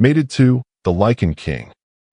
Mated to the Lycan King.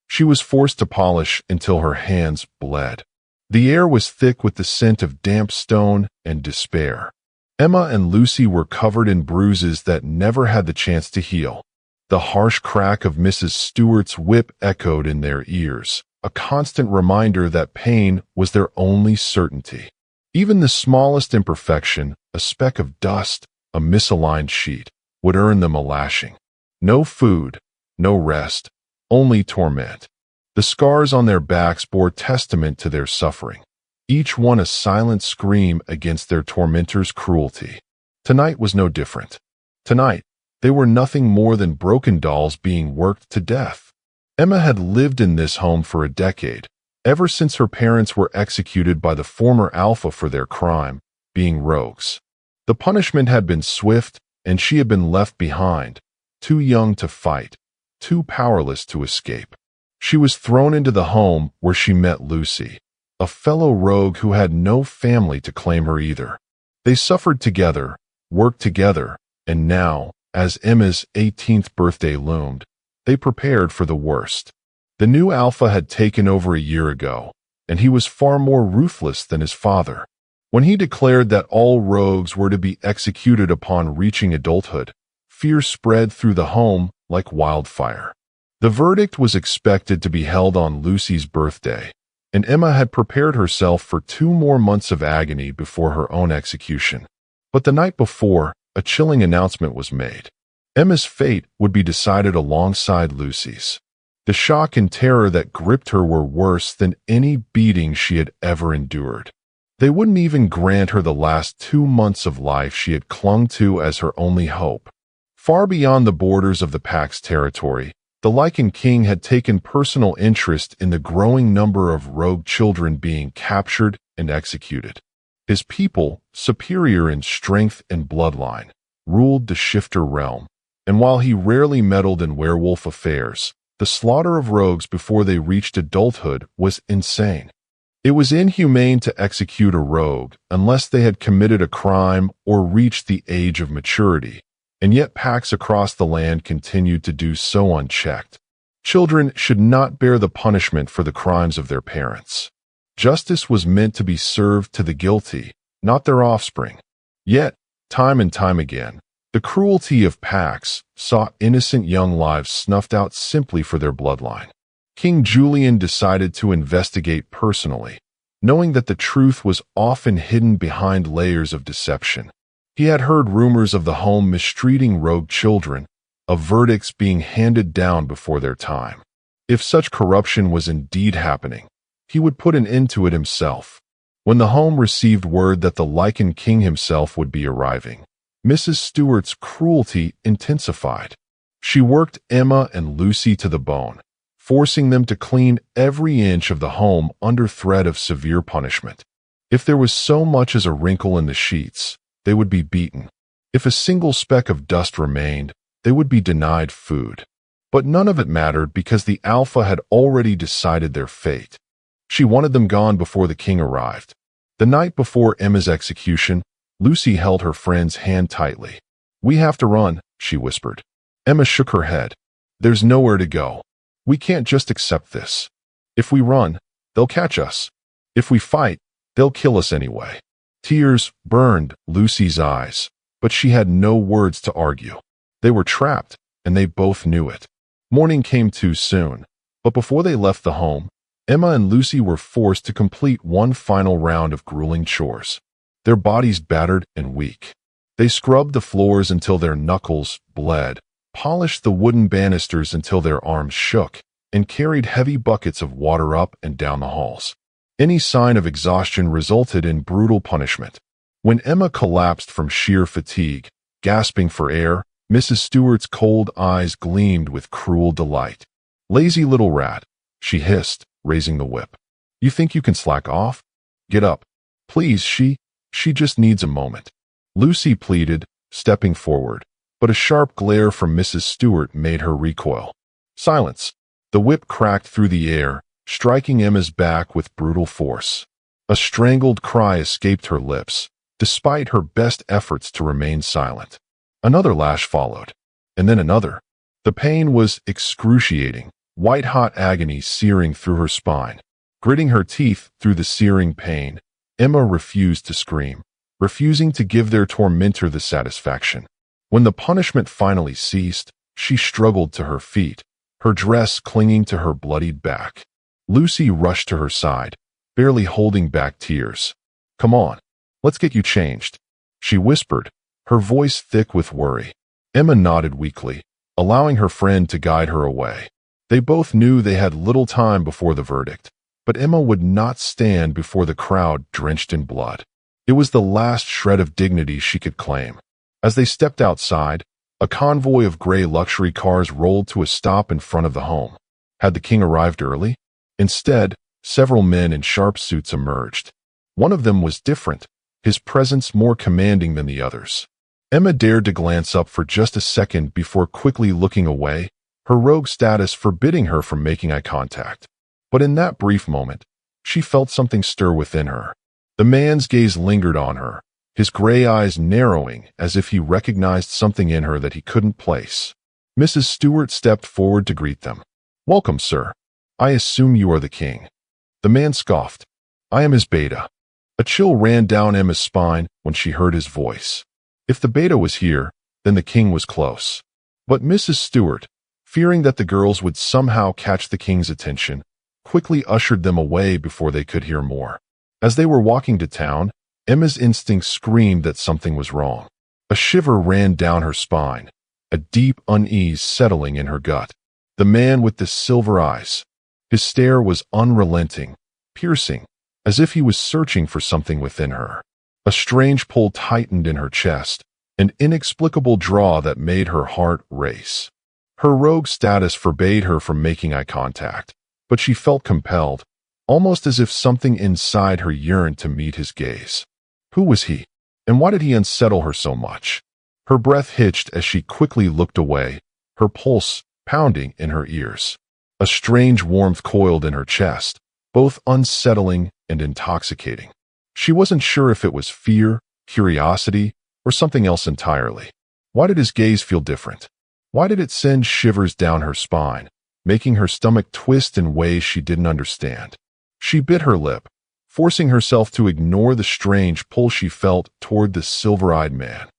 She was forced to polish until her hands bled. The air was thick with the scent of damp stone and despair. Emma and Lucy were covered in bruises that never had the chance to heal. The harsh crack of Mrs. Stewart's whip echoed in their ears, a constant reminder that pain was their only certainty. Even the smallest imperfection, a speck of dust, a misaligned sheet, would earn them a lashing. No food, no rest, only torment. The scars on their backs bore testament to their suffering, each one a silent scream against their tormentor's cruelty. Tonight was no different. Tonight, they were nothing more than broken dolls being worked to death. Emma had lived in this home for a decade, ever since her parents were executed by the former alpha for their crime, being rogues. The punishment had been swift, and she had been left behind, too young to fight, too powerless to escape. She was thrown into the home where she met Lucy, a fellow rogue who had no family to claim her either. They suffered together, worked together, and now, as Emma's 18th birthday loomed, they prepared for the worst. The new alpha had taken over a year ago, and he was far more ruthless than his father. When he declared that all rogues were to be executed upon reaching adulthood, fear spread through the home like wildfire. The verdict was expected to be held on Lucy's birthday, and Emma had prepared herself for 2 more months of agony before her own execution. But the night before, a chilling announcement was made. Emma's fate would be decided alongside Lucy's. The shock and terror that gripped her were worse than any beating she had ever endured. They wouldn't even grant her the last 2 months of life she had clung to as her only hope. Far beyond the borders of the Pack's territory, the Lycan King had taken personal interest in the growing number of rogue children being captured and executed. His people, superior in strength and bloodline, ruled the shifter realm, and while he rarely meddled in werewolf affairs, the slaughter of rogues before they reached adulthood was insane. It was inhumane to execute a rogue unless they had committed a crime or reached the age of maturity, and yet packs across the land continued to do so unchecked. Children should not bear the punishment for the crimes of their parents. Justice was meant to be served to the guilty, not their offspring. Yet, time and time again, the cruelty of packs saw innocent young lives snuffed out simply for their bloodline. King Julian decided to investigate personally, knowing that the truth was often hidden behind layers of deception. He had heard rumors of the home mistreating rogue children, of verdicts being handed down before their time. If such corruption was indeed happening, he would put an end to it himself. When the home received word that the Lycan King himself would be arriving, Mrs. Stewart's cruelty intensified. She worked Emma and Lucy to the bone, forcing them to clean every inch of the home under threat of severe punishment. If there was so much as a wrinkle in the sheets, they would be beaten. If a single speck of dust remained, they would be denied food. But none of it mattered because the Alpha had already decided their fate. She wanted them gone before the king arrived. The night before Emma's execution, Lucy held her friend's hand tightly. "We have to run," she whispered. Emma shook her head. "There's nowhere to go. We can't just accept this. If we run, they'll catch us. If we fight, they'll kill us anyway." Tears burned Lucy's eyes, but she had no words to argue. They were trapped, and they both knew it. Morning came too soon, but before they left the home, Emma and Lucy were forced to complete one final round of grueling chores. Their bodies battered and weak. They scrubbed the floors until their knuckles bled, polished the wooden banisters until their arms shook, and carried heavy buckets of water up and down the halls. Any sign of exhaustion resulted in brutal punishment. When Emma collapsed from sheer fatigue, gasping for air, Mrs. Stewart's cold eyes gleamed with cruel delight. "Lazy little rat," she hissed, raising the whip. "You think you can slack off? Get up. Please, she just needs a moment." Lucy pleaded, stepping forward, but a sharp glare from Mrs. Stewart made her recoil. "Silence." The whip cracked through the air, striking Emma's back with brutal force. A strangled cry escaped her lips, despite her best efforts to remain silent. Another lash followed, and then another. The pain was excruciating, white-hot agony searing through her spine. Gritting her teeth through the searing pain, Emma refused to scream, refusing to give their tormentor the satisfaction. When the punishment finally ceased, she struggled to her feet, her dress clinging to her bloodied back. Lucy rushed to her side, barely holding back tears. "Come on, let's get you changed," she whispered, her voice thick with worry. Emma nodded weakly, allowing her friend to guide her away. They both knew they had little time before the verdict, but Emma would not stand before the crowd drenched in blood. It was the last shred of dignity she could claim. As they stepped outside, a convoy of gray luxury cars rolled to a stop in front of the home. Had the king arrived early? Instead, several men in sharp suits emerged. One of them was different, his presence more commanding than the others. Emma dared to glance up for just a second before quickly looking away, her rogue status forbidding her from making eye contact. But in that brief moment, she felt something stir within her. The man's gaze lingered on her, his gray eyes narrowing as if he recognized something in her that he couldn't place. Mrs. Stewart stepped forward to greet them. "Welcome, sir. I assume you are the king." The man scoffed. "I am his beta." A chill ran down Emma's spine when she heard his voice. If the beta was here, then the king was close. But Mrs. Stewart, fearing that the girls would somehow catch the king's attention, quickly ushered them away before they could hear more. As they were walking to town, Emma's instincts screamed that something was wrong. A shiver ran down her spine, a deep unease settling in her gut. The man with the silver eyes. His stare was unrelenting, piercing, as if he was searching for something within her. A strange pull tightened in her chest, an inexplicable draw that made her heart race. Her rogue status forbade her from making eye contact, but she felt compelled, almost as if something inside her yearned to meet his gaze. Who was he? And why did he unsettle her so much? Her breath hitched as she quickly looked away, her pulse pounding in her ears. A strange warmth coiled in her chest, both unsettling and intoxicating. She wasn't sure if it was fear, curiosity, or something else entirely. Why did his gaze feel different? Why did it send shivers down her spine, making her stomach twist in ways she didn't understand? She bit her lip, forcing herself to ignore the strange pull she felt toward the silver-eyed man.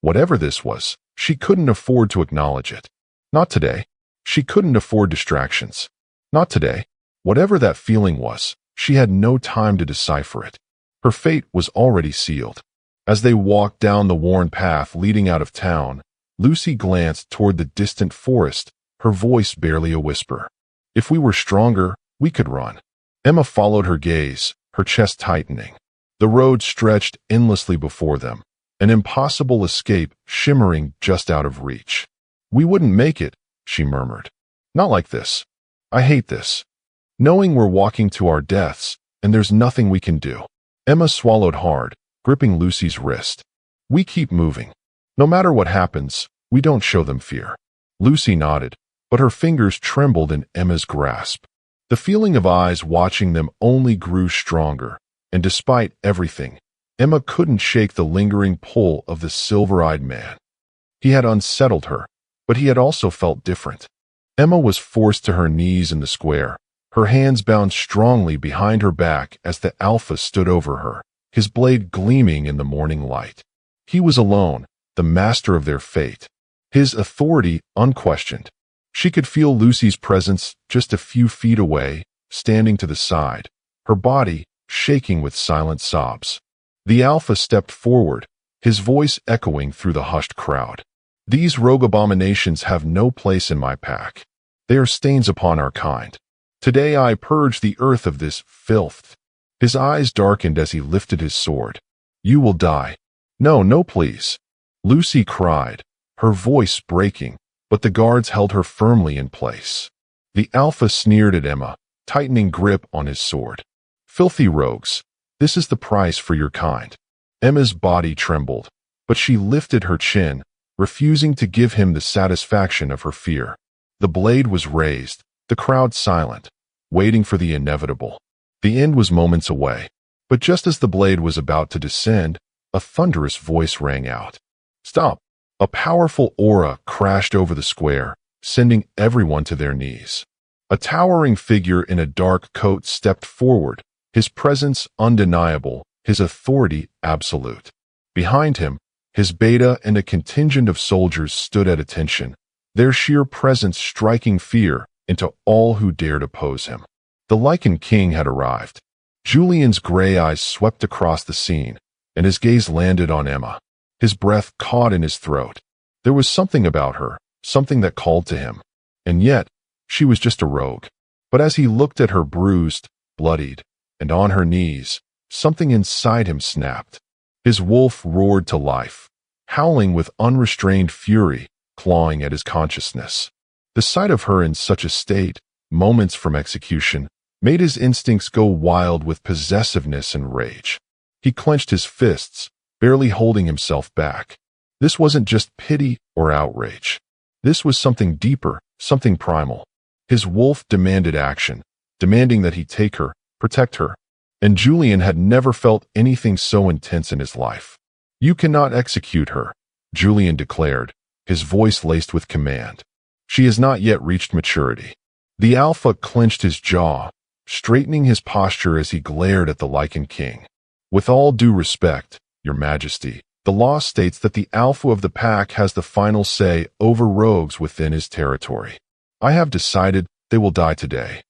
Whatever this was, she couldn't afford to acknowledge it. Not today. She couldn't afford distractions. Not today. Whatever that feeling was, she had no time to decipher it. Her fate was already sealed. As they walked down the worn path leading out of town, Lucy glanced toward the distant forest, her voice barely a whisper. "If we were stronger, we could run." Emma followed her gaze, her chest tightening. The road stretched endlessly before them, an impossible escape shimmering just out of reach. "We wouldn't make it," she murmured. "Not like this. I hate this. Knowing we're walking to our deaths, and there's nothing we can do." Emma swallowed hard, gripping Lucy's wrist. "We keep moving. No matter what happens, we don't show them fear." Lucy nodded, but her fingers trembled in Emma's grasp. The feeling of eyes watching them only grew stronger, and despite everything, Emma couldn't shake the lingering pull of the silver-eyed man. He had unsettled her, but he had also felt different. Emma was forced to her knees in the square, her hands bound strongly behind her back as the Alpha stood over her, his blade gleaming in the morning light. He was alone, the master of their fate, his authority unquestioned. She could feel Lucy's presence just a few feet away, standing to the side, her body shaking with silent sobs. The Alpha stepped forward, his voice echoing through the hushed crowd. "These rogue abominations have no place in my pack. They are stains upon our kind. Today I purge the earth of this filth." His eyes darkened as he lifted his sword. "You will die." "No, no, please," Lucy cried, her voice breaking, but the guards held her firmly in place. The Alpha sneered at Emma, tightening grip on his sword. "Filthy rogues, this is the price for your kind." Emma's body trembled, but she lifted her chin, refusing to give him the satisfaction of her fear. The blade was raised, the crowd silent, waiting for the inevitable. The end was moments away, but just as the blade was about to descend, a thunderous voice rang out. "Stop!" A powerful aura crashed over the square, sending everyone to their knees. A towering figure in a dark coat stepped forward, his presence undeniable, his authority absolute. Behind him, his beta and a contingent of soldiers stood at attention, their sheer presence striking fear into all who dared oppose him. The Lycan King had arrived. Julian's gray eyes swept across the scene, and his gaze landed on Emma. His breath caught in his throat. There was something about her, something that called to him. And yet, she was just a rogue. But as he looked at her bruised, bloodied, and on her knees, something inside him snapped. His wolf roared to life, howling with unrestrained fury, clawing at his consciousness. The sight of her in such a state, moments from execution, made his instincts go wild with possessiveness and rage. He clenched his fists, barely holding himself back. This wasn't just pity or outrage. This was something deeper, something primal. His wolf demanded action, demanding that he take her, protect her. And Julian had never felt anything so intense in his life. "You cannot execute her," Julian declared, his voice laced with command. "She has not yet reached maturity." The Alpha clenched his jaw, straightening his posture as he glared at the Lycan King. "With all due respect, Your Majesty, the law states that the Alpha of the pack has the final say over rogues within his territory. I have decided they will die today."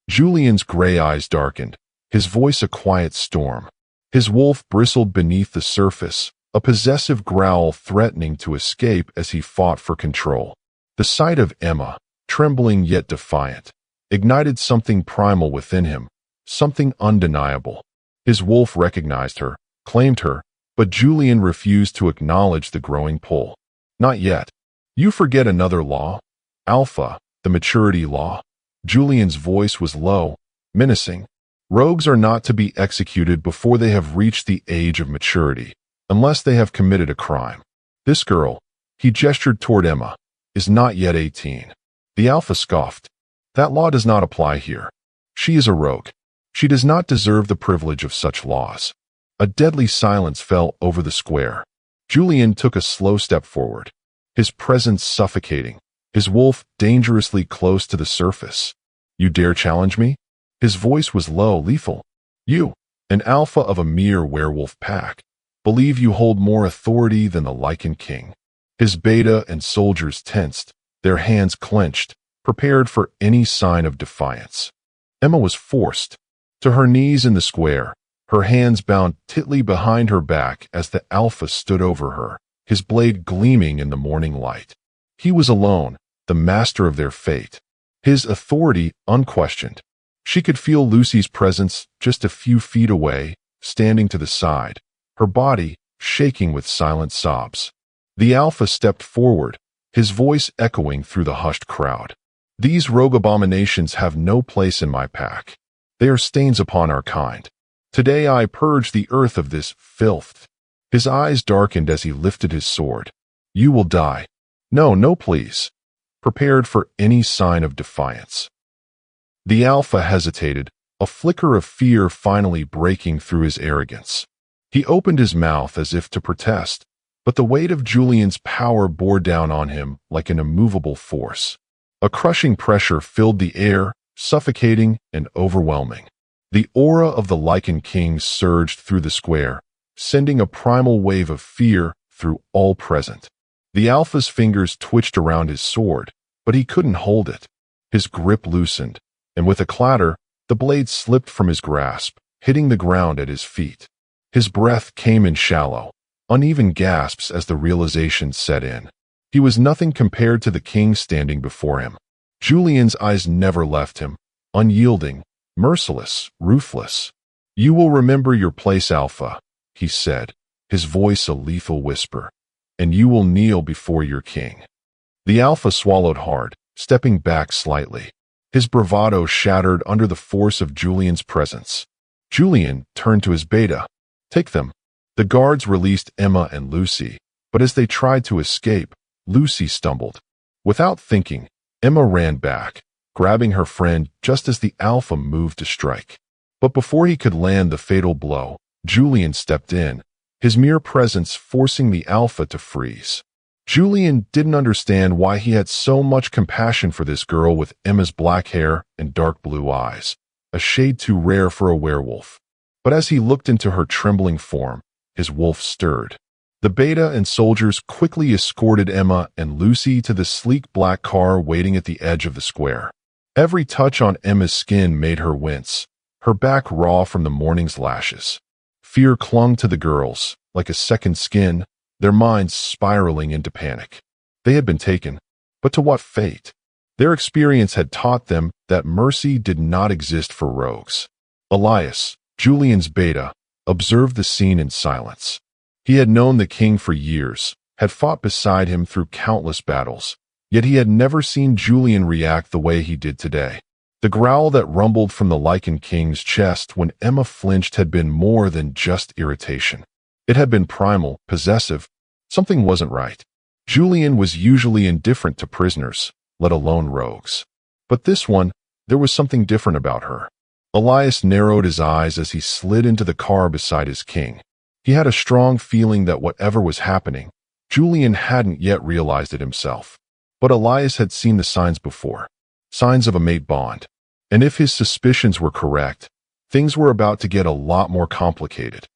Julian's gray eyes darkened, his voice a quiet storm. His wolf bristled beneath the surface, a possessive growl threatening to escape as he fought for control. The sight of Emma, trembling yet defiant, ignited something primal within him, something undeniable. His wolf recognized her, claimed her, but Julian refused to acknowledge the growing pull. "Not yet. You forget another law. Alpha, the maturity law." Julian's voice was low, menacing. "Rogues are not to be executed before they have reached the age of maturity, unless they have committed a crime. This girl," he gestured toward Emma, "is not yet 18. The Alpha scoffed. "That law does not apply here. She is a rogue. She does not deserve the privilege of such laws." A deadly silence fell over the square. Julian took a slow step forward, his presence suffocating, his wolf dangerously close to the surface. "You dare challenge me?" His voice was low, lethal. "You, an alpha of a mere werewolf pack, believe you hold more authority than the Lycan King." His beta and soldiers tensed, their hands clenched, prepared for any sign of defiance. Emma was forced to her knees in the square, her hands bound tightly behind her back as the Alpha stood over her, his blade gleaming in the morning light. He was alone, the master of their fate, his authority unquestioned. She could feel Lucy's presence just a few feet away, standing to the side, her body shaking with silent sobs. The Alpha stepped forward, his voice echoing through the hushed crowd. "These rogue abominations have no place in my pack. They are stains upon our kind. Today I purge the earth of this filth." His eyes darkened as he lifted his sword. "You will die." "No, no, please." Prepared for any sign of defiance. The Alpha hesitated, a flicker of fear finally breaking through his arrogance. He opened his mouth as if to protest, but the weight of Julian's power bore down on him like an immovable force. A crushing pressure filled the air, suffocating and overwhelming. The aura of the Lycan King surged through the square, sending a primal wave of fear through all present. The Alpha's fingers twitched around his sword, but he couldn't hold it. His grip loosened, and with a clatter, the blade slipped from his grasp, hitting the ground at his feet. His breath came in shallow, uneven gasps as the realization set in. He was nothing compared to the king standing before him. Julian's eyes never left him, unyielding, merciless, ruthless. "You will remember your place, Alpha," he said, his voice a lethal whisper, "and you will kneel before your king." The Alpha swallowed hard, stepping back slightly. His bravado shattered under the force of Julian's presence. Julian turned to his beta. "Take them." The guards released Emma and Lucy, but as they tried to escape, Lucy stumbled. Without thinking, Emma ran back, grabbing her friend just as the Alpha moved to strike. But before he could land the fatal blow, Julian stepped in, his mere presence forcing the Alpha to freeze. Julian didn't understand why he had so much compassion for this girl with Emma's black hair and dark blue eyes, a shade too rare for a werewolf. But as he looked into her trembling form, his wolf stirred. The beta and soldiers quickly escorted Emma and Lucy to the sleek black car waiting at the edge of the square. Every touch on Emma's skin made her wince, her back raw from the morning's lashes. Fear clung to the girls, like a second skin, their minds spiraling into panic. They had been taken, but to what fate? Their experience had taught them that mercy did not exist for rogues. Elias, Julian's beta, observed the scene in silence. He had known the king for years, had fought beside him through countless battles, yet he had never seen Julian react the way he did today. The growl that rumbled from the Lycan King's chest when Emma flinched had been more than just irritation. It had been primal, possessive. Something wasn't right. Julian was usually indifferent to prisoners, let alone rogues. But this one, there was something different about her. Elias narrowed his eyes as he slid into the car beside his king. He had a strong feeling that whatever was happening, Julian hadn't yet realized it himself. But Elias had seen the signs before. Signs of a mate bond. And if his suspicions were correct, things were about to get a lot more complicated.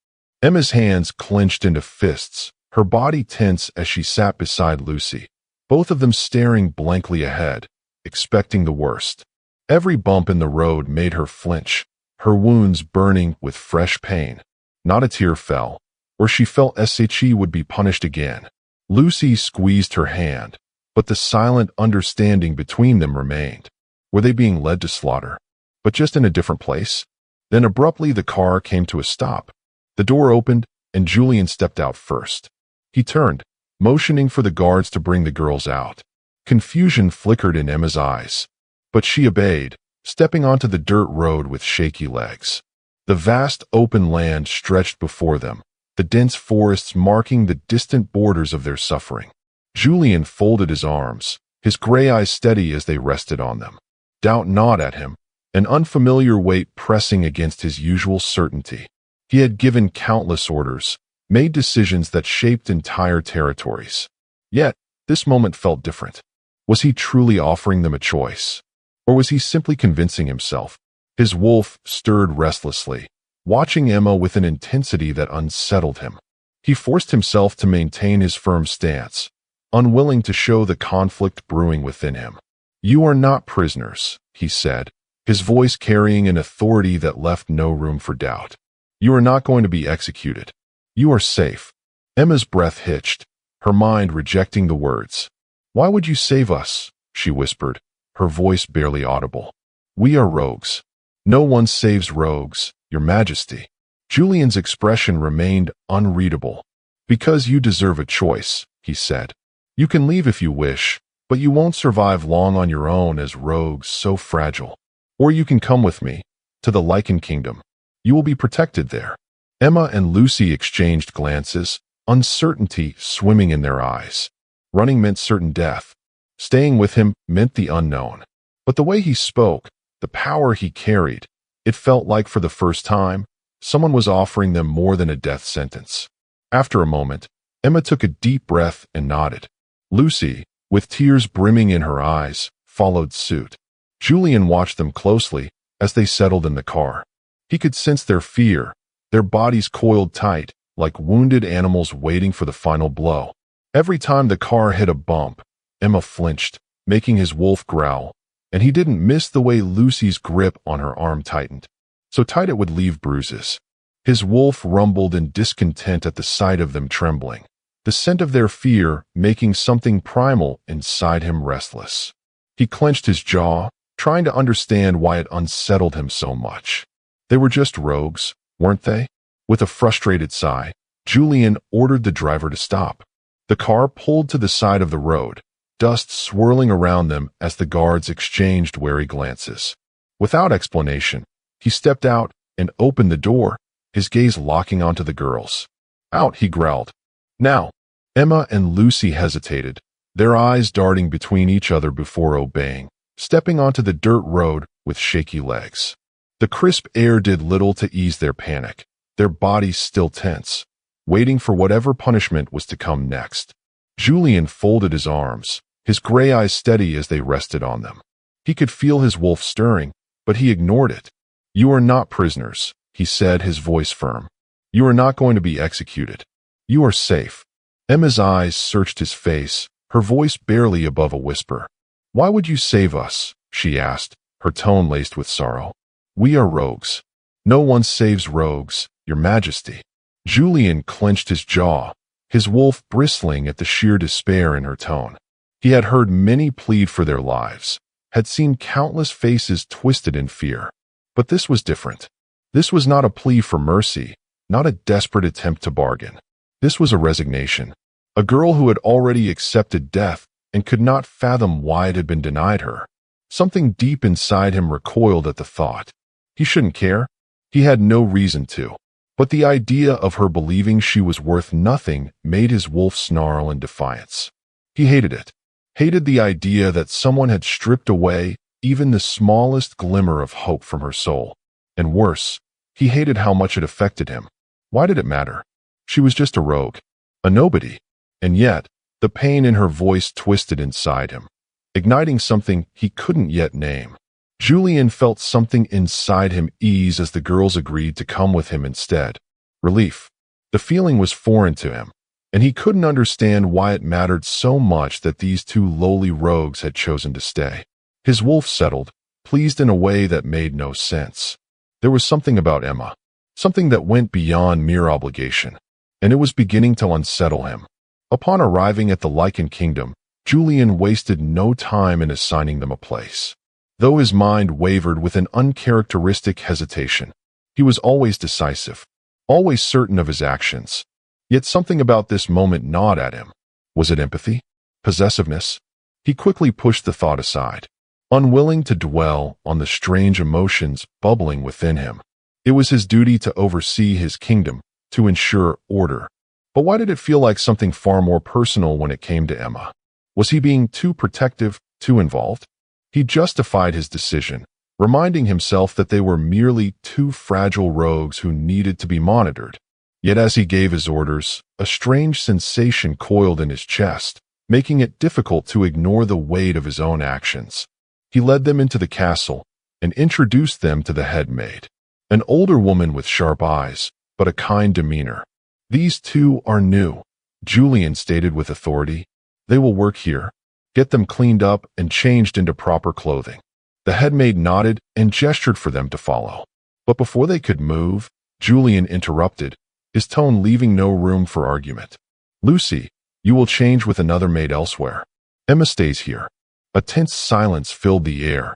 Emma's hands clenched into fists, her body tense as she sat beside Lucy, both of them staring blankly ahead, expecting the worst. Every bump in the road made her flinch, her wounds burning with fresh pain. Not a tear fell, or she felt she would be punished again. Lucy squeezed her hand, but the silent understanding between them remained. Were they being led to slaughter? But just in a different place? Then abruptly the car came to a stop. The door opened, and Julian stepped out first. He turned, motioning for the guards to bring the girls out. Confusion flickered in Emma's eyes, but she obeyed, stepping onto the dirt road with shaky legs. The vast open land stretched before them, the dense forests marking the distant borders of their suffering. Julian folded his arms, his gray eyes steady as they rested on them. Doubt gnawed at him, an unfamiliar weight pressing against his usual certainty. He had given countless orders, made decisions that shaped entire territories. Yet, this moment felt different. Was he truly offering them a choice? Or was he simply convincing himself? His wolf stirred restlessly, watching Emma with an intensity that unsettled him. He forced himself to maintain his firm stance, unwilling to show the conflict brewing within him. "You are not prisoners," he said, his voice carrying an authority that left no room for doubt. "You are not going to be executed. You are safe." Emma's breath hitched, her mind rejecting the words. "Why would you save us?" she whispered, her voice barely audible. "We are rogues." "No one saves rogues, Your Majesty." Julian's expression remained unreadable. "Because you deserve a choice," he said. "You can leave if you wish, but you won't survive long on your own as rogues so fragile. Or you can come with me, to the Lycan Kingdom. You will be protected there." Emma and Lucy exchanged glances, uncertainty swimming in their eyes. Running meant certain death. Staying with him meant the unknown. But the way he spoke, the power he carried, it felt like for the first time, someone was offering them more than a death sentence. After a moment, Emma took a deep breath and nodded. Lucy, with tears brimming in her eyes, followed suit. Julian watched them closely as they settled in the car. He could sense their fear, their bodies coiled tight, like wounded animals waiting for the final blow. Every time the car hit a bump, Emma flinched, making his wolf growl, and he didn't miss the way Lucy's grip on her arm tightened, so tight it would leave bruises. His wolf rumbled in discontent at the sight of them trembling, the scent of their fear making something primal inside him restless. He clenched his jaw, trying to understand why it unsettled him so much. They were just rogues, weren't they? With a frustrated sigh, Julian ordered the driver to stop. The car pulled to the side of the road, dust swirling around them as the guards exchanged wary glances. Without explanation, he stepped out and opened the door, his gaze locking onto the girls. "Out," he growled. "Now." Emma and Lucy hesitated, their eyes darting between each other before obeying, stepping onto the dirt road with shaky legs. The crisp air did little to ease their panic, their bodies still tense, waiting for whatever punishment was to come next. Julian folded his arms, his gray eyes steady as they rested on them. He could feel his wolf stirring, but he ignored it. "You are not prisoners," he said, his voice firm. "You are not going to be executed. You are safe." Emma's eyes searched his face, her voice barely above a whisper. "Why would you save us?" she asked, her tone laced with sorrow. "We are rogues." "No one saves rogues, Your Majesty." Julian clenched his jaw, his wolf bristling at the sheer despair in her tone. He had heard many plead for their lives, had seen countless faces twisted in fear. But this was different. This was not a plea for mercy, not a desperate attempt to bargain. This was a resignation. A girl who had already accepted death and could not fathom why it had been denied her. Something deep inside him recoiled at the thought. He shouldn't care. He had no reason to. But the idea of her believing she was worth nothing made his wolf snarl in defiance. He hated it. Hated the idea that someone had stripped away even the smallest glimmer of hope from her soul. And worse, he hated how much it affected him. Why did it matter? She was just a rogue, a nobody. And yet, the pain in her voice twisted inside him, igniting something he couldn't yet name. Julian felt something inside him ease as the girls agreed to come with him instead. Relief. The feeling was foreign to him, and he couldn't understand why it mattered so much that these two lowly rogues had chosen to stay. His wolf settled, pleased in a way that made no sense. There was something about Emma, something that went beyond mere obligation, and it was beginning to unsettle him. Upon arriving at the Lycan Kingdom, Julian wasted no time in assigning them a place. Though his mind wavered with an uncharacteristic hesitation, he was always decisive, always certain of his actions. Yet something about this moment gnawed at him. Was it empathy? Possessiveness? He quickly pushed the thought aside, unwilling to dwell on the strange emotions bubbling within him. It was his duty to oversee his kingdom, to ensure order. But why did it feel like something far more personal when it came to Emma? Was he being too protective, too involved? He justified his decision, reminding himself that they were merely two fragile rogues who needed to be monitored. Yet as he gave his orders, a strange sensation coiled in his chest, making it difficult to ignore the weight of his own actions. He led them into the castle and introduced them to the head maid, an older woman with sharp eyes, but a kind demeanor. "These two are new," Julian stated with authority. "They will work here. Get them cleaned up and changed into proper clothing." The headmaid nodded and gestured for them to follow. But before they could move, Julian interrupted, his tone leaving no room for argument. "Lucy, you will change with another maid elsewhere. Emma stays here." A tense silence filled the air.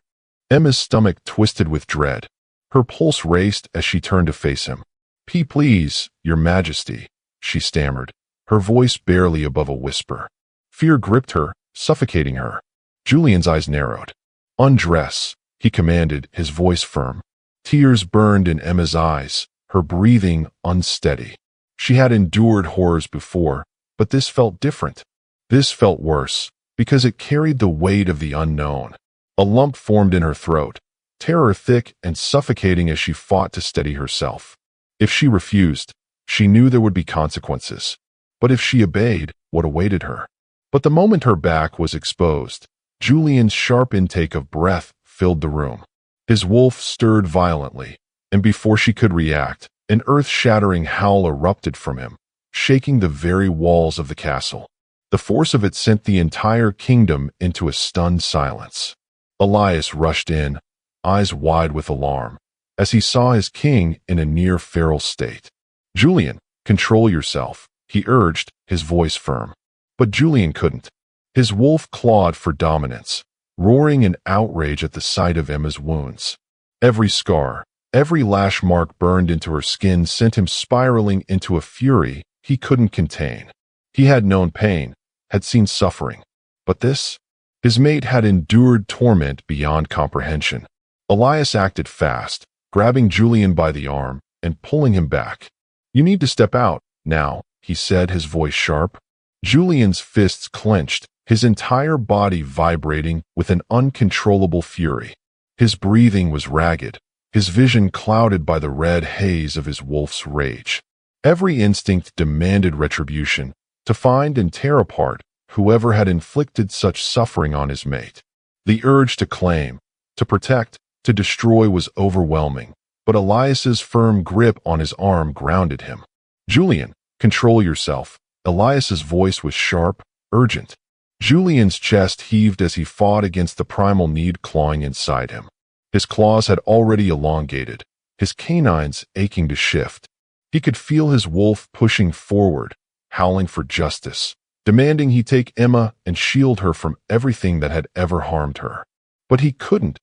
Emma's stomach twisted with dread. Her pulse raced as she turned to face him. Please, Your Majesty," she stammered, her voice barely above a whisper. Fear gripped her, suffocating her. Julian's eyes narrowed. "Undress," he commanded, his voice firm. Tears burned in Emma's eyes, her breathing unsteady. She had endured horrors before, but this felt different. This felt worse, because it carried the weight of the unknown. A lump formed in her throat, terror thick and suffocating as she fought to steady herself. If she refused, she knew there would be consequences. But if she obeyed, what awaited her? But the moment her back was exposed, Julian's sharp intake of breath filled the room. His wolf stirred violently, and before she could react, an earth-shattering howl erupted from him, shaking the very walls of the castle. The force of it sent the entire kingdom into a stunned silence. Elias rushed in, eyes wide with alarm, as he saw his king in a near-feral state. "Julian, control yourself," he urged, his voice firm. But Julian couldn't. His wolf clawed for dominance, roaring in outrage at the sight of Emma's wounds. Every scar, every lash mark burned into her skin sent him spiraling into a fury he couldn't contain. He had known pain, had seen suffering. But this? His mate had endured torment beyond comprehension. Elias acted fast, grabbing Julian by the arm and pulling him back. "You need to step out, now," he said, his voice sharp. Julian's fists clenched, his entire body vibrating with an uncontrollable fury. His breathing was ragged, his vision clouded by the red haze of his wolf's rage. Every instinct demanded retribution, to find and tear apart whoever had inflicted such suffering on his mate. The urge to claim, to protect, to destroy was overwhelming, but Elias's firm grip on his arm grounded him. "Julian, control yourself." Elias's voice was sharp, urgent. Julian's chest heaved as he fought against the primal need clawing inside him. His claws had already elongated, his canines aching to shift. He could feel his wolf pushing forward, howling for justice, demanding he take Emma and shield her from everything that had ever harmed her. But he couldn't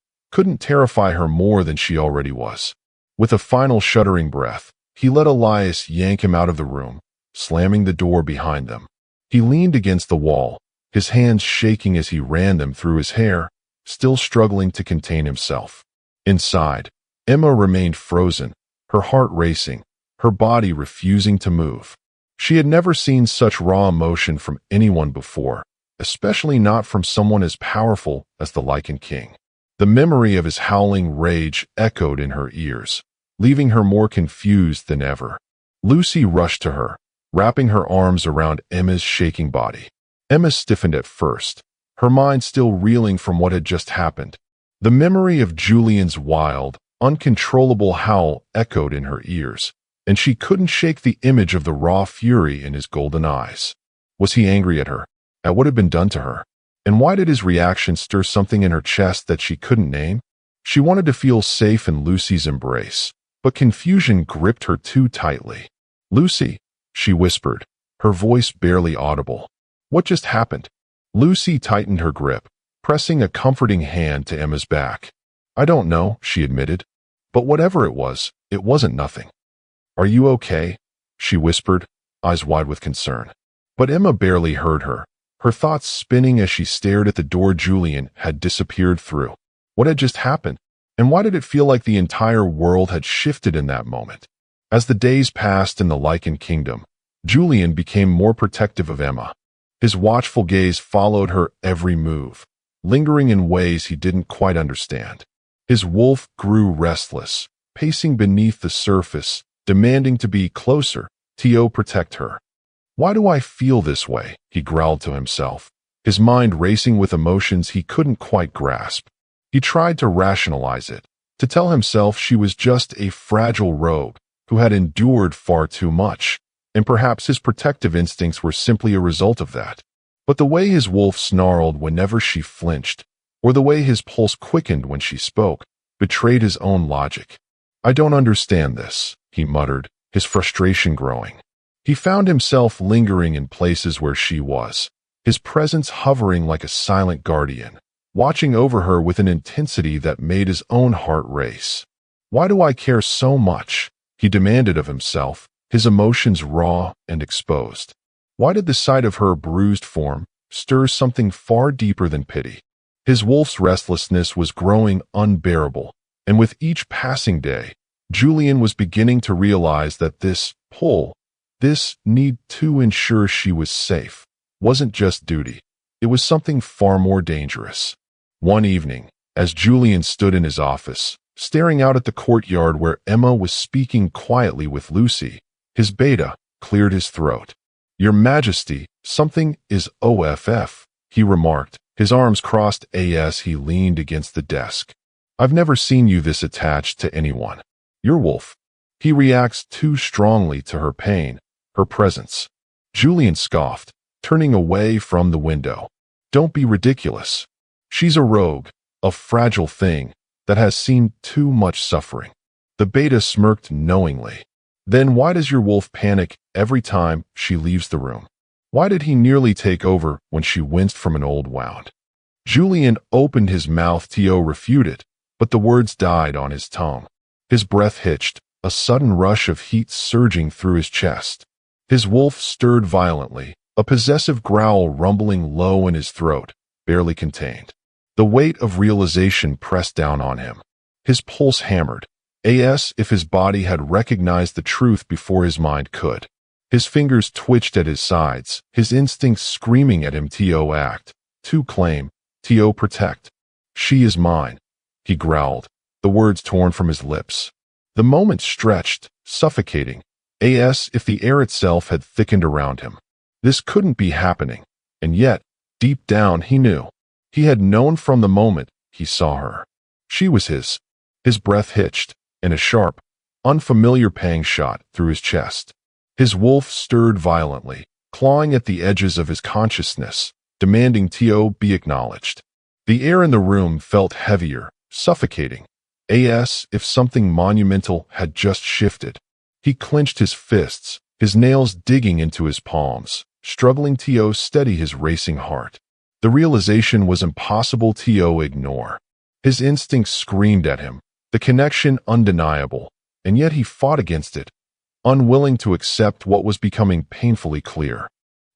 terrify her more than she already was. With a final shuddering breath, he let Elias yank him out of the room, slamming the door behind them. He leaned against the wall, his hands shaking as he ran them through his hair, still struggling to contain himself. Inside, Emma remained frozen, her heart racing, her body refusing to move. She had never seen such raw emotion from anyone before, especially not from someone as powerful as the Lycan King. The memory of his howling rage echoed in her ears, leaving her more confused than ever. Lucy rushed to her, wrapping her arms around Emma's shaking body. Emma stiffened at first, her mind still reeling from what had just happened. The memory of Julian's wild, uncontrollable howl echoed in her ears, and she couldn't shake the image of the raw fury in his golden eyes. Was he angry at her, at what had been done to her? And why did his reaction stir something in her chest that she couldn't name? She wanted to feel safe in Lucy's embrace, but confusion gripped her too tightly. "Lucy," she whispered, her voice barely audible. "What just happened?" Lucy tightened her grip, pressing a comforting hand to Emma's back. "I don't know," she admitted. "But whatever it wasn't nothing." "Are you okay?" she whispered, eyes wide with concern. But Emma barely heard her, her thoughts spinning as she stared at the door Julian had disappeared through. What had just happened? And why did it feel like the entire world had shifted in that moment? As the days passed in the Lycan Kingdom, Julian became more protective of Emma. His watchful gaze followed her every move, lingering in ways he didn't quite understand. His wolf grew restless, pacing beneath the surface, demanding to be closer, to protect her. "Why do I feel this way?" he growled to himself, his mind racing with emotions he couldn't quite grasp. He tried to rationalize it, to tell himself she was just a fragile rogue who had endured far too much, and perhaps his protective instincts were simply a result of that. But the way his wolf snarled whenever she flinched, or the way his pulse quickened when she spoke, betrayed his own logic. "I don't understand this," he muttered, his frustration growing. He found himself lingering in places where she was, his presence hovering like a silent guardian, watching over her with an intensity that made his own heart race. "Why do I care so much?" he demanded of himself, his emotions raw and exposed. Why did the sight of her bruised form stir something far deeper than pity? His wolf's restlessness was growing unbearable, and with each passing day, Julian was beginning to realize that this pull, this need to ensure she was safe, wasn't just duty. It was something far more dangerous. One evening, as Julian stood in his office, staring out at the courtyard where Emma was speaking quietly with Lucy, his beta cleared his throat. "Your Majesty, something is off," he remarked, his arms crossed as he leaned against the desk. "I've never seen you this attached to anyone. Your wolf. He reacts too strongly to her pain, her presence." Julian scoffed, turning away from the window. "Don't be ridiculous. She's a rogue, a fragile thing that has seen too much suffering." The beta smirked knowingly. "Then why does your wolf panic every time she leaves the room? Why did he nearly take over when she winced from an old wound?" Julian opened his mouth to refute it, but the words died on his tongue. His breath hitched, a sudden rush of heat surging through his chest. His wolf stirred violently, a possessive growl rumbling low in his throat, barely contained. The weight of realization pressed down on him. His pulse hammered, as if his body had recognized the truth before his mind could. His fingers twitched at his sides, his instincts screaming at him to act, to claim, to protect. "She is mine," he growled, the words torn from his lips. The moment stretched, suffocating, as if the air itself had thickened around him. This couldn't be happening. And yet, deep down he knew. He had known from the moment he saw her. She was his. His breath hitched, and a sharp, unfamiliar pang shot through his chest. His wolf stirred violently, clawing at the edges of his consciousness, demanding Tio be acknowledged. The air in the room felt heavier, suffocating, as if something monumental had just shifted. He clenched his fists, his nails digging into his palms, struggling to steady his racing heart. The realization was impossible to ignore. His instincts screamed at him, the connection undeniable, and yet he fought against it, unwilling to accept what was becoming painfully clear.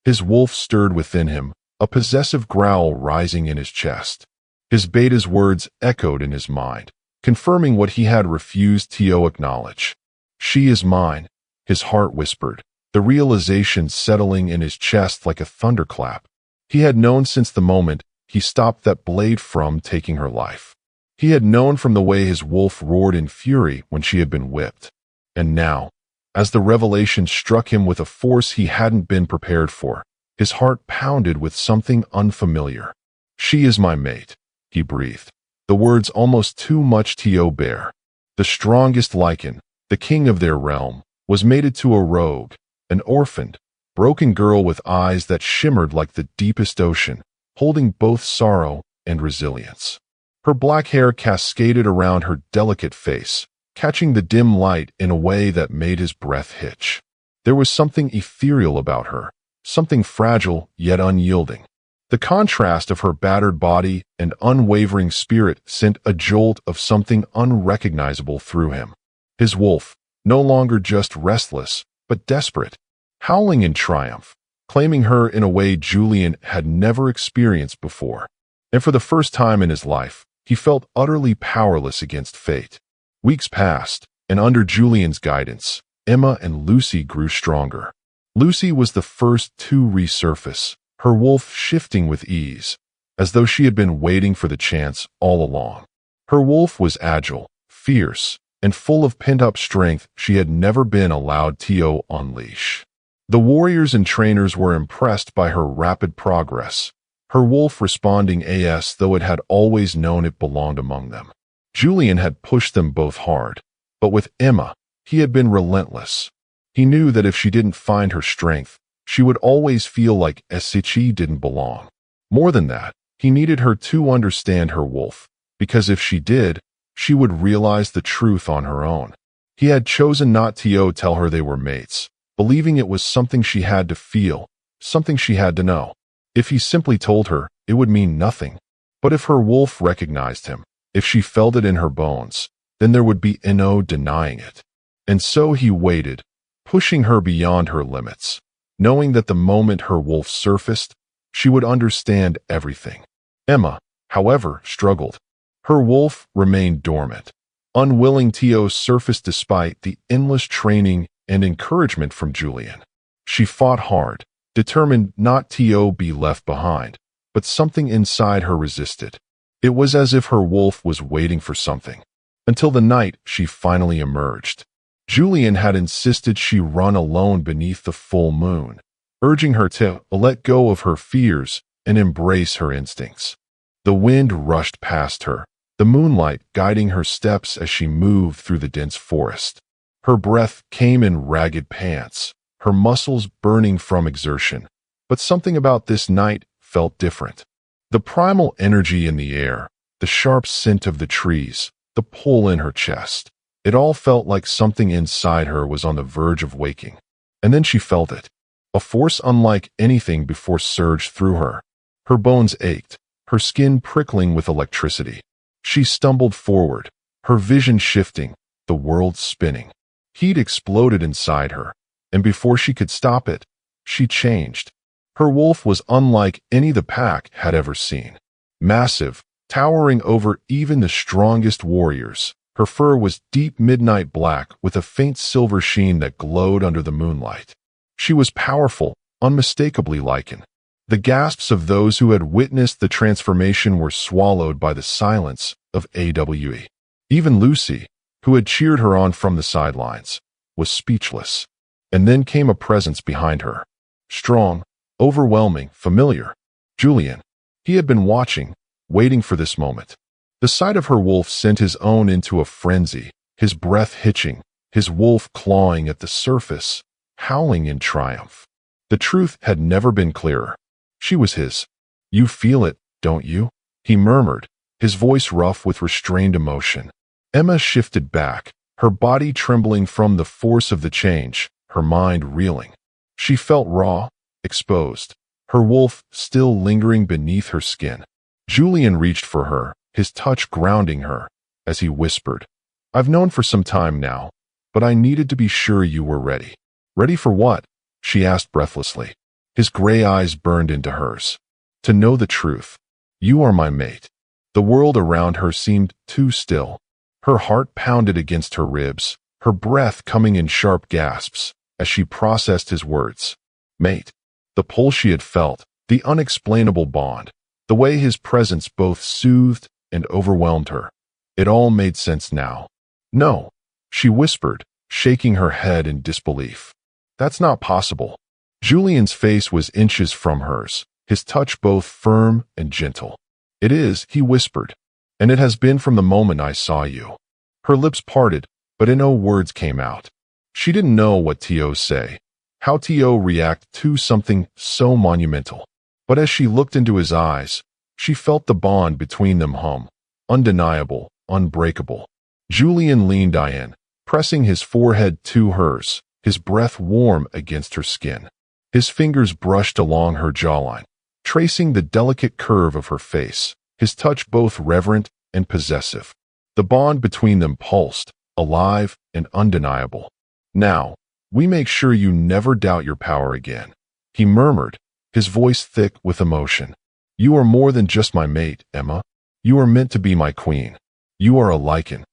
His wolf stirred within him, a possessive growl rising in his chest. His beta's words echoed in his mind, confirming what he had refused to acknowledge. She is mine, his heart whispered, the realization settling in his chest like a thunderclap. He had known since the moment he stopped that blade from taking her life. He had known from the way his wolf roared in fury when she had been whipped. And now, as the revelation struck him with a force he hadn't been prepared for, his heart pounded with something unfamiliar. She is my mate, he breathed, the words almost too much to bear. The strongest Lycan, the king of their realm, was mated to a rogue, an orphaned, broken girl with eyes that shimmered like the deepest ocean, holding both sorrow and resilience. Her black hair cascaded around her delicate face, catching the dim light in a way that made his breath hitch. There was something ethereal about her, something fragile yet unyielding. The contrast of her battered body and unwavering spirit sent a jolt of something unrecognizable through him. His wolf, no longer just restless, but desperate, howling in triumph, claiming her in a way Julian had never experienced before. And for the first time in his life, he felt utterly powerless against fate. Weeks passed, and under Julian's guidance, Emma and Lucy grew stronger. Lucy was the first to resurface, her wolf shifting with ease, as though she had been waiting for the chance all along. Her wolf was agile, fierce, and full of pent-up strength she had never been allowed to unleash. The warriors and trainers were impressed by her rapid progress, her wolf responding as though it had always known it belonged among them. Julian had pushed them both hard, but with Emma, he had been relentless. He knew that if she didn't find her strength, she would always feel like she didn't belong. More than that, he needed her to understand her wolf, because if she did, she would realize the truth on her own. He had chosen not to tell her they were mates, believing it was something she had to feel, something she had to know. If he simply told her, it would mean nothing. But if her wolf recognized him, if she felt it in her bones, then there would be no denying it. And so he waited, pushing her beyond her limits, knowing that the moment her wolf surfaced, she would understand everything. Emma, however, struggled. Her wolf remained dormant, unwilling to surface despite the endless training and encouragement from Julian. She fought hard, determined not to be left behind, but something inside her resisted. It was as if her wolf was waiting for something, until the night she finally emerged. Julian had insisted she run alone beneath the full moon, urging her to let go of her fears and embrace her instincts. The wind rushed past her, the moonlight guiding her steps as she moved through the dense forest. Her breath came in ragged pants, her muscles burning from exertion. But something about this night felt different. The primal energy in the air, the sharp scent of the trees, the pull in her chest. It all felt like something inside her was on the verge of waking. And then she felt it. A force unlike anything before surged through her. Her bones ached, her skin prickling with electricity. She stumbled forward, her vision shifting, the world spinning. Heat exploded inside her, and before she could stop it, she changed. Her wolf was unlike any the pack had ever seen. Massive, towering over even the strongest warriors, her fur was deep midnight black with a faint silver sheen that glowed under the moonlight. She was powerful, unmistakably Lycan. The gasps of those who had witnessed the transformation were swallowed by the silence of AWE. Even Lucy, who had cheered her on from the sidelines, was speechless. And then came a presence behind her. Strong, overwhelming, familiar. Julian. He had been watching, waiting for this moment. The sight of her wolf sent his own into a frenzy, his breath hitching, his wolf clawing at the surface, howling in triumph. The truth had never been clearer. She was his. You feel it, don't you? He murmured, his voice rough with restrained emotion. Emma shifted back, her body trembling from the force of the change, her mind reeling. She felt raw, exposed, her wolf still lingering beneath her skin. Julian reached for her, his touch grounding her, as he whispered, I've known for some time now, but I needed to be sure you were ready. Ready for what? She asked breathlessly. His gray eyes burned into hers. To know the truth. You are my mate. The world around her seemed too still. Her heart pounded against her ribs, her breath coming in sharp gasps, as she processed his words. Mate. The pull she had felt, the unexplainable bond, the way his presence both soothed and overwhelmed her. It all made sense now. No, she whispered, shaking her head in disbelief. That's not possible. Julian's face was inches from hers, his touch both firm and gentle. It is, he whispered, and it has been from the moment I saw you. Her lips parted, but no words came out. She didn't know what to say, how to react to something so monumental. But as she looked into his eyes, she felt the bond between them hum, undeniable, unbreakable. Julian leaned in, pressing his forehead to hers, his breath warm against her skin. His fingers brushed along her jawline, tracing the delicate curve of her face, his touch both reverent and possessive. The bond between them pulsed, alive and undeniable. Now, we make sure you never doubt your power again, he murmured, his voice thick with emotion. You are more than just my mate, Emma. You are meant to be my queen. You are a Lycan.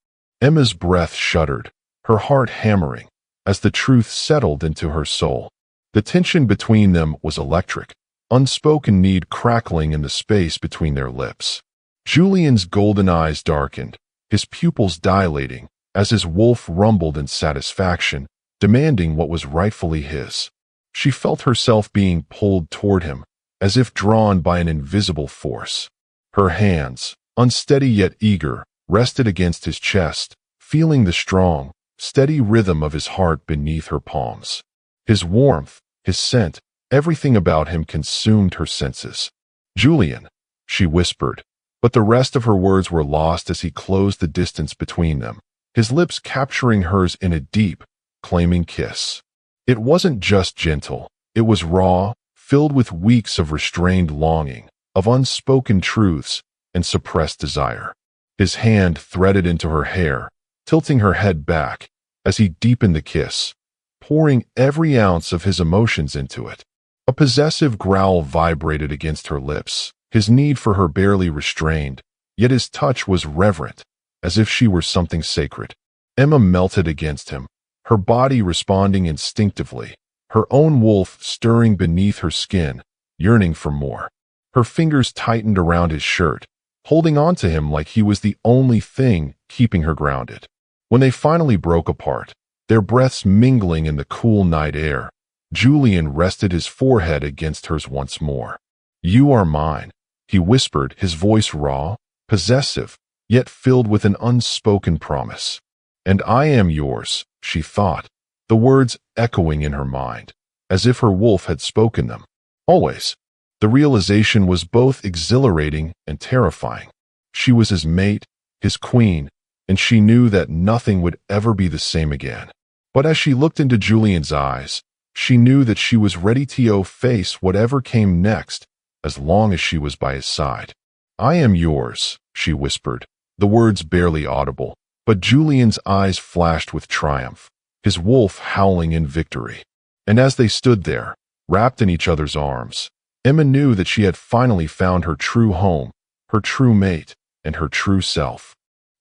Emma's breath shuddered, her heart hammering, as the truth settled into her soul. The tension between them was electric, unspoken need crackling in the space between their lips. Julian's golden eyes darkened, his pupils dilating, as his wolf rumbled in satisfaction, demanding what was rightfully his. She felt herself being pulled toward him, as if drawn by an invisible force. Her hands, unsteady yet eager, rested against his chest, feeling the strong, steady rhythm of his heart beneath her palms. His warmth, his scent, everything about him consumed her senses. Julian, she whispered, but the rest of her words were lost as he closed the distance between them, his lips capturing hers in a deep, claiming kiss. It wasn't just gentle, it was raw, filled with weeks of restrained longing, of unspoken truths and suppressed desire. His hand threaded into her hair, tilting her head back, as he deepened the kiss, pouring every ounce of his emotions into it. A possessive growl vibrated against her lips, his need for her barely restrained, yet his touch was reverent, as if she were something sacred. Emma melted against him, her body responding instinctively, her own wolf stirring beneath her skin, yearning for more. Her fingers tightened around his shirt, holding on to him like he was the only thing keeping her grounded. When they finally broke apart, their breaths mingling in the cool night air, Julian rested his forehead against hers once more. You are mine, he whispered, his voice raw, possessive, yet filled with an unspoken promise. And I am yours, she thought, the words echoing in her mind, as if her wolf had spoken them. Always. The realization was both exhilarating and terrifying. She was his mate, his queen, and she knew that nothing would ever be the same again. But as she looked into Julian's eyes, she knew that she was ready to face whatever came next, as long as she was by his side. I am yours, she whispered, the words barely audible, but Julian's eyes flashed with triumph, his wolf howling in victory. And as they stood there, wrapped in each other's arms, Emma knew that she had finally found her true home, her true mate, and her true self.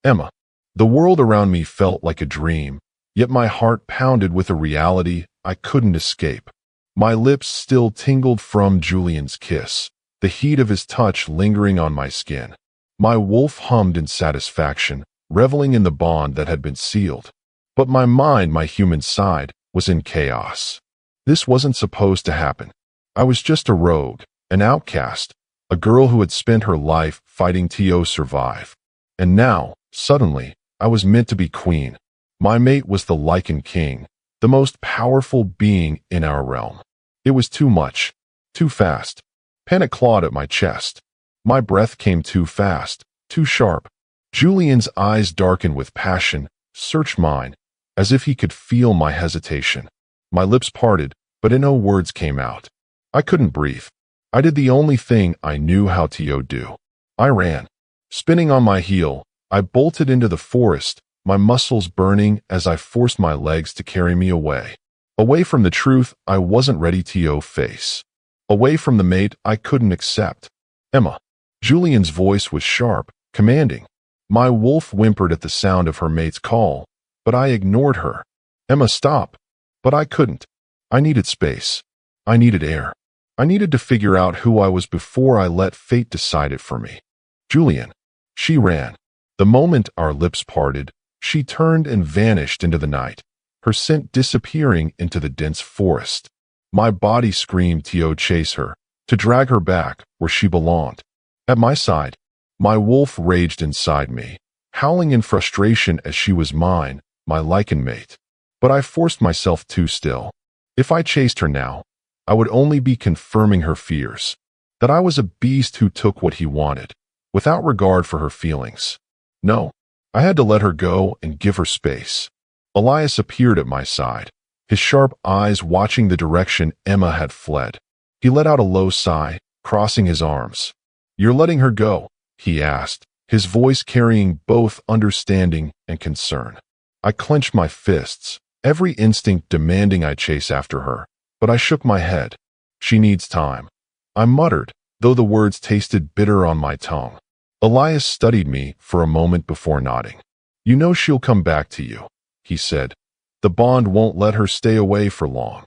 Emma. The world around me felt like a dream, yet my heart pounded with a reality I couldn't escape. My lips still tingled from Julian's kiss, the heat of his touch lingering on my skin. My wolf hummed in satisfaction, reveling in the bond that had been sealed. But my mind, my human side, was in chaos. This wasn't supposed to happen. I was just a rogue, an outcast, a girl who had spent her life fighting to survive. And now, suddenly, I was meant to be queen. My mate was the Lycan King, the most powerful being in our realm. It was too much, too fast. Panic clawed at my chest. My breath came too fast, too sharp. Julian's eyes darkened with passion, searched mine, as if he could feel my hesitation. My lips parted, but no words came out. I couldn't breathe. I did the only thing I knew how to do. I ran. Spinning on my heel, I bolted into the forest, my muscles burning as I forced my legs to carry me away. Away from the truth I wasn't ready to face. Away from the mate I couldn't accept. Emma. Julian's voice was sharp, commanding. My wolf whimpered at the sound of her mate's call, but I ignored her. Emma, stop. But I couldn't. I needed space. I needed air. I needed to figure out who I was before I let fate decide it for me. Julian. She ran. The moment our lips parted, she turned and vanished into the night, her scent disappearing into the dense forest. My body screamed to chase her, to drag her back where she belonged. At my side, my wolf raged inside me, howling in frustration as she was mine, my Lycan mate. But I forced myself to still. If I chased her now, I would only be confirming her fears, that I was a beast who took what he wanted, without regard for her feelings. No, I had to let her go and give her space. Elias appeared at my side, his sharp eyes watching the direction Emma had fled. He let out a low sigh, crossing his arms. "You're letting her go?" he asked, his voice carrying both understanding and concern. I clenched my fists, every instinct demanding I chase after her, but I shook my head. "She needs time," I muttered, though the words tasted bitter on my tongue. Elias studied me for a moment before nodding. "You know she'll come back to you," he said. "The bond won't let her stay away for long.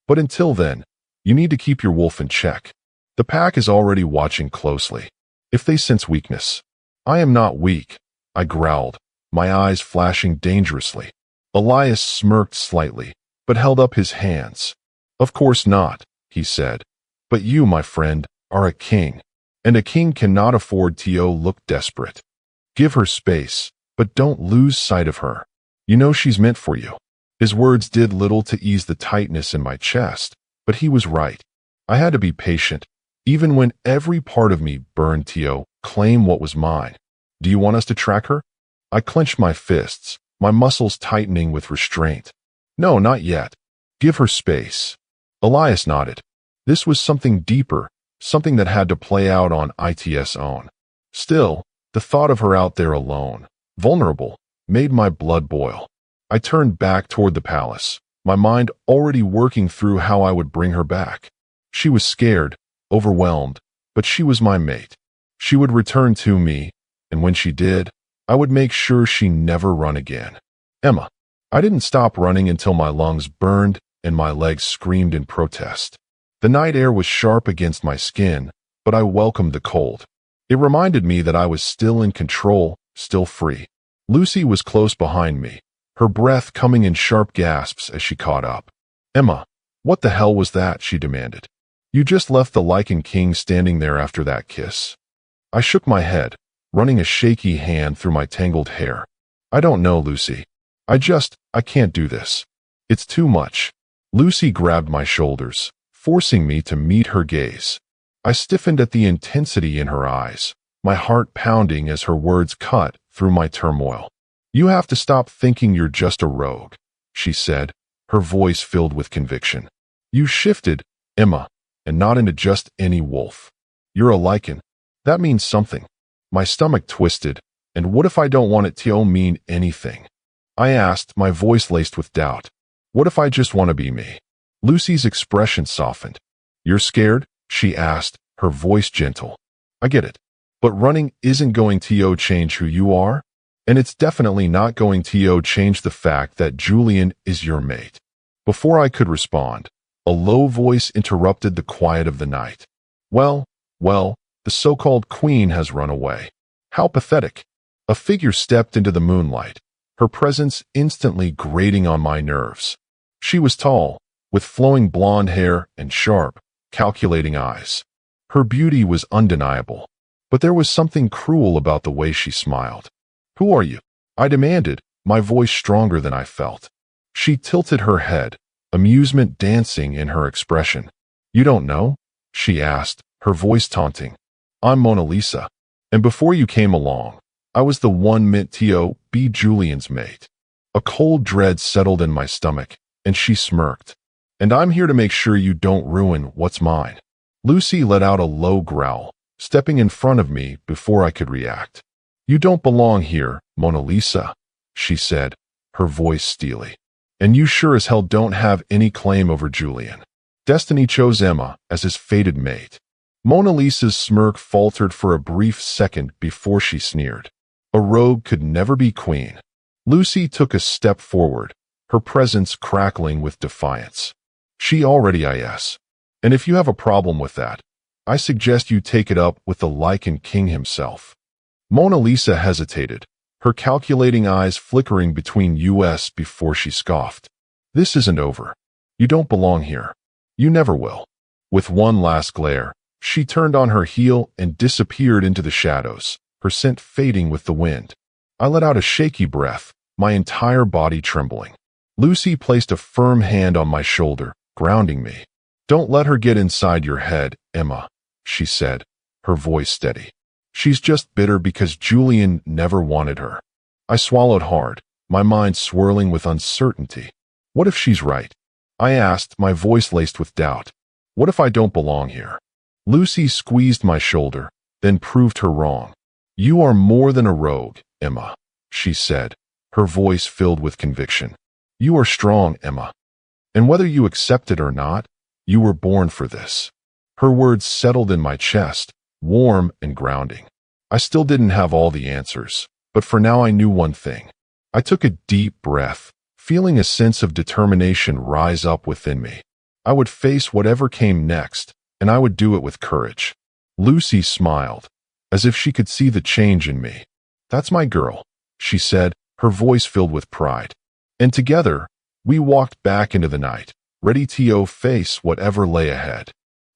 But until then, you need to keep your wolf in check. The pack is already watching closely. If they sense weakness—" "I am not weak," I growled, my eyes flashing dangerously. Elias smirked slightly, but held up his hands. "Of course not," he said. "But you, my friend, are a king, and a king cannot afford to look desperate. Give her space, but don't lose sight of her. You know she's meant for you." His words did little to ease the tightness in my chest, but he was right. I had to be patient, even when every part of me burned to claim what was mine. "Do you want us to track her?" I clenched my fists, my muscles tightening with restraint. "No, not yet. Give her space." Elias nodded. This was something deeper, something that had to play out on its own. Still, the thought of her out there alone, vulnerable, made my blood boil. I turned back toward the palace, my mind already working through how I would bring her back. She was scared, overwhelmed, but she was my mate. She would return to me, and when she did, I would make sure she never run again. Emma. I didn't stop running until my lungs burned and my legs screamed in protest. The night air was sharp against my skin, but I welcomed the cold. It reminded me that I was still in control, still free. Lucy was close behind me, her breath coming in sharp gasps as she caught up. "Emma, what the hell was that?" she demanded. "You just left the Lycan King standing there after that kiss." I shook my head, running a shaky hand through my tangled hair. "I don't know, Lucy. I can't do this. It's too much." Lucy grabbed my shoulders, forcing me to meet her gaze. I stiffened at the intensity in her eyes, my heart pounding as her words cut through my turmoil. "You have to stop thinking you're just a rogue," she said, her voice filled with conviction. "You shifted, Emma, and not into just any wolf. You're a Lycan. That means something." My stomach twisted, and what if I don't want it to mean anything? I asked, my voice laced with doubt. "What if I just want to be me?" Lucy's expression softened. "You're scared?" she asked, her voice gentle. "I get it. But running isn't going to change who you are, and it's definitely not going to change the fact that Julian is your mate." Before I could respond, a low voice interrupted the quiet of the night. Well, the so-called queen has run away. How pathetic." A figure stepped into the moonlight, her presence instantly grating on my nerves. She was tall, with flowing blonde hair and sharp, calculating eyes. Her beauty was undeniable, but there was something cruel about the way she smiled. "Who are you?" I demanded, my voice stronger than I felt. She tilted her head, amusement dancing in her expression. "You don't know?" she asked, her voice taunting. "I'm Mona Lisa, and before you came along, I was the one meant to be Julian's mate." A cold dread settled in my stomach, and she smirked. "And I'm here to make sure you don't ruin what's mine." Lucy let out a low growl, stepping in front of me before I could react. "You don't belong here, Mona Lisa," she said, her voice steely. "And you sure as hell don't have any claim over Julian." Destiny chose Emma as his fated mate. Mona Lisa's smirk faltered for a brief second before she sneered. A rogue could never be queen. Lucy took a step forward, her presence crackling with defiance. "She already is. And if you have a problem with that, I suggest you take it up with the Lycan King himself." Mona Lisa hesitated, her calculating eyes flickering between us before she scoffed. "This isn't over. You don't belong here. You never will." With one last glare, she turned on her heel and disappeared into the shadows, her scent fading with the wind. I let out a shaky breath, my entire body trembling. Lucy placed a firm hand on my shoulder, grounding me. "Don't let her get inside your head, Emma," she said, her voice steady. "She's just bitter because Julian never wanted her." I swallowed hard, my mind swirling with uncertainty. What if she's right? I asked, my voice laced with doubt. What if I don't belong here? Lucy squeezed my shoulder, then proved her wrong. "You are more than a rogue, Emma," she said, her voice filled with conviction. "You are strong, Emma. And whether you accept it or not, you were born for this." Her words settled in my chest, warm and grounding. I still didn't have all the answers, but for now I knew one thing. I took a deep breath, feeling a sense of determination rise up within me. I would face whatever came next, and I would do it with courage. Lucy smiled, as if she could see the change in me. "That's my girl," she said, her voice filled with pride. And together, we walked back into the night, ready to face whatever lay ahead.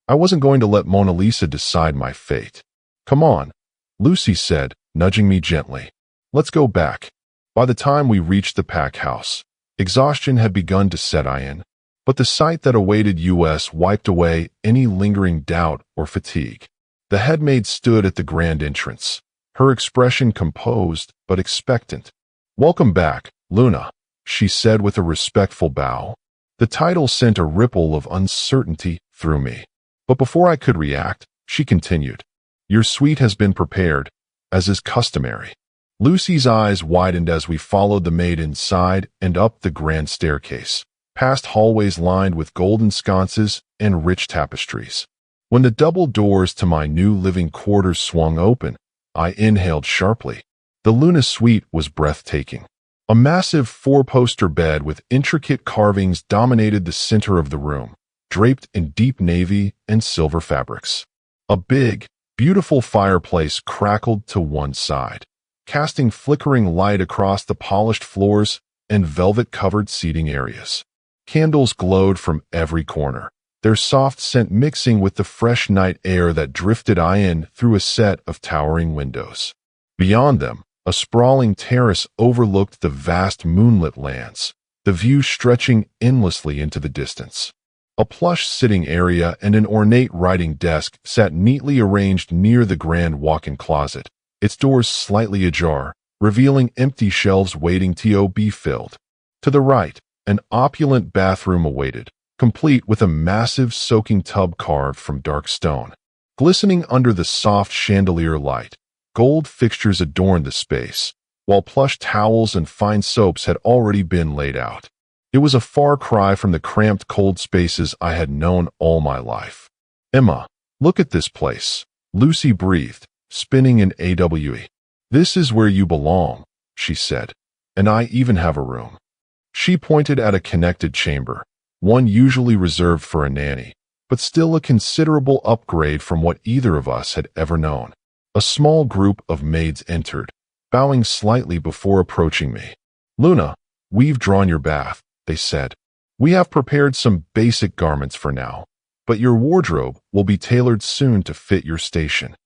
I wasn't going to let Mona Lisa decide my fate. "Come on," Lucy said, nudging me gently. "Let's go back." By the time we reached the pack house, exhaustion had begun to set in, but the sight that awaited us wiped away any lingering doubt or fatigue. The headmaid stood at the grand entrance, her expression composed but expectant. "Welcome back, Luna," she said with a respectful bow. The title sent a ripple of uncertainty through me. But before I could react, she continued, "Your suite has been prepared, as is customary." Lucy's eyes widened as we followed the maid inside and up the grand staircase, past hallways lined with golden sconces and rich tapestries. When the double doors to my new living quarters swung open, I inhaled sharply. The Luna suite was breathtaking. A massive four-poster bed with intricate carvings dominated the center of the room, draped in deep navy and silver fabrics. A big, beautiful fireplace crackled to one side, casting flickering light across the polished floors and velvet-covered seating areas. Candles glowed from every corner, their soft scent mixing with the fresh night air that drifted in through a set of towering windows. Beyond them, a sprawling terrace overlooked the vast moonlit lands, the view stretching endlessly into the distance. A plush sitting area and an ornate writing desk sat neatly arranged near the grand walk-in closet, its doors slightly ajar, revealing empty shelves waiting to be filled. To the right, an opulent bathroom awaited, complete with a massive soaking tub carved from dark stone. Glistening under the soft chandelier light, gold fixtures adorned the space, while plush towels and fine soaps had already been laid out. It was a far cry from the cramped cold spaces I had known all my life. "Emma, look at this place," Lucy breathed, spinning an AWE. "This is where you belong," she said, "and I even have a room." She pointed at a connected chamber, one usually reserved for a nanny, but still a considerable upgrade from what either of us had ever known. A small group of maids entered, bowing slightly before approaching me. "Luna, we've drawn your bath," they said. "We have prepared some basic garments for now, but your wardrobe will be tailored soon to fit your station."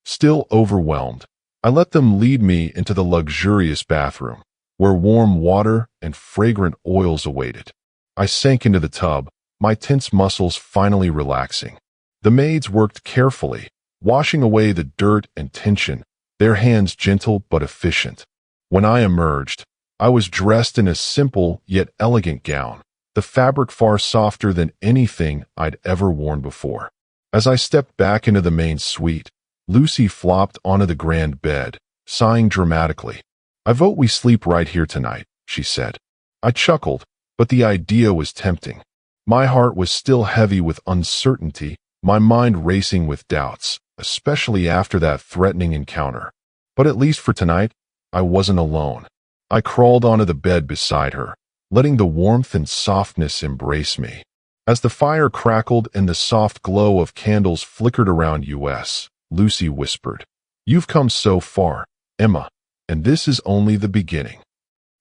Still overwhelmed, I let them lead me into the luxurious bathroom, where warm water and fragrant oils awaited. I sank into the tub, my tense muscles finally relaxing. The maids worked carefully, washing away the dirt and tension, their hands gentle but efficient. When I emerged, I was dressed in a simple yet elegant gown, the fabric far softer than anything I'd ever worn before. As I stepped back into the main suite, Lucy flopped onto the grand bed, sighing dramatically. "I vote we sleep right here tonight," she said. I chuckled, but the idea was tempting. My heart was still heavy with uncertainty, my mind racing with doubts, especially after that threatening encounter. But at least for tonight, I wasn't alone. I crawled onto the bed beside her, letting the warmth and softness embrace me. As the fire crackled and the soft glow of candles flickered around us, Lucy whispered, "You've come so far, Emma, and this is only the beginning."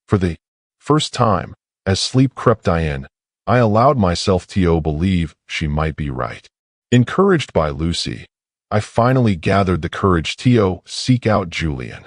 For the first time, as sleep crept in, I allowed myself to believe she might be right. Encouraged by Lucy, I finally gathered the courage to seek out Julian.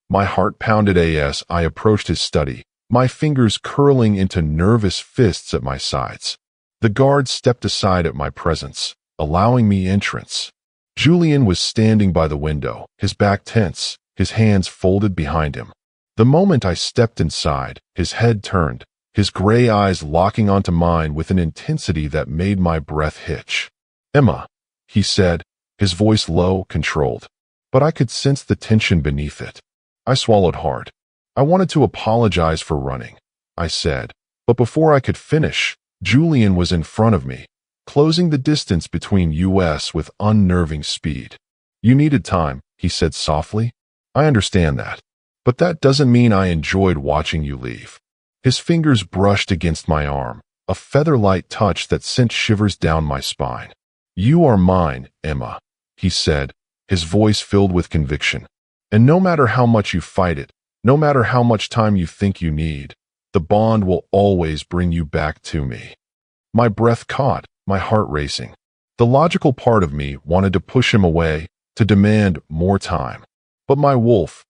My heart pounded as I approached his study, my fingers curling into nervous fists at my sides. The guard stepped aside at my presence, allowing me entrance. Julian was standing by the window, his back tense, his hands folded behind him. The moment I stepped inside, his head turned, his gray eyes locking onto mine with an intensity that made my breath hitch. "Emma," he said, his voice low, controlled, but I could sense the tension beneath it. I swallowed hard. "I wanted to apologize for running," I said, but before I could finish, Julian was in front of me, closing the distance between us with unnerving speed. "You needed time," he said softly. "I understand that. But that doesn't mean I enjoyed watching you leave." His fingers brushed against my arm, a feather-light touch that sent shivers down my spine. "You are mine, Emma," he said, his voice filled with conviction. "And no matter how much you fight it, no matter how much time you think you need, the bond will always bring you back to me." My breath caught, my heart racing. The logical part of me wanted to push him away, to demand more time. But my wolf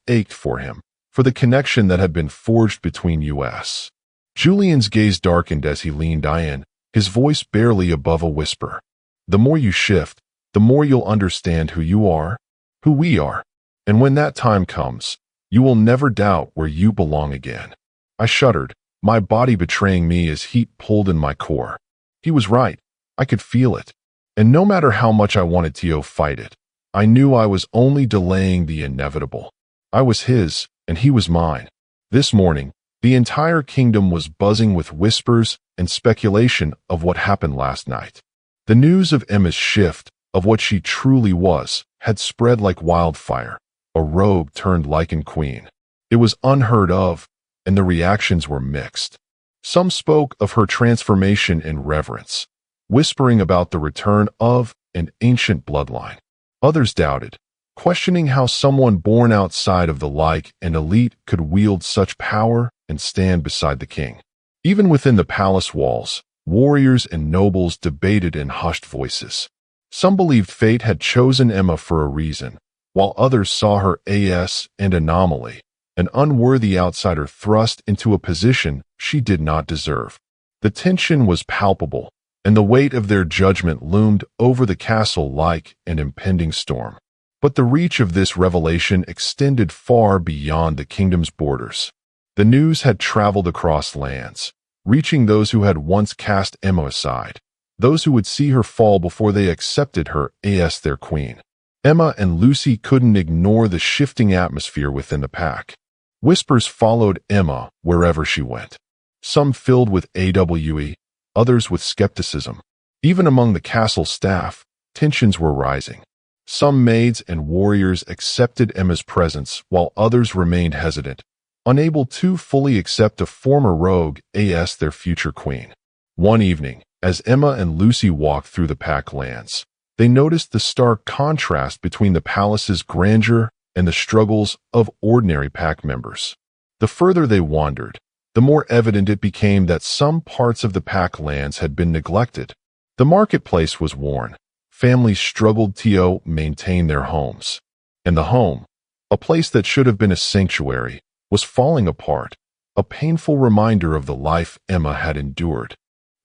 ached for him, for the connection that had been forged between us. Julian's gaze darkened as he leaned in, his voice barely above a whisper. "The more you shift, the more you'll understand who you are, who we are. And when that time comes, you will never doubt where you belong again." I shuddered, my body betraying me as heat pulled in my core. He was right. I could feel it. And no matter how much I wanted to fight it, I knew I was only delaying the inevitable. I was his, and he was mine. This morning, the entire kingdom was buzzing with whispers and speculation of what happened last night. The news of Emma's shift, of what she truly was, had spread like wildfire. A rogue turned Lycan Queen. It was unheard of, and the reactions were mixed. Some spoke of her transformation in reverence, whispering about the return of an ancient bloodline. Others doubted, questioning how someone born outside of the like and elite could wield such power and stand beside the king. Even within the palace walls, warriors and nobles debated in hushed voices. Some believed fate had chosen Emma for a reason, while others saw her as an anomaly, an unworthy outsider thrust into a position she did not deserve. The tension was palpable, and the weight of their judgment loomed over the castle like an impending storm. But the reach of this revelation extended far beyond the kingdom's borders. The news had traveled across lands, reaching those who had once cast Emma aside, those who would see her fall before they accepted her as their queen. Emma and Lucy couldn't ignore the shifting atmosphere within the pack. Whispers followed Emma wherever she went, some filled with awe, others with skepticism. Even among the castle staff, tensions were rising. Some maids and warriors accepted Emma's presence, while others remained hesitant, unable to fully accept a former rogue as their future queen. One evening, as Emma and Lucy walked through the pack lands, they noticed the stark contrast between the palace's grandeur and the struggles of ordinary pack members. The further they wandered, the more evident it became that some parts of the pack lands had been neglected. The marketplace was worn. Families struggled to maintain their homes. And the home, a place that should have been a sanctuary, was falling apart, a painful reminder of the life Emma had endured.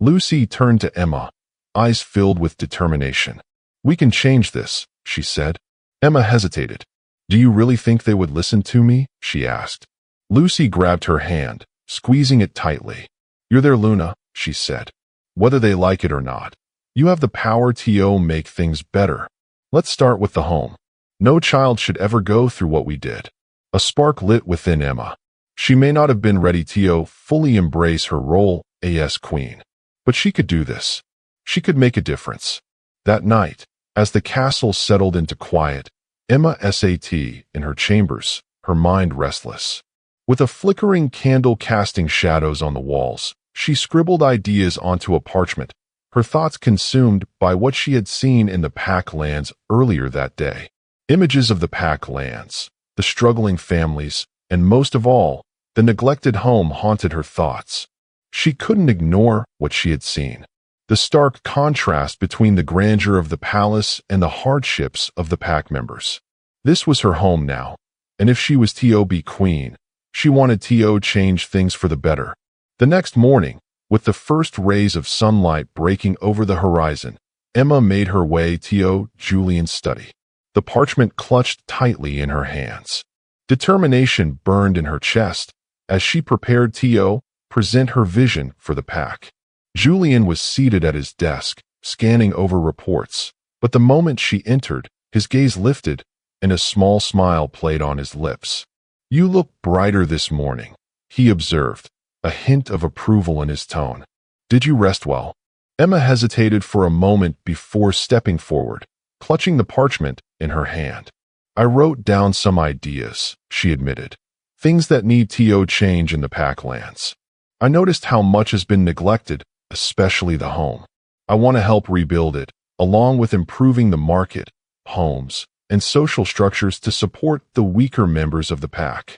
Lucy turned to Emma, eyes filled with determination. "We can change this," she said. Emma hesitated. "Do you really think they would listen to me?" she asked. Lucy grabbed her hand, squeezing it tightly. "You're their Luna," she said. "Whether they like it or not, you have the power to make things better. Let's start with the home. No child should ever go through what we did." A spark lit within Emma. She may not have been ready to fully embrace her role as queen, but she could do this. She could make a difference. That night, as the castle settled into quiet, Emma sat in her chambers, her mind restless. With a flickering candle casting shadows on the walls, she scribbled ideas onto a parchment, her thoughts consumed by what she had seen in the Pack Lands earlier that day. Images of the Pack Lands, the struggling families, and most of all, the neglected home haunted her thoughts. She couldn't ignore what she had seen. The stark contrast between the grandeur of the palace and the hardships of the pack members. This was her home now, and if she was to be queen, she wanted to change things for the better. The next morning, with the first rays of sunlight breaking over the horizon, Emma made her way to Julian's study. The parchment clutched tightly in her hands. Determination burned in her chest as she prepared to present her vision for the pack. Julian was seated at his desk, scanning over reports, but the moment she entered, his gaze lifted, and a small smile played on his lips. "You look brighter this morning," he observed, a hint of approval in his tone. "Did you rest well?" Emma hesitated for a moment before stepping forward, clutching the parchment in her hand. "I wrote down some ideas," she admitted, "things that need to change in the Packlands. I noticed how much has been neglected, especially the home. I want to help rebuild it, along with improving the market, homes, and social structures to support the weaker members of the pack."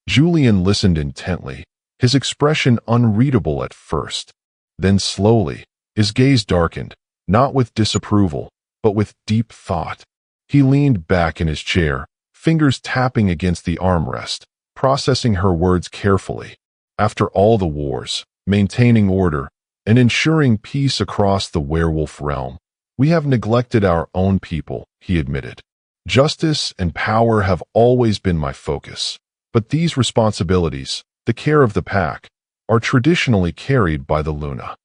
Julian listened intently, his expression unreadable at first. Then slowly, his gaze darkened, not with disapproval, but with deep thought. He leaned back in his chair, fingers tapping against the armrest, processing her words carefully. "After all the wars, maintaining order, and ensuring peace across the werewolf realm, we have neglected our own people," he admitted. "Justice and power have always been my focus, but these responsibilities, the care of the pack, are traditionally carried by the Luna."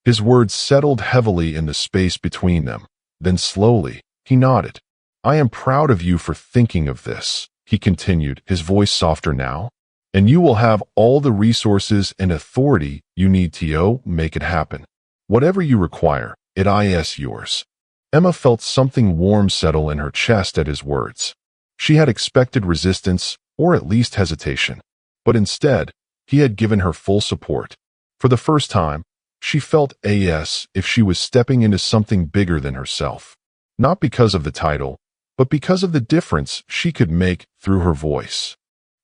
His words settled heavily in the space between them. Then slowly, he nodded. "I am proud of you for thinking of this," he continued, his voice softer now. "And you will have all the resources and authority you need to make it happen. Whatever you require, it is yours." Emma felt something warm settle in her chest at his words. She had expected resistance, or at least hesitation. But instead, he had given her full support. For the first time, she felt as if she was stepping into something bigger than herself. Not because of the title, but because of the difference she could make through her voice.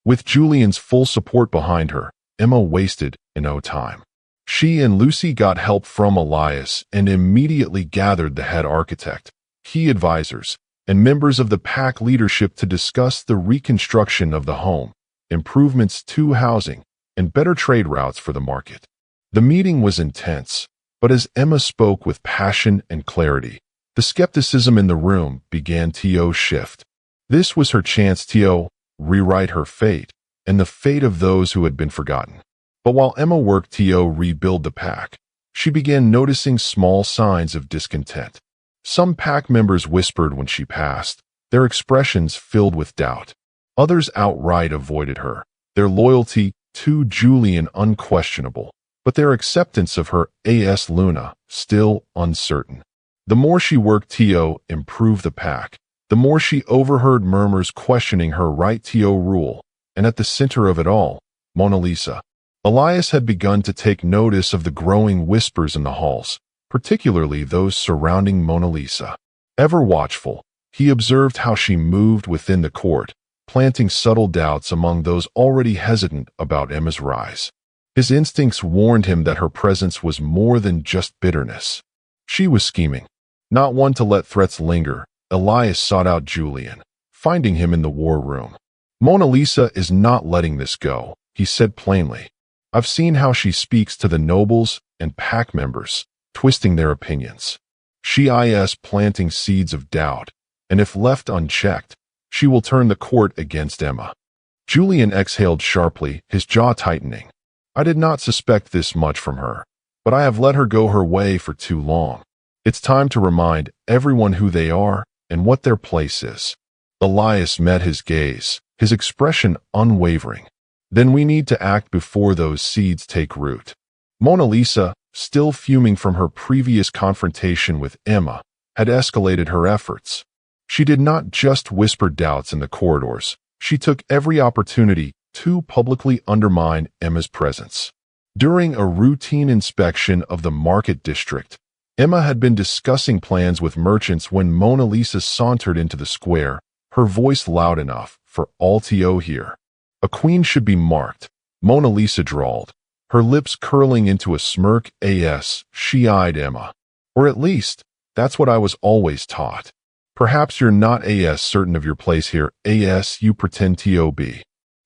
With Julian's full support behind her, Emma wasted no time. She and Lucy got help from Elias and immediately gathered the head architect, key advisors, and members of the pack leadership to discuss the reconstruction of the home, improvements to housing, and better trade routes for the market. The meeting was intense, but as Emma spoke with passion and clarity, the skepticism in the room began to shift. This was her chance to rewrite her fate and the fate of those who had been forgotten. But while Emma worked to rebuild the pack, she began noticing small signs of discontent. Some pack members whispered when she passed, their expressions filled with doubt. Others outright avoided her, their loyalty to Julian unquestionable, but their acceptance of her as Luna still uncertain. The more she worked to improve the pack, the more she overheard murmurs questioning her right to rule, and at the center of it all, Mona Lisa. Elias had begun to take notice of the growing whispers in the halls, particularly those surrounding Mona Lisa. Ever watchful, he observed how she moved within the court, planting subtle doubts among those already hesitant about Emma's rise. His instincts warned him that her presence was more than just bitterness. She was scheming. Not one to let threats linger, Elias sought out Julian, finding him in the war room. Mona Lisa is not letting this go, he said plainly. I've seen how she speaks to the nobles and pack members, twisting their opinions. She is planting seeds of doubt, and if left unchecked, she will turn the court against Emma. Julian exhaled sharply, his jaw tightening. I did not suspect this much from her, but I have let her go her way for too long. It's time to remind everyone who they are and what their place is. Elias met his gaze, his expression unwavering. Then we need to act before those seeds take root. Mona Lisa, still fuming from her previous confrontation with Emma, had escalated her efforts. She did not just whisper doubts in the corridors. She took every opportunity to publicly undermine Emma's presence. During a routine inspection of the market district, Emma had been discussing plans with merchants when Mona Lisa sauntered into the square, her voice loud enough for all to hear. A queen should be marked, Mona Lisa drawled, her lips curling into a smirk. She eyed Emma. Or at least, that's what I was always taught. Perhaps you're not certain of your place here, you pretend to be.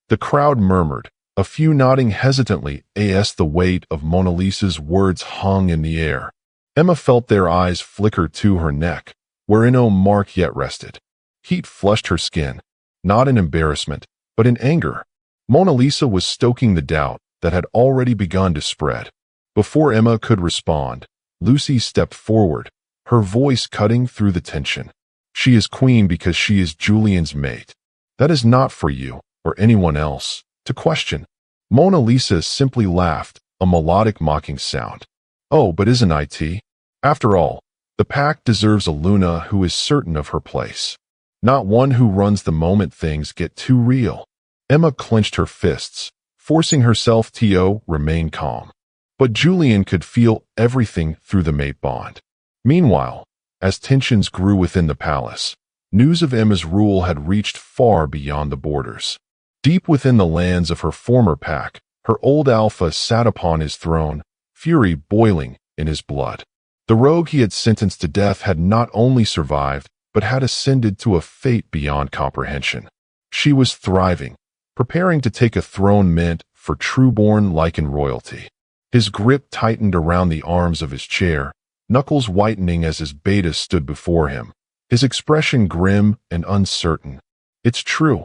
The crowd murmured, a few nodding hesitantly. The weight of Mona Lisa's words hung in the air. Emma felt their eyes flicker to her neck, where no mark yet rested. Heat flushed her skin, not in embarrassment, but in anger. Mona Lisa was stoking the doubt that had already begun to spread. Before Emma could respond, Lucy stepped forward, her voice cutting through the tension. She is queen because she is Julian's mate. That is not for you, or anyone else, to question. Mona Lisa simply laughed, a melodic mocking sound. Oh, but isn't it? After all, the pack deserves a Luna who is certain of her place. Not one who runs the moment things get too real. Emma clenched her fists, forcing herself to remain calm. But Julian could feel everything through the mate bond. Meanwhile, as tensions grew within the palace, news of Emma's rule had reached far beyond the borders. Deep within the lands of her former pack, her old alpha sat upon his throne, fury boiling in his blood. The rogue he had sentenced to death had not only survived, but had ascended to a fate beyond comprehension. She was thriving, preparing to take a throne meant for true-born Lycan royalty. His grip tightened around the arms of his chair, knuckles whitening as his beta stood before him, his expression grim and uncertain. It's true,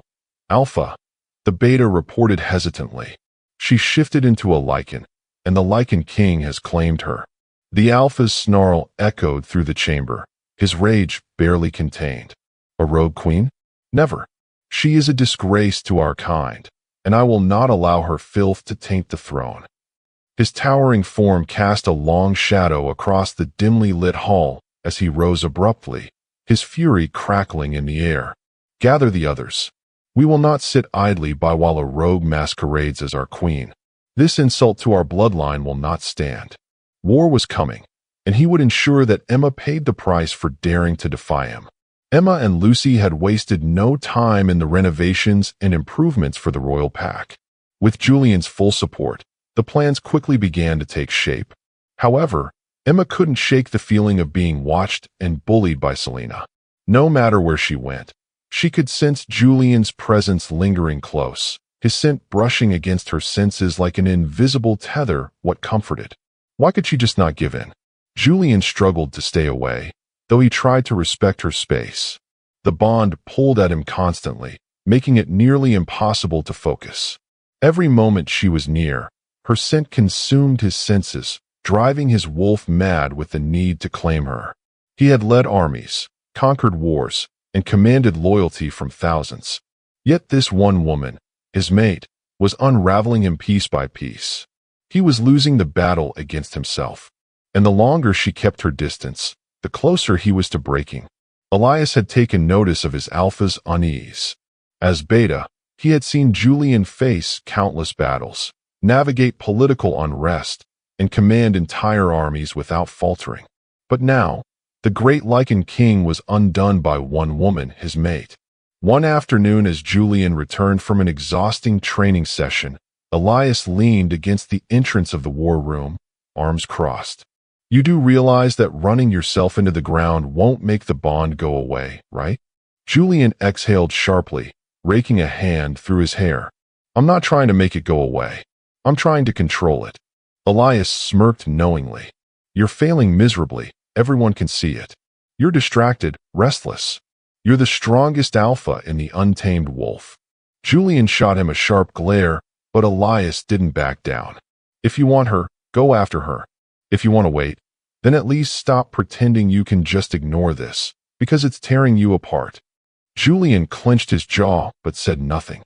Alpha, the beta reported hesitantly. She shifted into a Lycan, and the Lycan King has claimed her. The Alpha's snarl echoed through the chamber, his rage barely contained. A rogue queen? Never. She is a disgrace to our kind, and I will not allow her filth to taint the throne. His towering form cast a long shadow across the dimly lit hall as he rose abruptly, his fury crackling in the air. Gather the others. We will not sit idly by while a rogue masquerades as our queen. This insult to our bloodline will not stand. War was coming, and he would ensure that Emma paid the price for daring to defy him. Emma and Lucy had wasted no time in the renovations and improvements for the royal pack. With Julian's full support, the plans quickly began to take shape. However, Emma couldn't shake the feeling of being watched and bullied by Selena. No matter where she went, she could sense Julian's presence lingering close, his scent brushing against her senses like an invisible tether. What comforted? Why could she just not give in? Julian struggled to stay away, though he tried to respect her space. The bond pulled at him constantly, making it nearly impossible to focus. Every moment she was near, her scent consumed his senses, driving his wolf mad with the need to claim her. He had led armies, conquered wars, and commanded loyalty from thousands. Yet this one woman, his mate, was unraveling him piece by piece. He was losing the battle against himself, and the longer she kept her distance, the closer he was to breaking. Elias had taken notice of his alpha's unease. As beta, he had seen Julian face countless battles, navigate political unrest, and command entire armies without faltering. But now, the great Lycan King was undone by one woman, his mate. One afternoon as Julian returned from an exhausting training session, Elias leaned against the entrance of the war room, arms crossed. You do realize that running yourself into the ground won't make the bond go away, right? Julian exhaled sharply, raking a hand through his hair. I'm not trying to make it go away. I'm trying to control it. Elias smirked knowingly. You're failing miserably. Everyone can see it. You're distracted, restless. You're the strongest alpha in the untamed wolf. Julian shot him a sharp glare, but Elias didn't back down. If you want her, go after her. If you want to wait, then at least stop pretending you can just ignore this, because it's tearing you apart. Julian clenched his jaw, but said nothing.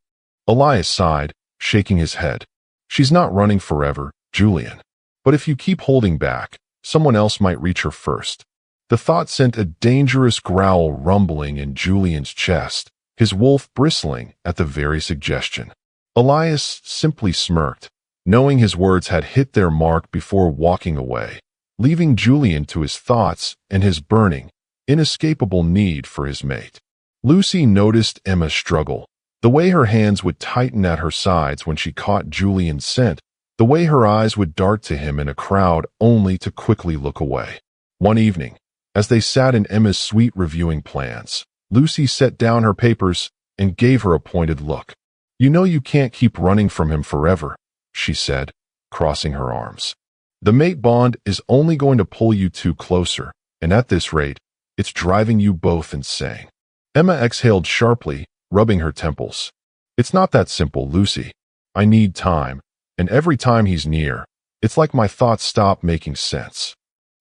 Elias sighed, shaking his head. She's not running forever, Julian. But if you keep holding back, someone else might reach her first. The thought sent a dangerous growl rumbling in Julian's chest, his wolf bristling at the very suggestion. Elias simply smirked, knowing his words had hit their mark before walking away, leaving Julian to his thoughts and his burning, inescapable need for his mate. Lucy noticed Emma's struggle, the way her hands would tighten at her sides when she caught Julian's scent, the way her eyes would dart to him in a crowd only to quickly look away. One evening, as they sat in Emma's suite reviewing plans, Lucy set down her papers and gave her a pointed look. You know you can't keep running from him forever, she said, crossing her arms. The mate bond is only going to pull you two closer, and at this rate, it's driving you both insane. Emma exhaled sharply, rubbing her temples. It's not that simple, Lucy. I need time, and every time he's near, it's like my thoughts stop making sense.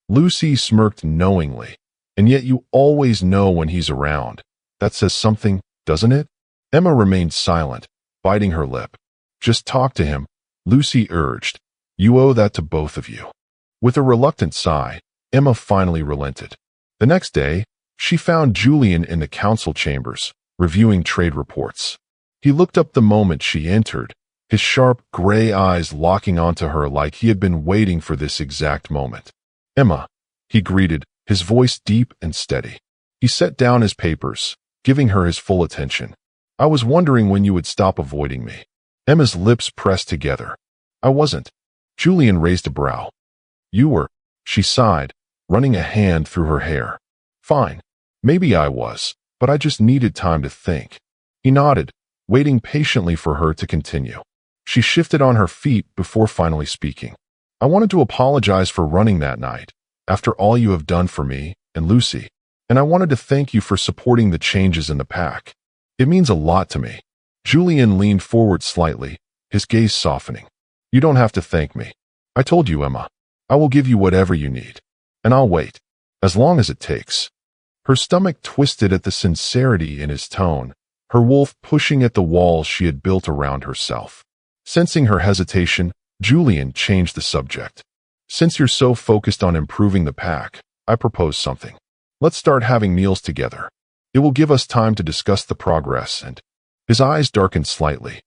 Lucy smirked knowingly, and yet you always know when he's around. That says something, doesn't it? Emma remained silent, biting her lip. Just talk to him, Lucy urged. You owe that to both of you. With a reluctant sigh, Emma finally relented. The next day, she found Julian in the council chambers, reviewing trade reports. He looked up the moment she entered, his sharp gray eyes locking onto her like he had been waiting for this exact moment. Emma, he greeted, his voice deep and steady. He set down his papers, giving her his full attention. I was wondering when you would stop avoiding me. Emma's lips pressed together. I wasn't. Julian raised a brow. You were, she sighed, running a hand through her hair. Fine. Maybe I was, but I just needed time to think. He nodded, waiting patiently for her to continue. She shifted on her feet before finally speaking. I wanted to apologize for running that night, after all you have done for me and Lucy, and I wanted to thank you for supporting the changes in the pack. It means a lot to me. Julian leaned forward slightly, his gaze softening. You don't have to thank me. I told you, Emma. I will give you whatever you need. And I'll wait, as long as it takes. Her stomach twisted at the sincerity in his tone, her wolf pushing at the walls she had built around herself. Sensing her hesitation, Julian changed the subject. Since you're so focused on improving the pack, I propose something. Let's start having meals together. It will give us time to discuss the progress and... His eyes darkened slightly.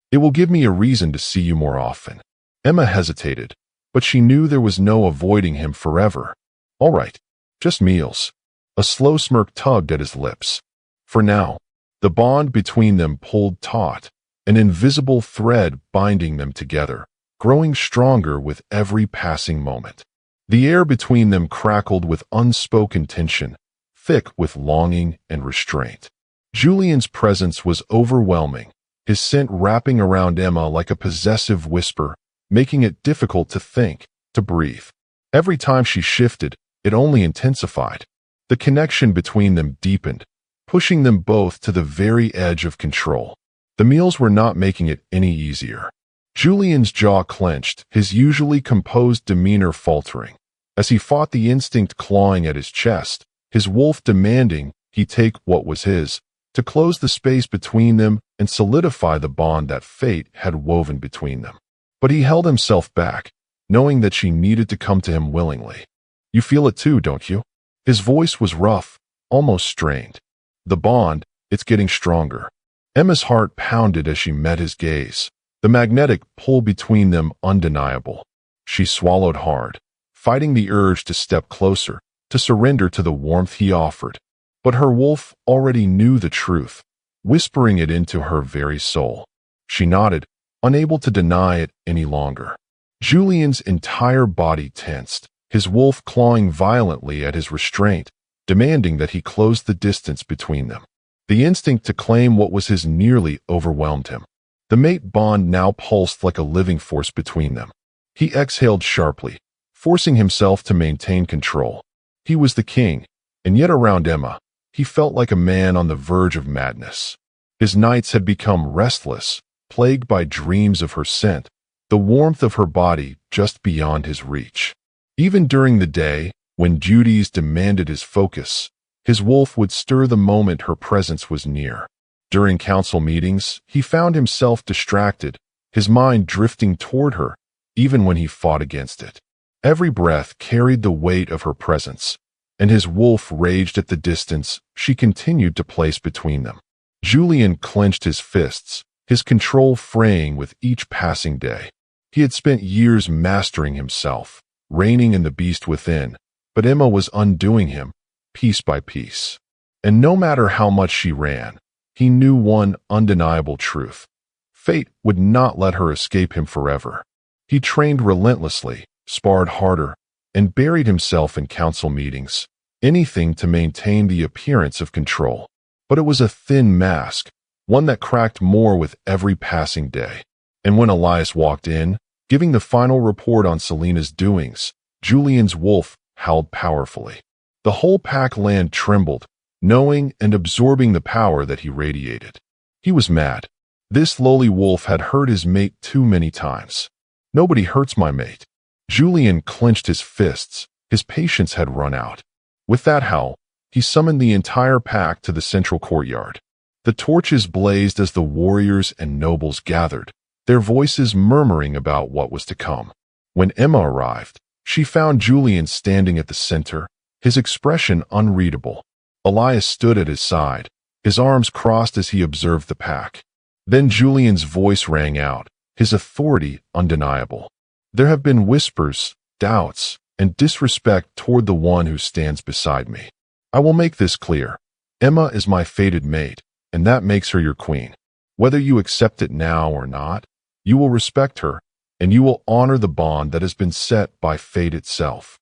It will give me a reason to see you more often. Emma hesitated, but she knew there was no avoiding him forever. All right, just meals. A slow smirk tugged at his lips. For now, the bond between them pulled taut, an invisible thread binding them together, growing stronger with every passing moment. The air between them crackled with unspoken tension, thick with longing and restraint. Julian's presence was overwhelming, his scent wrapping around Emma like a possessive whisper, making it difficult to think, to breathe. Every time she shifted, it only intensified. The connection between them deepened, pushing them both to the very edge of control. The meals were not making it any easier. Julian's jaw clenched, his usually composed demeanor faltering. As he fought the instinct clawing at his chest, his wolf demanding he take what was his, to close the space between them and solidify the bond that fate had woven between them. But he held himself back, knowing that she needed to come to him willingly. You feel it too, don't you? His voice was rough, almost strained. The bond, it's getting stronger. Emma's heart pounded as she met his gaze, the magnetic pull between them undeniable. She swallowed hard, fighting the urge to step closer, to surrender to the warmth he offered. But her wolf already knew the truth, whispering it into her very soul. She nodded, unable to deny it any longer. Julian's entire body tensed, his wolf clawing violently at his restraint, demanding that he close the distance between them. The instinct to claim what was his nearly overwhelmed him. The mate bond now pulsed like a living force between them. He exhaled sharply, forcing himself to maintain control. He was the king, and yet around Emma, he felt like a man on the verge of madness. His nights had become restless, plagued by dreams of her scent, the warmth of her body just beyond his reach. Even during the day, when duties demanded his focus, his wolf would stir the moment her presence was near. During council meetings, he found himself distracted, his mind drifting toward her, even when he fought against it. Every breath carried the weight of her presence, and his wolf raged at the distance she continued to place between them. Julian clenched his fists, his control fraying with each passing day. He had spent years mastering himself, reigning in the beast within, but Emma was undoing him, piece by piece. And no matter how much she ran, he knew one undeniable truth. Fate would not let her escape him forever. He trained relentlessly, sparred harder, and buried himself in council meetings, anything to maintain the appearance of control. But it was a thin mask, one that cracked more with every passing day. And when Elias walked in, giving the final report on Selena's doings, Julian's wolf howled powerfully. The whole pack land trembled, knowing and absorbing the power that he radiated. He was mad. This lowly wolf had hurt his mate too many times. Nobody hurts my mate. Julian clenched his fists. His patience had run out. With that howl, he summoned the entire pack to the central courtyard. The torches blazed as the warriors and nobles gathered, their voices murmuring about what was to come. When Emma arrived, she found Julian standing at the center, his expression unreadable. Elias stood at his side, his arms crossed as he observed the pack. Then Julian's voice rang out, his authority undeniable. There have been whispers, doubts, and disrespect toward the one who stands beside me. I will make this clear. Emma is my fated mate, and that makes her your queen. Whether you accept it now or not, you will respect her, and you will honor the bond that has been set by fate itself.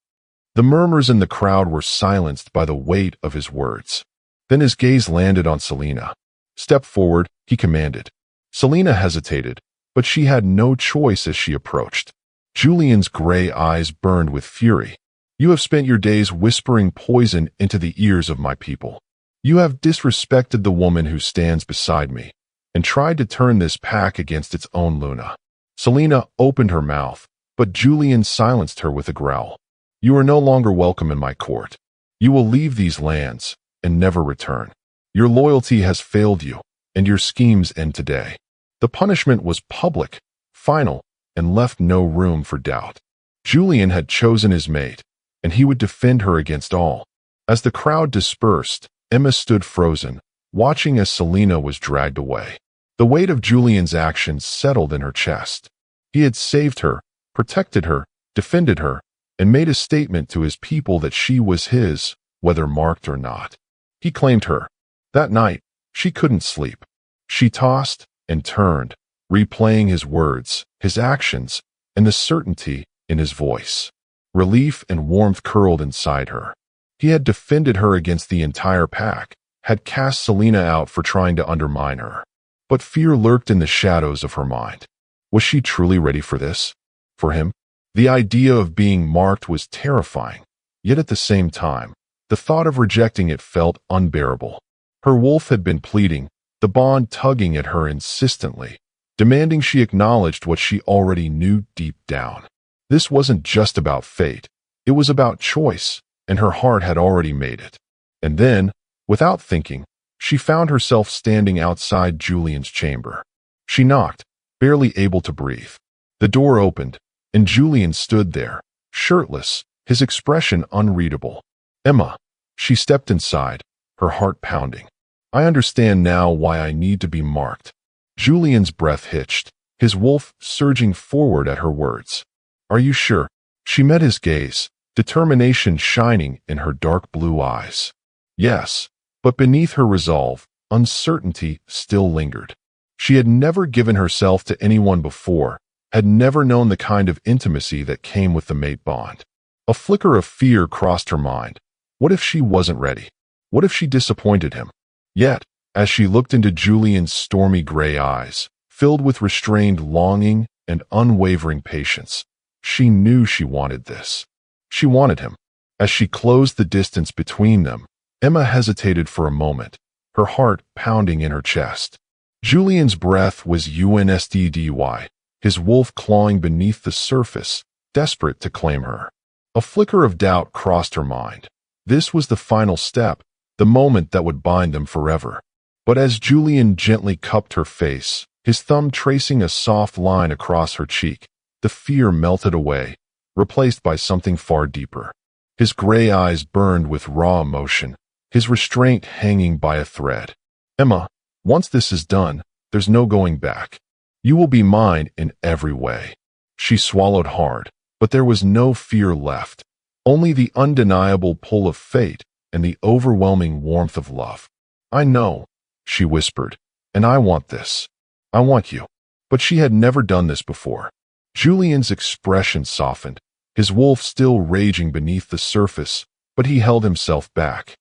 The murmurs in the crowd were silenced by the weight of his words. Then his gaze landed on Selena. Step forward, he commanded. Selena hesitated, but she had no choice as she approached. Julian's gray eyes burned with fury. You have spent your days whispering poison into the ears of my people. You have disrespected the woman who stands beside me, and tried to turn this pack against its own Luna. Selena opened her mouth, but Julian silenced her with a growl. You are no longer welcome in my court. You will leave these lands and never return. Your loyalty has failed you, and your schemes end today. The punishment was public, final, and left no room for doubt. Julian had chosen his mate, and he would defend her against all. As the crowd dispersed, Emma stood frozen, watching as Selena was dragged away. The weight of Julian's actions settled in her chest. He had saved her, protected her, defended her, and made a statement to his people that she was his, whether marked or not. He claimed her. That night, she couldn't sleep. She tossed and turned, replaying his words, his actions, and the certainty in his voice. Relief and warmth curled inside her. He had defended her against the entire pack, had cast Selena out for trying to undermine her. But fear lurked in the shadows of her mind. Was she truly ready for this? For him? The idea of being marked was terrifying, yet at the same time, the thought of rejecting it felt unbearable. Her wolf had been pleading, the bond tugging at her insistently, demanding she acknowledged what she already knew deep down. This wasn't just about fate, it was about choice, and her heart had already made it. And then, without thinking, she found herself standing outside Julian's chamber. She knocked, barely able to breathe. The door opened, and Julian stood there, shirtless, his expression unreadable. Emma. She stepped inside, her heart pounding. I understand now why I need to be marked. Julian's breath hitched, his wolf surging forward at her words. Are you sure? She met his gaze, determination shining in her dark blue eyes. Yes, but beneath her resolve, uncertainty still lingered. She had never given herself to anyone before, had never known the kind of intimacy that came with the mate bond. A flicker of fear crossed her mind. What if she wasn't ready? What if she disappointed him? Yet, as she looked into Julian's stormy gray eyes, filled with restrained longing and unwavering patience, she knew she wanted this. She wanted him. As she closed the distance between them, Emma hesitated for a moment, her heart pounding in her chest. Julian's breath was UNSDDY, his wolf clawing beneath the surface, desperate to claim her. A flicker of doubt crossed her mind. This was the final step, the moment that would bind them forever. But as Julian gently cupped her face, his thumb tracing a soft line across her cheek, the fear melted away, replaced by something far deeper. His gray eyes burned with raw emotion, his restraint hanging by a thread. Emma, once this is done, there's no going back. You will be mine in every way. She swallowed hard, but there was no fear left, only the undeniable pull of fate and the overwhelming warmth of love. I know, she whispered, and I want this. I want you. But she had never done this before. Julian's expression softened, his wolf still raging beneath the surface, but he held himself back.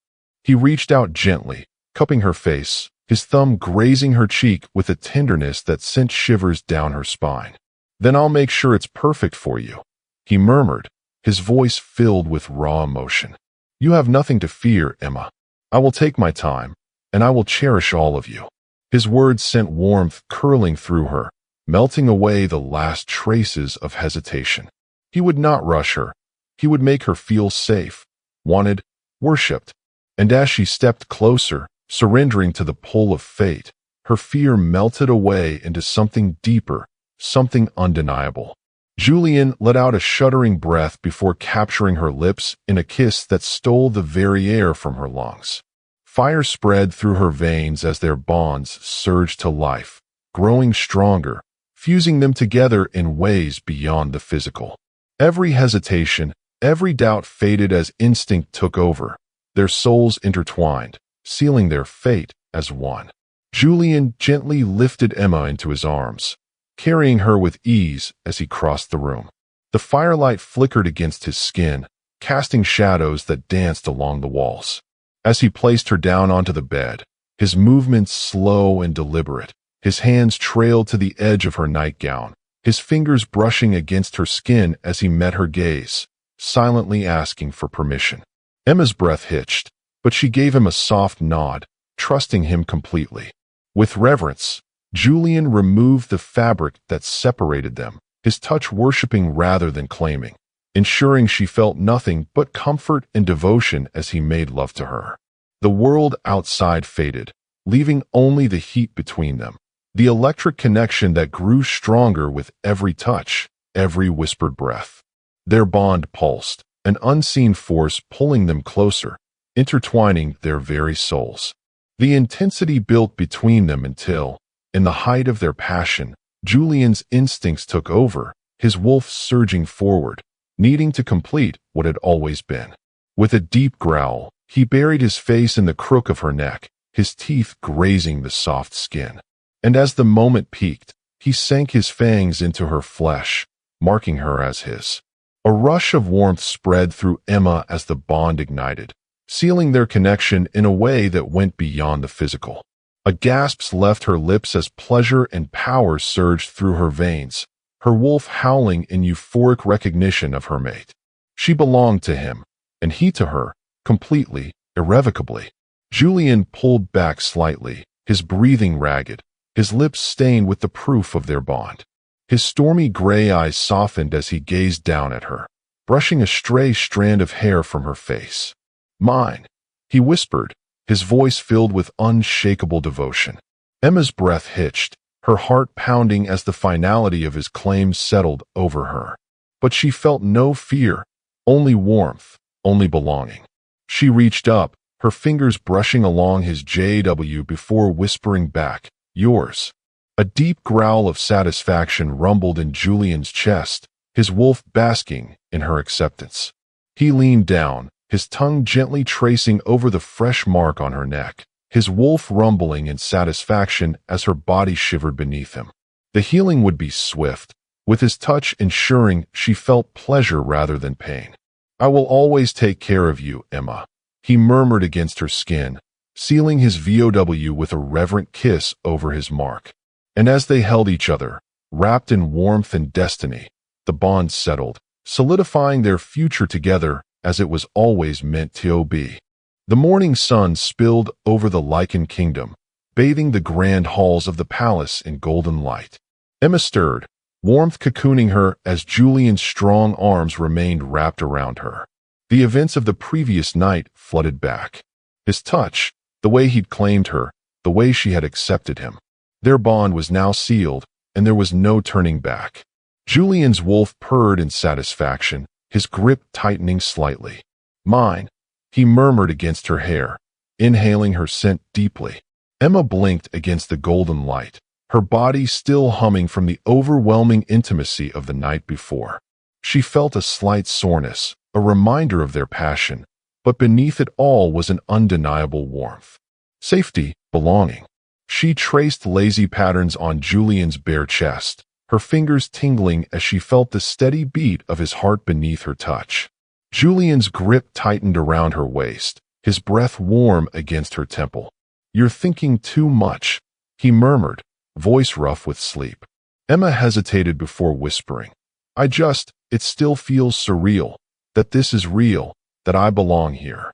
He reached out gently, cupping her face, his thumb grazing her cheek with a tenderness that sent shivers down her spine. Then I'll make sure it's perfect for you, he murmured, his voice filled with raw emotion. You have nothing to fear, Emma. I will take my time, and I will cherish all of you. His words sent warmth curling through her, melting away the last traces of hesitation. He would not rush her. He would make her feel safe, wanted, worshipped. And as she stepped closer, surrendering to the pull of fate, her fear melted away into something deeper, something undeniable. Julian let out a shuddering breath before capturing her lips in a kiss that stole the very air from her lungs. Fire spread through her veins as their bonds surged to life, growing stronger, fusing them together in ways beyond the physical. Every hesitation, every doubt faded as instinct took over, their souls intertwined, sealing their fate as one. Julian gently lifted Emma into his arms, carrying her with ease as he crossed the room. The firelight flickered against his skin, casting shadows that danced along the walls. As he placed her down onto the bed, his movements slow and deliberate, his hands trailed to the edge of her nightgown, his fingers brushing against her skin as he met her gaze, silently asking for permission. Emma's breath hitched, but she gave him a soft nod, trusting him completely. With reverence, Julian removed the fabric that separated them, his touch worshiping rather than claiming, ensuring she felt nothing but comfort and devotion as he made love to her. The world outside faded, leaving only the heat between them, the electric connection that grew stronger with every touch, every whispered breath. Their bond pulsed, an unseen force pulling them closer, intertwining their very souls. The intensity built between them until, in the height of their passion, Julian's instincts took over, his wolf surging forward, needing to complete what had always been. With a deep growl, he buried his face in the crook of her neck, his teeth grazing the soft skin. And as the moment peaked, he sank his fangs into her flesh, marking her as his. A rush of warmth spread through Emma as the bond ignited, sealing their connection in a way that went beyond the physical. A gasp left her lips as pleasure and power surged through her veins, her wolf howling in euphoric recognition of her mate. She belonged to him, and he to her, completely, irrevocably. Julian pulled back slightly, his breathing ragged, his lips stained with the proof of their bond. His stormy gray eyes softened as he gazed down at her, brushing a stray strand of hair from her face. Mine, he whispered, his voice filled with unshakable devotion. Emma's breath hitched, her heart pounding as the finality of his claim settled over her. But she felt no fear, only warmth, only belonging. She reached up, her fingers brushing along his JW before whispering back, yours. A deep growl of satisfaction rumbled in Julian's chest, his wolf basking in her acceptance. He leaned down, his tongue gently tracing over the fresh mark on her neck, his wolf rumbling in satisfaction as her body shivered beneath him. The healing would be swift, with his touch ensuring she felt pleasure rather than pain. I will always take care of you, Emma, he murmured against her skin, sealing his VOW with a reverent kiss over his mark. And as they held each other, wrapped in warmth and destiny, the bond settled, solidifying their future together as it was always meant to be. The morning sun spilled over the Lycan kingdom, bathing the grand halls of the palace in golden light. Emma stirred, warmth cocooning her as Julian's strong arms remained wrapped around her. The events of the previous night flooded back. His touch, the way he'd claimed her, the way she had accepted him. Their bond was now sealed, and there was no turning back. Julian's wolf purred in satisfaction, his grip tightening slightly. Mine, he murmured against her hair, inhaling her scent deeply. Emma blinked against the golden light, her body still humming from the overwhelming intimacy of the night before. She felt a slight soreness, a reminder of their passion, but beneath it all was an undeniable warmth. Safety, belonging. She traced lazy patterns on Julian's bare chest, her fingers tingling as she felt the steady beat of his heart beneath her touch. Julian's grip tightened around her waist, his breath warm against her temple. You're thinking too much, he murmured, voice rough with sleep. Emma hesitated before whispering. It still feels surreal, that this is real, that I belong here.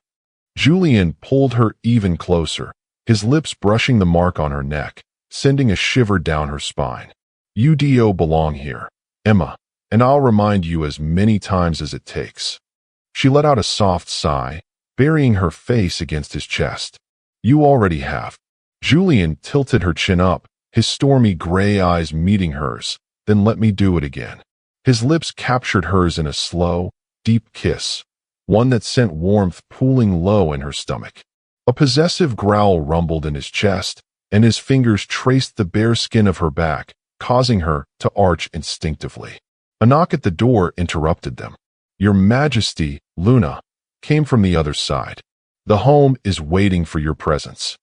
Julian pulled her even closer, his lips brushing the mark on her neck, sending a shiver down her spine. You do belong here, Emma, and I'll remind you as many times as it takes. She let out a soft sigh, burying her face against his chest. You already have. Julian tilted her chin up, his stormy gray eyes meeting hers. Then let me do it again. His lips captured hers in a slow, deep kiss, one that sent warmth pooling low in her stomach. A possessive growl rumbled in his chest, and his fingers traced the bare skin of her back, causing her to arch instinctively. A knock at the door interrupted them. Your Majesty, Luna, came from the other side. The home is waiting for your presence.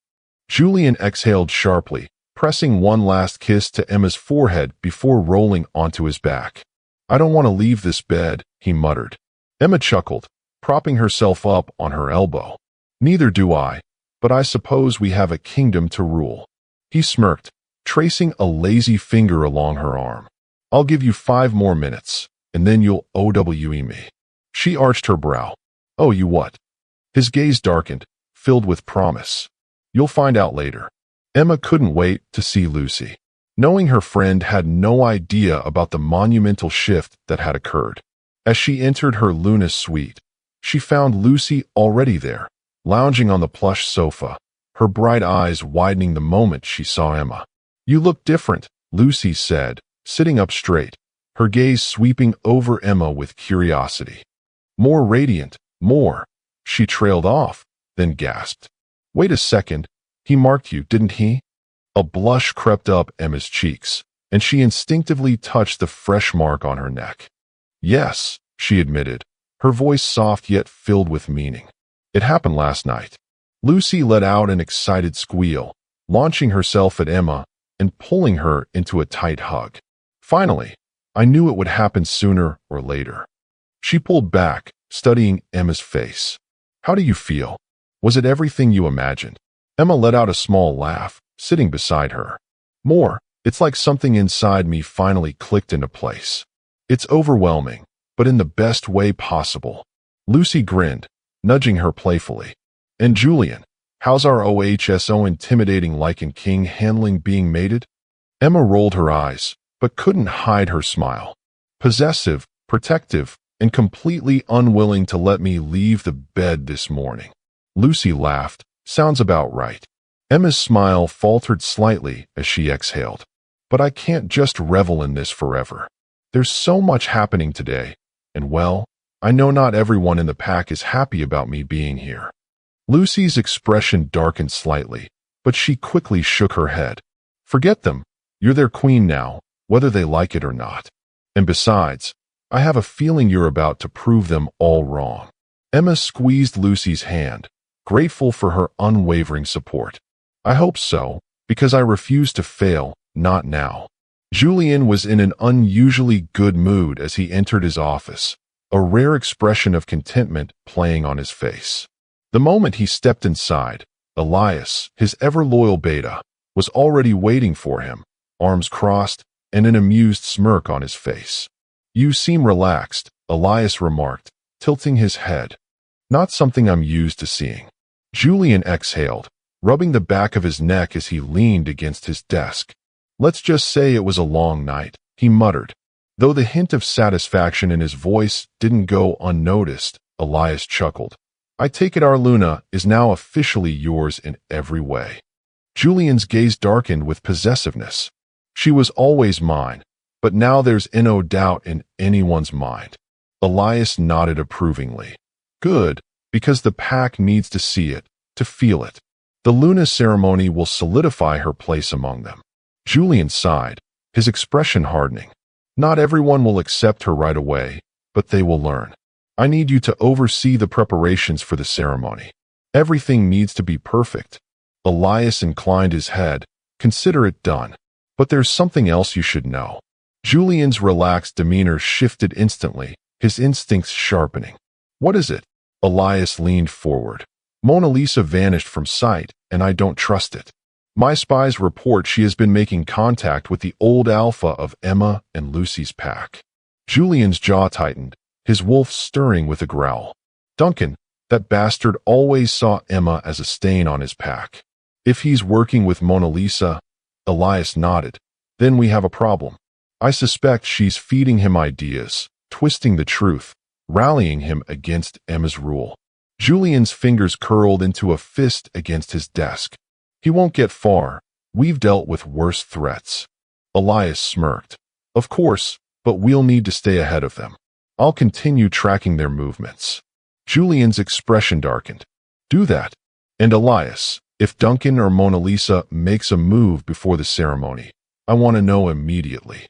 Julian exhaled sharply, pressing one last kiss to Emma's forehead before rolling onto his back. I don't want to leave this bed, he muttered. Emma chuckled, propping herself up on her elbow. Neither do I, but I suppose we have a kingdom to rule. He smirked, tracing a lazy finger along her arm. I'll give you 5 more minutes, and then you'll OWE me. She arched her brow. Oh, you what? His gaze darkened, filled with promise. You'll find out later. Emma couldn't wait to see Lucy. Knowing her friend had no idea about the monumental shift that had occurred. As she entered her Lunar suite, she found Lucy already there, lounging on the plush sofa, her bright eyes widening the moment she saw Emma. You look different, Lucy said, sitting up straight, her gaze sweeping over Emma with curiosity. More radiant, more. She trailed off, then gasped. Wait a second, he marked you, didn't he? A blush crept up Emma's cheeks, and she instinctively touched the fresh mark on her neck. Yes, she admitted, her voice soft yet filled with meaning. It happened last night. Lucy let out an excited squeal, launching herself at Emma and pulling her into a tight hug. Finally, I knew it would happen sooner or later. She pulled back, studying Emma's face. How do you feel? Was it everything you imagined? Emma let out a small laugh, sitting beside her. More, it's like something inside me finally clicked into place. It's overwhelming, but in the best way possible. Lucy grinned, nudging her playfully. And Julian, how's our OHSO intimidating Lycan King handling being mated? Emma rolled her eyes, but couldn't hide her smile. Possessive, protective, and completely unwilling to let me leave the bed this morning. Lucy laughed. Sounds about right. Emma's smile faltered slightly as she exhaled. But I can't just revel in this forever. There's so much happening today, and well, I know not everyone in the pack is happy about me being here. Lucy's expression darkened slightly, but she quickly shook her head. Forget them. You're their queen now, whether they like it or not. And besides, I have a feeling you're about to prove them all wrong. Emma squeezed Lucy's hand, grateful for her unwavering support. I hope so, because I refuse to fail, not now. Julian was in an unusually good mood as he entered his office, a rare expression of contentment playing on his face. The moment he stepped inside, Elias, his ever-loyal beta, was already waiting for him, arms crossed and an amused smirk on his face. "You seem relaxed," Elias remarked, tilting his head. "Not something I'm used to seeing." Julian exhaled, rubbing the back of his neck as he leaned against his desk. "Let's just say it was a long night," he muttered. Though the hint of satisfaction in his voice didn't go unnoticed, Elias chuckled. "I take it our Luna is now officially yours in every way." Julian's gaze darkened with possessiveness. "She was always mine, but now there's no doubt in anyone's mind." Elias nodded approvingly. "Good, because the pack needs to see it, to feel it. The Luna ceremony will solidify her place among them." Julian sighed, his expression hardening. "Not everyone will accept her right away, but they will learn. I need you to oversee the preparations for the ceremony. Everything needs to be perfect." Elias inclined his head. "Consider it done. But there's something else you should know." Julian's relaxed demeanor shifted instantly, his instincts sharpening. "What is it?" Elias leaned forward. "Mona Lisa vanished from sight, and I don't trust it. My spies report she has been making contact with the old alpha of Emma and Lucy's pack." Julian's jaw tightened, his wolf stirring with a growl. "Duncan, that bastard always saw Emma as a stain on his pack. If he's working with Mona Lisa," Elias nodded, "then we have a problem. I suspect she's feeding him ideas, twisting the truth, rallying him against Emma's rule." Julian's fingers curled into a fist against his desk. "He won't get far. We've dealt with worse threats." Elias smirked. "Of course, but we'll need to stay ahead of them. I'll continue tracking their movements." Julian's expression darkened. "Do that. And Elias, if Duncan or Mona Lisa makes a move before the ceremony, I want to know immediately."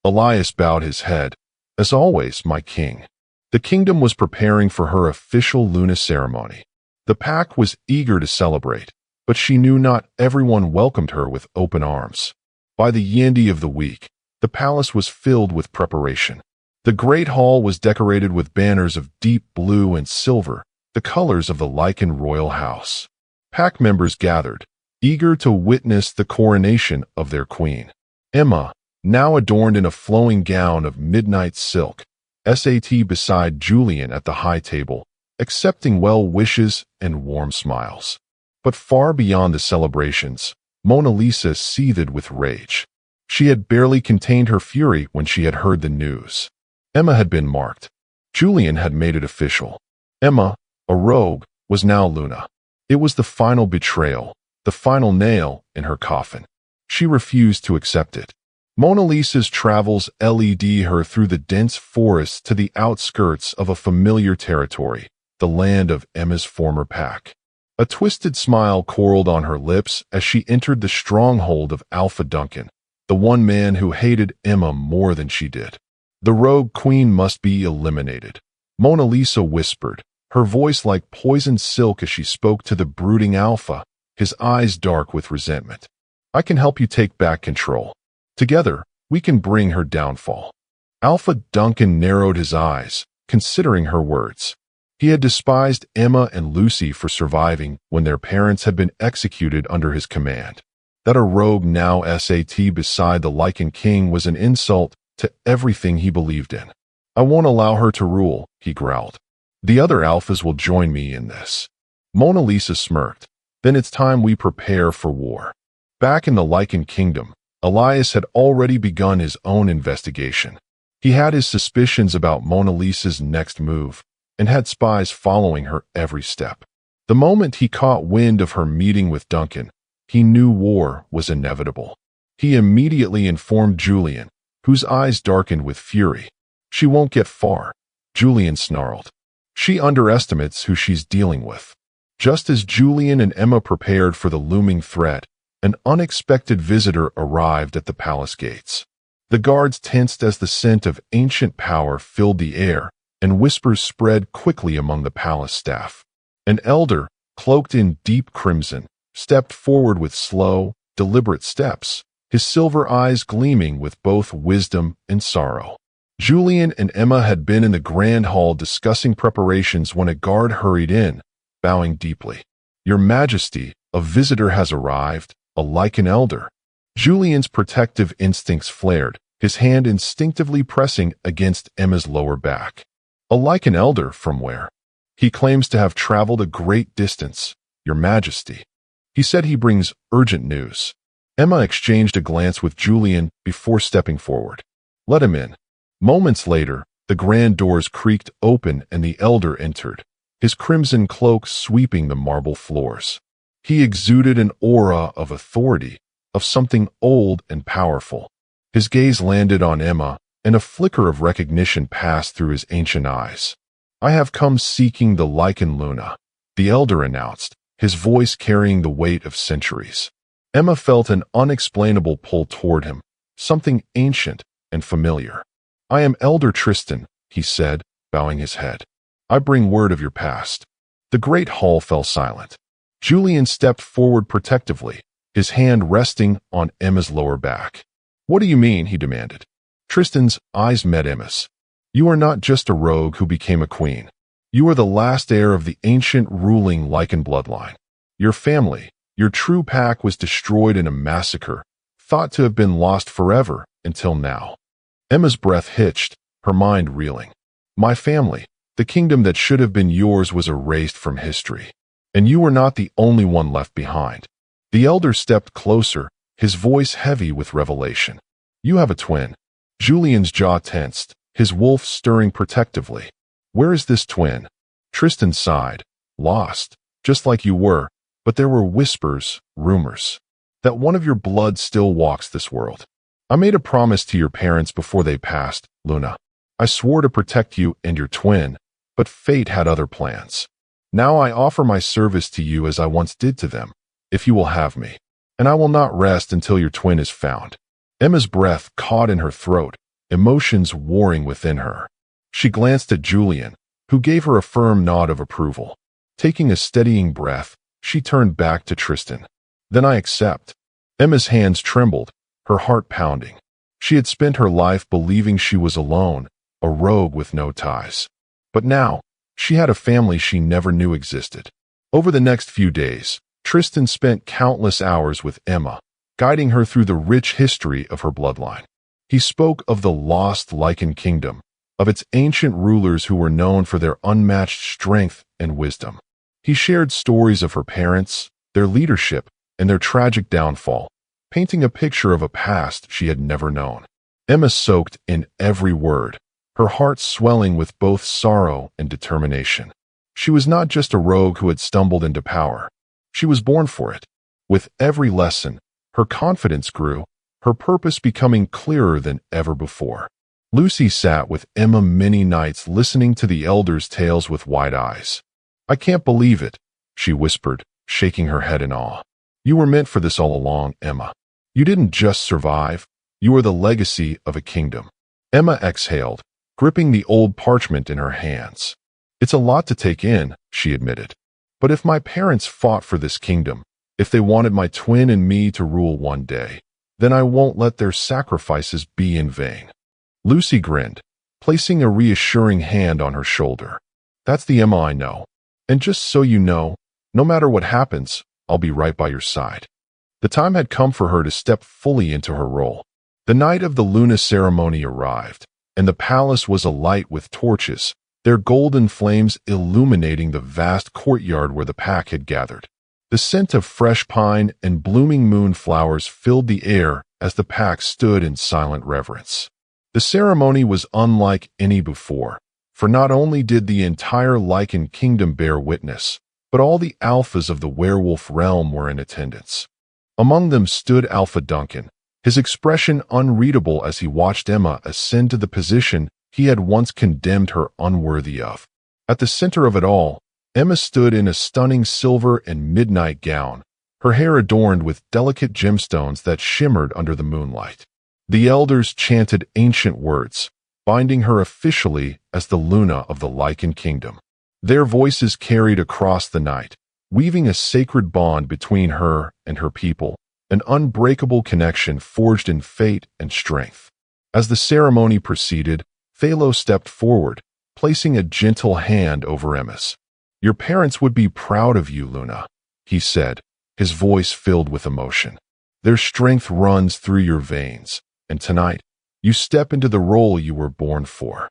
Elias bowed his head. "As always, my king." The kingdom was preparing for her official Luna ceremony. The pack was eager to celebrate, but she knew not everyone welcomed her with open arms. By the Yandi of the week, the palace was filled with preparation. The great hall was decorated with banners of deep blue and silver, the colors of the Lycan royal house. Pack members gathered, eager to witness the coronation of their queen. Emma, now adorned in a flowing gown of midnight silk, sat beside Julian at the high table, accepting well wishes and warm smiles. But far beyond the celebrations, Mona Lisa seethed with rage. She had barely contained her fury when she had heard the news. Emma had been marked. Julian had made it official. Emma, a rogue, was now Luna. It was the final betrayal, the final nail in her coffin. She refused to accept it. Mona Lisa's travels led her through the dense forests to the outskirts of a familiar territory, the land of Emma's former pack. A twisted smile curled on her lips as she entered the stronghold of Alpha Duncan, the one man who hated Emma more than she did. "The rogue queen must be eliminated," Mona Lisa whispered, her voice like poisoned silk as she spoke to the brooding Alpha, his eyes dark with resentment. "I can help you take back control. Together, we can bring her downfall." Alpha Duncan narrowed his eyes, considering her words. He had despised Emma and Lucy for surviving when their parents had been executed under his command. That a rogue now sat beside the Lycan King was an insult to everything he believed in. "I won't allow her to rule," he growled. "The other alphas will join me in this." Mona Lisa smirked. "Then it's time we prepare for war." Back in the Lycan Kingdom, Elias had already begun his own investigation. He had his suspicions about Mona Lisa's next move, and had spies following her every step. The moment he caught wind of her meeting with Duncan, he knew war was inevitable. He immediately informed Julian, whose eyes darkened with fury. "She won't get far," Julian snarled. "She underestimates who she's dealing with." Just as Julian and Emma prepared for the looming threat, an unexpected visitor arrived at the palace gates. The guards tensed as the scent of ancient power filled the air, and whispers spread quickly among the palace staff. An elder, cloaked in deep crimson, stepped forward with slow, deliberate steps, his silver eyes gleaming with both wisdom and sorrow. Julian and Emma had been in the grand hall discussing preparations when a guard hurried in, bowing deeply. "Your Majesty, a visitor has arrived, a Lycan elder." Julian's protective instincts flared, his hand instinctively pressing against Emma's lower back. "A Lycan elder from where?" "He claims to have traveled a great distance, Your Majesty. He said he brings urgent news." Emma exchanged a glance with Julian before stepping forward. "Let him in." Moments later, the grand doors creaked open and the elder entered, his crimson cloak sweeping the marble floors. He exuded an aura of authority, of something old and powerful. His gaze landed on Emma, and a flicker of recognition passed through his ancient eyes. "I have come seeking the Lycan Luna," the elder announced, his voice carrying the weight of centuries. Emma felt an unexplainable pull toward him, something ancient and familiar. "I am Elder Tristan," he said, bowing his head. "I bring word of your past." The great hall fell silent. Julian stepped forward protectively, his hand resting on Emma's lower back. "What do you mean?" he demanded. Tristan's eyes met Emma's. "You are not just a rogue who became a queen. You are the last heir of the ancient ruling Lycan bloodline. Your family, your true pack, was destroyed in a massacre, thought to have been lost forever until now." Emma's breath hitched, her mind reeling. "My family, the kingdom that should have been yours, was erased from history. And you were not the only one left behind." The elder stepped closer, his voice heavy with revelation. "You have a twin." Julian's jaw tensed, his wolf stirring protectively. "Where is this twin?" Tristan sighed. "Lost, just like you were, but there were whispers, rumors, that one of your blood still walks this world. I made a promise to your parents before they passed, Luna. I swore to protect you and your twin, but fate had other plans. Now I offer my service to you as I once did to them, if you will have me. And I will not rest until your twin is found." Emma's breath caught in her throat, emotions warring within her. She glanced at Julian, who gave her a firm nod of approval. Taking a steadying breath, she turned back to Tristan. "Then I accept." Emma's hands trembled, her heart pounding. She had spent her life believing she was alone, a rogue with no ties. But now, she had a family she never knew existed. Over the next few days, Tristan spent countless hours with Emma, guiding her through the rich history of her bloodline. He spoke of the lost Lycan kingdom, of its ancient rulers who were known for their unmatched strength and wisdom. He shared stories of her parents, their leadership, and their tragic downfall, painting a picture of a past she had never known. Emma soaked in every word, her heart swelling with both sorrow and determination. She was not just a rogue who had stumbled into power. She was born for it. With every lesson, her confidence grew, her purpose becoming clearer than ever before. Lucy sat with Emma many nights listening to the elders' tales with wide eyes. "I can't believe it," she whispered, shaking her head in awe. "You were meant for this all along, Emma. You didn't just survive, you are the legacy of a kingdom." Emma exhaled, gripping the old parchment in her hands. "It's a lot to take in," she admitted. "But if my parents fought for this kingdom, if they wanted my twin and me to rule one day, then I won't let their sacrifices be in vain." Lucy grinned, placing a reassuring hand on her shoulder. "That's the Emma I know. And just so you know, no matter what happens, I'll be right by your side." The time had come for her to step fully into her role. The night of the Luna ceremony arrived, and the palace was alight with torches, their golden flames illuminating the vast courtyard where the pack had gathered. The scent of fresh pine and blooming moonflowers filled the air as the pack stood in silent reverence. The ceremony was unlike any before, for not only did the entire Lycan kingdom bear witness, but all the alphas of the werewolf realm were in attendance. Among them stood Alpha Duncan, his expression unreadable as he watched Emma ascend to the position he had once condemned her unworthy of. At the center of it all, Emma stood in a stunning silver and midnight gown, her hair adorned with delicate gemstones that shimmered under the moonlight. The elders chanted ancient words, binding her officially as the Luna of the Lycan kingdom. Their voices carried across the night, weaving a sacred bond between her and her people, an unbreakable connection forged in fate and strength. As the ceremony proceeded, Phalo stepped forward, placing a gentle hand over Emma's. "Your parents would be proud of you, Luna," he said, his voice filled with emotion. "Their strength runs through your veins, and tonight, you step into the role you were born for."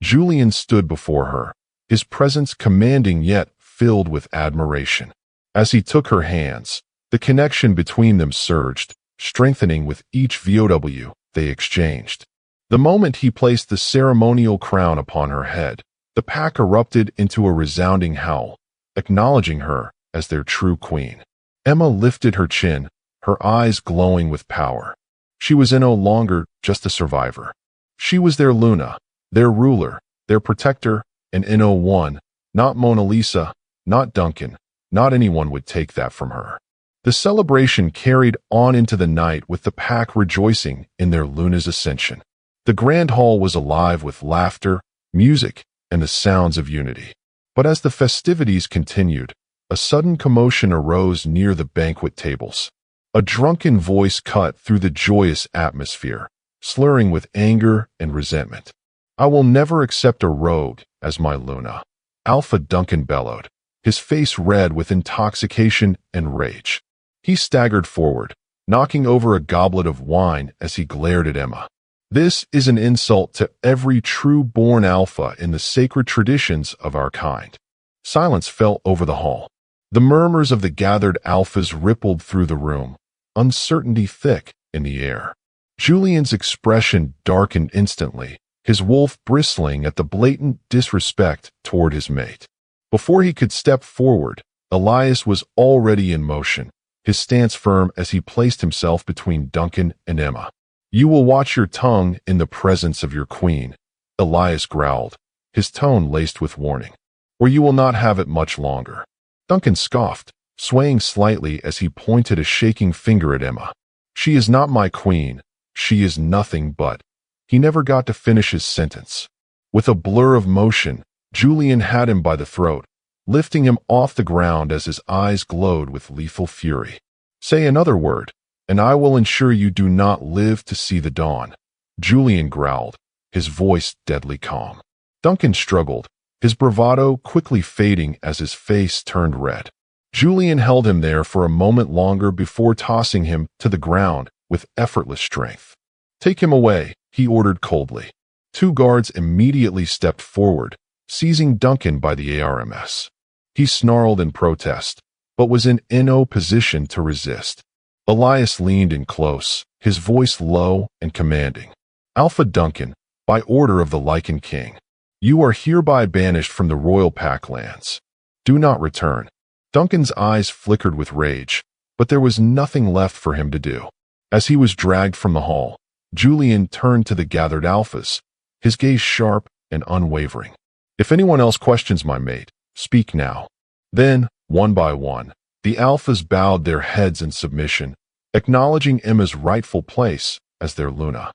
Julian stood before her, his presence commanding yet filled with admiration. As he took her hands, the connection between them surged, strengthening with each VOW they exchanged. The moment he placed the ceremonial crown upon her head, the pack erupted into a resounding howl, acknowledging her as their true queen. Emma lifted her chin, her eyes glowing with power. She was no longer just a survivor. She was their Luna, their ruler, their protector, and in one, not Mona Lisa, not Duncan, not anyone would take that from her. The celebration carried on into the night with the pack rejoicing in their Luna's ascension. The grand hall was alive with laughter, music, and the sounds of unity. But as the festivities continued, a sudden commotion arose near the banquet tables. A drunken voice cut through the joyous atmosphere, slurring with anger and resentment. "I will never accept a rogue as my Luna," Alpha Duncan bellowed, his face red with intoxication and rage. He staggered forward, knocking over a goblet of wine as he glared at Emma. "This is an insult to every true-born alpha in the sacred traditions of our kind." Silence fell over the hall. The murmurs of the gathered alphas rippled through the room, uncertainty thick in the air. Julian's expression darkened instantly, his wolf bristling at the blatant disrespect toward his mate. Before he could step forward, Elias was already in motion, his stance firm as he placed himself between Duncan and Emma. "You will watch your tongue in the presence of your queen," Elias growled, his tone laced with warning, "or you will not have it much longer." Duncan scoffed, swaying slightly as he pointed a shaking finger at Emma. "She is not my queen. She is nothing but—" He never got to finish his sentence. With a blur of motion, Julian had him by the throat, lifting him off the ground as his eyes glowed with lethal fury. "Say another word, and I will ensure you do not live to see the dawn," Julian growled, his voice deadly calm. Duncan struggled, his bravado quickly fading as his face turned red. Julian held him there for a moment longer before tossing him to the ground with effortless strength. "Take him away," he ordered coldly. Two guards immediately stepped forward, seizing Duncan by the arms. He snarled in protest, but was in no position to resist. Elias leaned in close, his voice low and commanding. "Alpha Duncan, by order of the Lycan King, you are hereby banished from the royal packlands. Do not return." Duncan's eyes flickered with rage, but there was nothing left for him to do. As he was dragged from the hall, Julian turned to the gathered alphas, his gaze sharp and unwavering. "If anyone else questions my mate, speak now." Then, one by one, the alphas bowed their heads in submission, acknowledging Emma's rightful place as their Luna.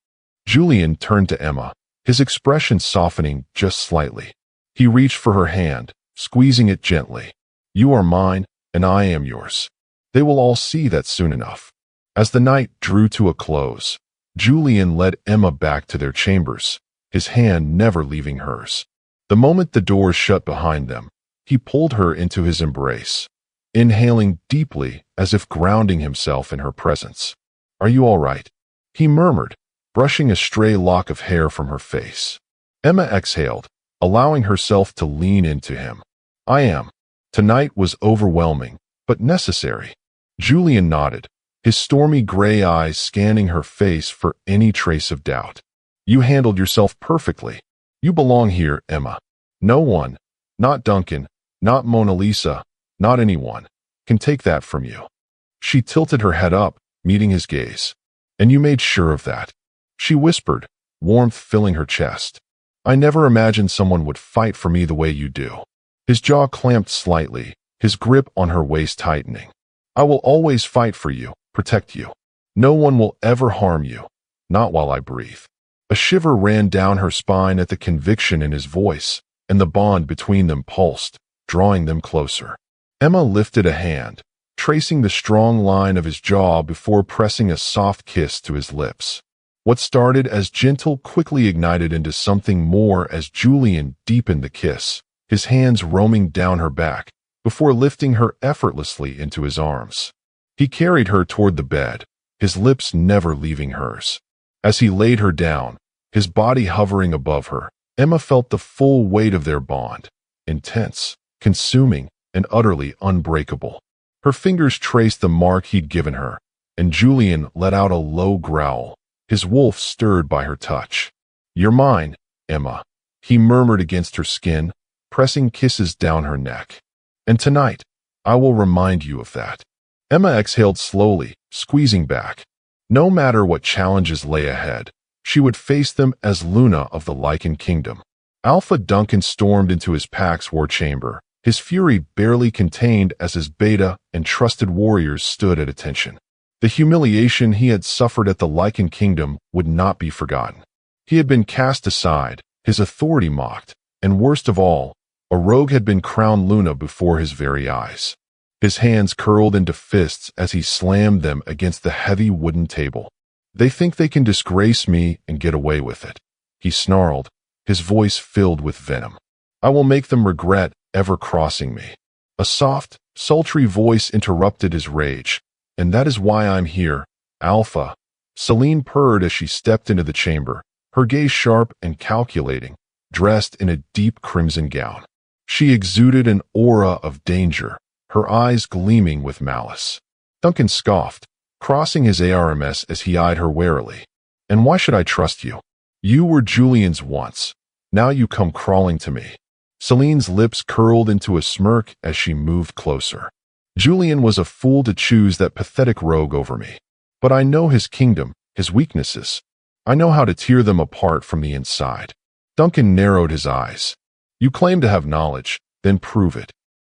Julian turned to Emma, his expression softening just slightly. He reached for her hand, squeezing it gently. "You are mine, and I am yours. They will all see that soon enough." As the night drew to a close, Julian led Emma back to their chambers, his hand never leaving hers. The moment the doors shut behind them, he pulled her into his embrace, inhaling deeply as if grounding himself in her presence. "Are you all right?" he murmured, brushing a stray lock of hair from her face. Emma exhaled, allowing herself to lean into him. "I am." Tonight was overwhelming, but necessary. Julian nodded, his stormy gray eyes scanning her face for any trace of doubt. "You handled yourself perfectly. You belong here, Emma. No one, not Duncan, not Mona Lisa, not anyone, can take that from you." She tilted her head up, meeting his gaze. "And you made sure of that," she whispered, warmth filling her chest. "I never imagined someone would fight for me the way you do." His jaw clamped slightly, his grip on her waist tightening. "I will always fight for you, protect you. No one will ever harm you, not while I breathe." A shiver ran down her spine at the conviction in his voice, and the bond between them pulsed, drawing them closer. Emma lifted a hand, tracing the strong line of his jaw before pressing a soft kiss to his lips. What started as gentle quickly ignited into something more as Julian deepened the kiss, his hands roaming down her back, before lifting her effortlessly into his arms. He carried her toward the bed, his lips never leaving hers. As he laid her down, his body hovering above her, Emma felt the full weight of their bond, intense, consuming, and utterly unbreakable. Her fingers traced the mark he'd given her, and Julian let out a low growl, his wolf stirred by her touch. "You're mine, Emma," he murmured against her skin, pressing kisses down her neck. "And tonight, I will remind you of that." Emma exhaled slowly, squeezing back. No matter what challenges lay ahead, she would face them as Luna of the Lycan Kingdom. Alpha Duncan stormed into his pack's war chamber, his fury barely contained as his beta and trusted warriors stood at attention. The humiliation he had suffered at the Lycan Kingdom would not be forgotten. He had been cast aside, his authority mocked, and worst of all, a rogue had been crowned Luna before his very eyes. His hands curled into fists as he slammed them against the heavy wooden table. "They think they can disgrace me and get away with it," he snarled, his voice filled with venom. "I will make them regret ever crossing me." A soft, sultry voice interrupted his rage. "And that is why I'm here, Alpha." Celine purred as she stepped into the chamber, her gaze sharp and calculating, dressed in a deep crimson gown. She exuded an aura of danger, her eyes gleaming with malice. Duncan scoffed, crossing his arms as he eyed her warily. "And why should I trust you? You were Julian's once. Now you come crawling to me." Celine's lips curled into a smirk as she moved closer. "Julian was a fool to choose that pathetic rogue over me. But I know his kingdom, his weaknesses. I know how to tear them apart from the inside." Duncan narrowed his eyes. "You claim to have knowledge, then prove it.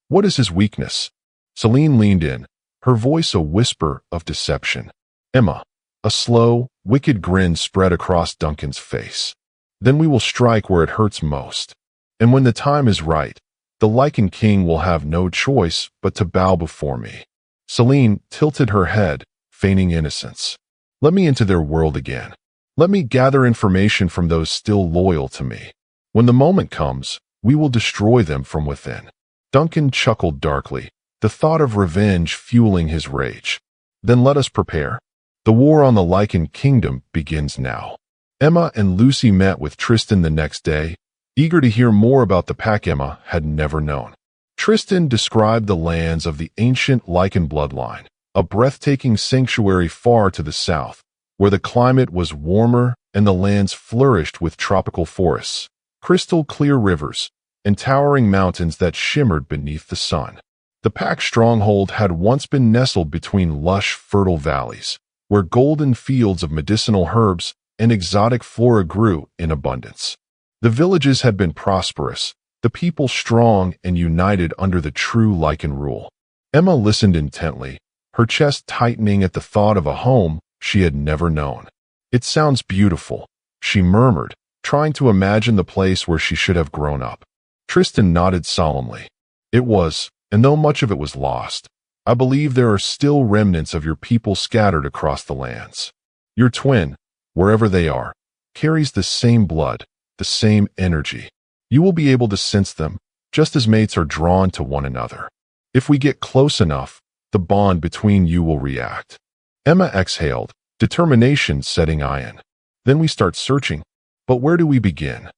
What is his weakness?" Celine leaned in, her voice a whisper of deception. "Emma." A slow, wicked grin spread across Duncan's face. "Then we will strike where it hurts most. And when the time is right, the Lycan King will have no choice but to bow before me." Celine tilted her head, feigning innocence. "Let me into their world again. Let me gather information from those still loyal to me. When the moment comes, we will destroy them from within." Duncan chuckled darkly, the thought of revenge fueling his rage. "Then let us prepare. The war on the Lycan Kingdom begins now." Emma and Lucy met with Tristan the next day, eager to hear more about the pack Emma had never known. Tristan described the lands of the ancient Lycan bloodline, a breathtaking sanctuary far to the south, where the climate was warmer and the lands flourished with tropical forests, crystal-clear rivers, and towering mountains that shimmered beneath the sun. The pack stronghold had once been nestled between lush, fertile valleys, where golden fields of medicinal herbs and exotic flora grew in abundance. The villages had been prosperous, the people strong and united under the true Lycan rule. Emma listened intently, her chest tightening at the thought of a home she had never known. "It sounds beautiful," she murmured, trying to imagine the place where she should have grown up. Tristan nodded solemnly. "It was, and though much of it was lost, I believe there are still remnants of your people scattered across the lands. Your twin, wherever they are, carries the same blood, the same energy. You will be able to sense them, just as mates are drawn to one another. If we get close enough, the bond between you will react." Emma exhaled, determination setting in. "Then we start searching. But where do we begin?"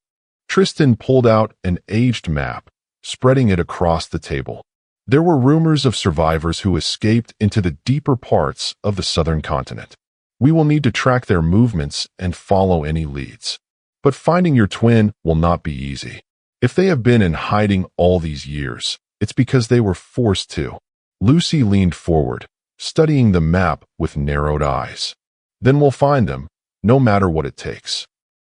Tristan pulled out an aged map, spreading it across the table. There were rumors of survivors who escaped into the deeper parts of the southern continent. We will need to track their movements and follow any leads. But finding your twin will not be easy. If they have been in hiding all these years, it's because they were forced to. Lucy leaned forward, studying the map with narrowed eyes. "Then we'll find them, no matter what it takes."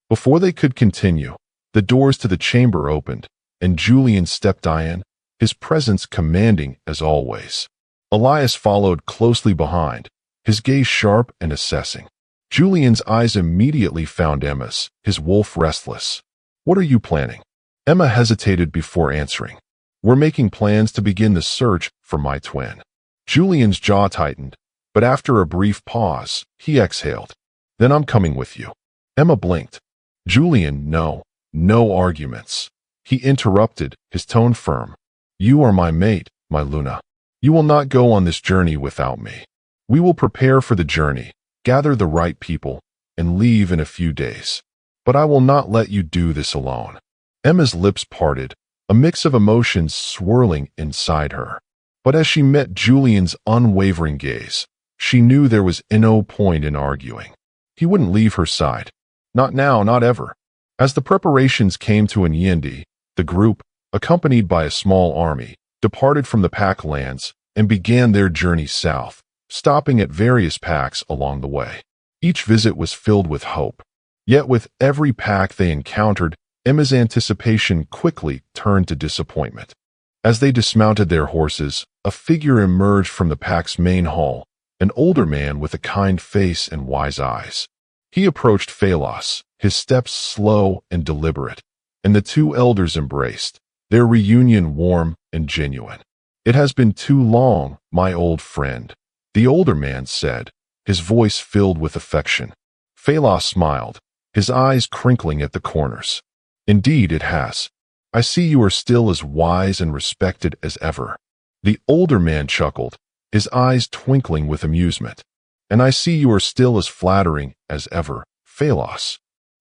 Before they could continue, the doors to the chamber opened, and Julian stepped in, his presence commanding as always. Elias followed closely behind, his gaze sharp and assessing. Julian's eyes immediately found Emma's, his wolf restless. "What are you planning?" Emma hesitated before answering. "We're making plans to begin the search for my twin." Julian's jaw tightened, but after a brief pause, he exhaled. Then I'm coming with you. Emma blinked. Julian, no. No arguments. He interrupted, his tone firm. You are my mate, my Luna. You will not go on this journey without me. We will prepare for the journey, gather the right people, and leave in a few days. But I will not let you do this alone. Emma's lips parted, a mix of emotions swirling inside her. But as she met Julian's unwavering gaze, she knew there was no point in arguing. He wouldn't leave her side. Not now, not ever. As the preparations came to an end, the group, accompanied by a small army, departed from the pack lands and began their journey south, stopping at various packs along the way. Each visit was filled with hope. Yet with every pack they encountered, Emma's anticipation quickly turned to disappointment. As they dismounted their horses, a figure emerged from the pack's main hall, an older man with a kind face and wise eyes. He approached Phalos, his steps slow and deliberate, and the two elders embraced, their reunion warm and genuine. It has been too long, my old friend, the older man said, his voice filled with affection. Phalos smiled, his eyes crinkling at the corners. Indeed it has. I see you are still as wise and respected as ever. The older man chuckled, his eyes twinkling with amusement. And I see you are still as flattering as ever, Phalos.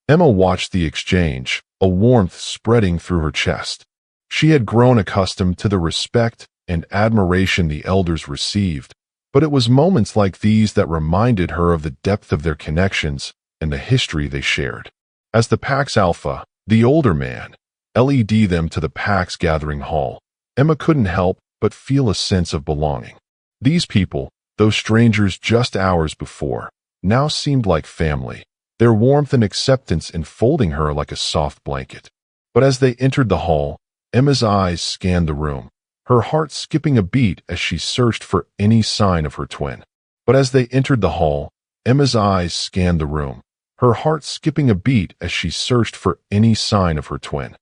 Emma watched the exchange, a warmth spreading through her chest. She had grown accustomed to the respect and admiration the elders received, but it was moments like these that reminded her of the depth of their connections and the history they shared. As the pack's alpha, the older man, led them to the pack's gathering hall, Emma couldn't help but feel a sense of belonging. These people, those strangers just hours before, now seemed like family, their warmth and acceptance enfolding her like a soft blanket. But as they entered the hall, Emma's eyes scanned the room, her heart skipping a beat as she searched for any sign of her twin. But as they entered the hall, Emma's eyes scanned the room, her heart skipping a beat as she searched for any sign of her twin.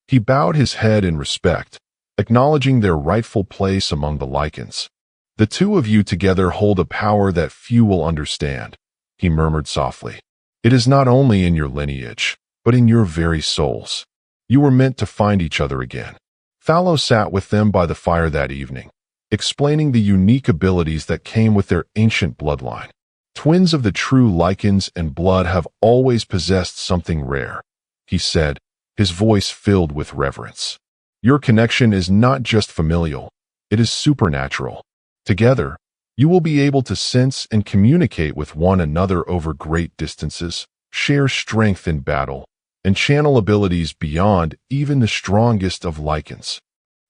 He bowed his head in respect, acknowledging their rightful place among the Lycans. The two of you together hold a power that few will understand, he murmured softly. It is not only in your lineage, but in your very souls. You were meant to find each other again. Thalos sat with them by the fire that evening, explaining the unique abilities that came with their ancient bloodline. Twins of the true Lycans and blood have always possessed something rare, he said, his voice filled with reverence. Your connection is not just familial, it is supernatural. Together, you will be able to sense and communicate with one another over great distances, share strength in battle, and channel abilities beyond even the strongest of Lycans.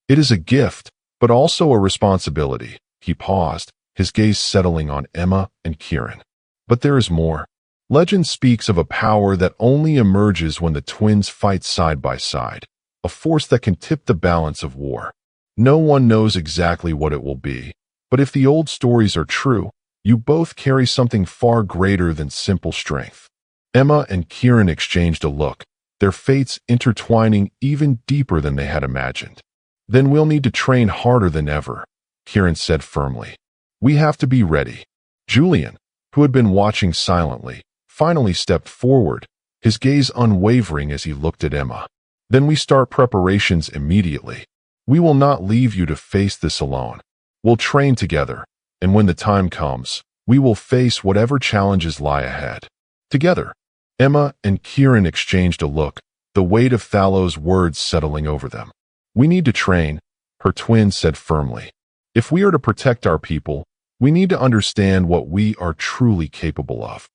It is a gift, but also a responsibility. He paused, his gaze settling on Emma and Kieran. But there is more. Legend speaks of a power that only emerges when the twins fight side by side, a force that can tip the balance of war. No one knows exactly what it will be, but if the old stories are true, you both carry something far greater than simple strength. Emma and Kieran exchanged a look, their fates intertwining even deeper than they had imagined. Then we'll need to train harder than ever, Kieran said firmly. We have to be ready. Julian, who had been watching silently, finally stepped forward, his gaze unwavering as he looked at Emma. Then we start preparations immediately. We will not leave you to face this alone. We'll train together, and when the time comes, we will face whatever challenges lie ahead. Together, Emma and Kieran exchanged a look, the weight of Thalos' words settling over them. We need to train, her twin said firmly. If we are to protect our people, we need to understand what we are truly capable of.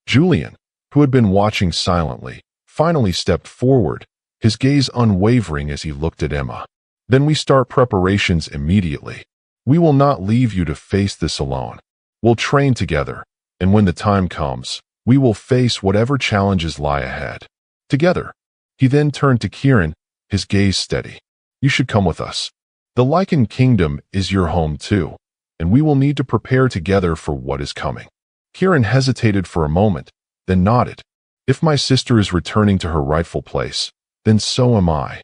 Julian, who had been watching silently, finally stepped forward, his gaze unwavering as he looked at Emma. Then we start preparations immediately. We will not leave you to face this alone. We'll train together, and when the time comes, we will face whatever challenges lie ahead. Together. He then turned to Kieran, his gaze steady. You should come with us. The Lycan Kingdom is your home too, and we will need to prepare together for what is coming. Kieran hesitated for a moment, then nodded. If my sister is returning to her rightful place, then so am I.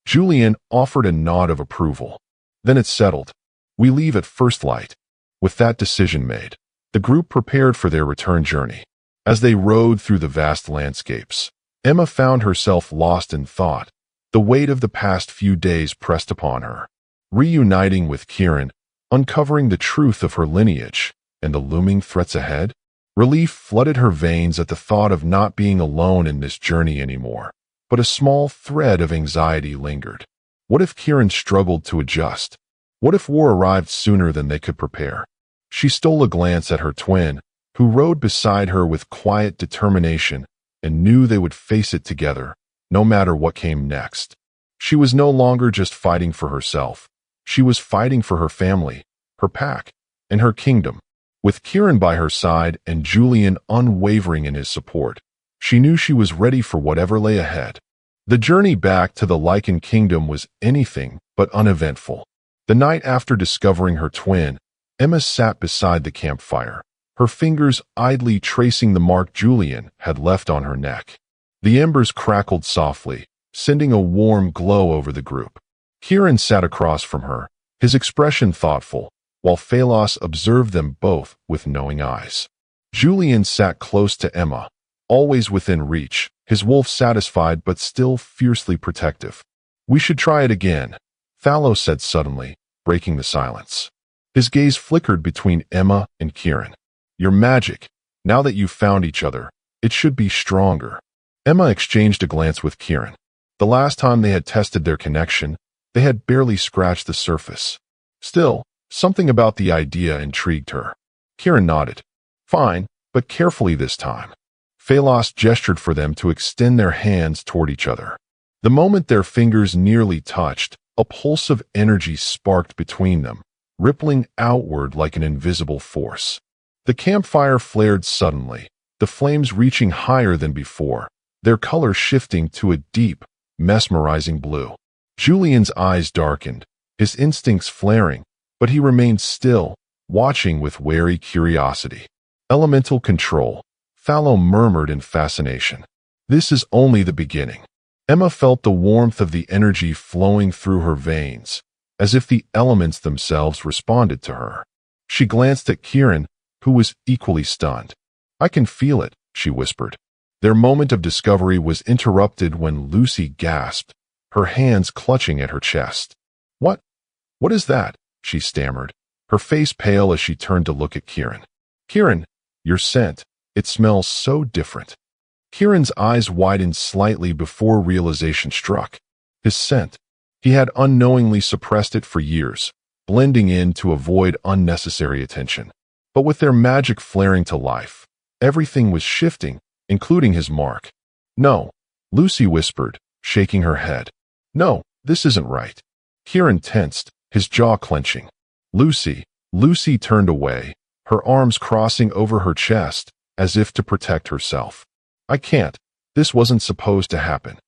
Julian offered a nod of approval. Then it's settled. We leave at first light. With that decision made, the group prepared for their return journey. As they rode through the vast landscapes, Emma found herself lost in thought. The weight of the past few days pressed upon her. Reuniting with Kieran, uncovering the truth of her lineage, and the looming threats ahead, relief flooded her veins at the thought of not being alone in this journey anymore. But a small thread of anxiety lingered. What if Kieran struggled to adjust? What if war arrived sooner than they could prepare? She stole a glance at her twin, who rode beside her with quiet determination, and knew they would face it together, no matter what came next. She was no longer just fighting for herself. She was fighting for her family, her pack, and her kingdom. With Kieran by her side and Julian unwavering in his support, she knew she was ready for whatever lay ahead. The journey back to the Lycan kingdom was anything but uneventful. The night after discovering her twin, Emma sat beside the campfire, her fingers idly tracing the mark Julian had left on her neck. The embers crackled softly, sending a warm glow over the group. Kieran sat across from her, his expression thoughtful, while Phalos observed them both with knowing eyes. Julian sat close to Emma, always within reach, his wolf satisfied but still fiercely protective. "We should try it again," Phalos said suddenly, breaking the silence. His gaze flickered between Emma and Kieran. "Your magic, now that you've found each other, it should be stronger." Emma exchanged a glance with Kieran. The last time they had tested their connection, they had barely scratched the surface. Still, something about the idea intrigued her. Kieran nodded. "Fine, but carefully this time." Phalos gestured for them to extend their hands toward each other. The moment their fingers nearly touched, a pulse of energy sparked between them, rippling outward like an invisible force. The campfire flared suddenly, the flames reaching higher than before, their color shifting to a deep, mesmerizing blue. Julian's eyes darkened, his instincts flaring, but he remained still, watching with wary curiosity. "Elemental control," Phallo murmured in fascination. "This is only the beginning." Emma felt the warmth of the energy flowing through her veins, as if the elements themselves responded to her. She glanced at Kieran, who was equally stunned. "I can feel it," she whispered. Their moment of discovery was interrupted when Lucy gasped, her hands clutching at her chest. What is that?" she stammered, her face pale as she turned to look at Kieran. "Kieran, your scent. It smells so different." Kieran's eyes widened slightly before realization struck. His scent. He had unknowingly suppressed it for years, blending in to avoid unnecessary attention. But with their magic flaring to life, everything was shifting, including his mark. "No," Lucy whispered, shaking her head. "No, this isn't right." Kieran tensed, his jaw clenching. Lucy turned away, her arms crossing over her chest, as if to protect herself. "I can't. This wasn't supposed to happen."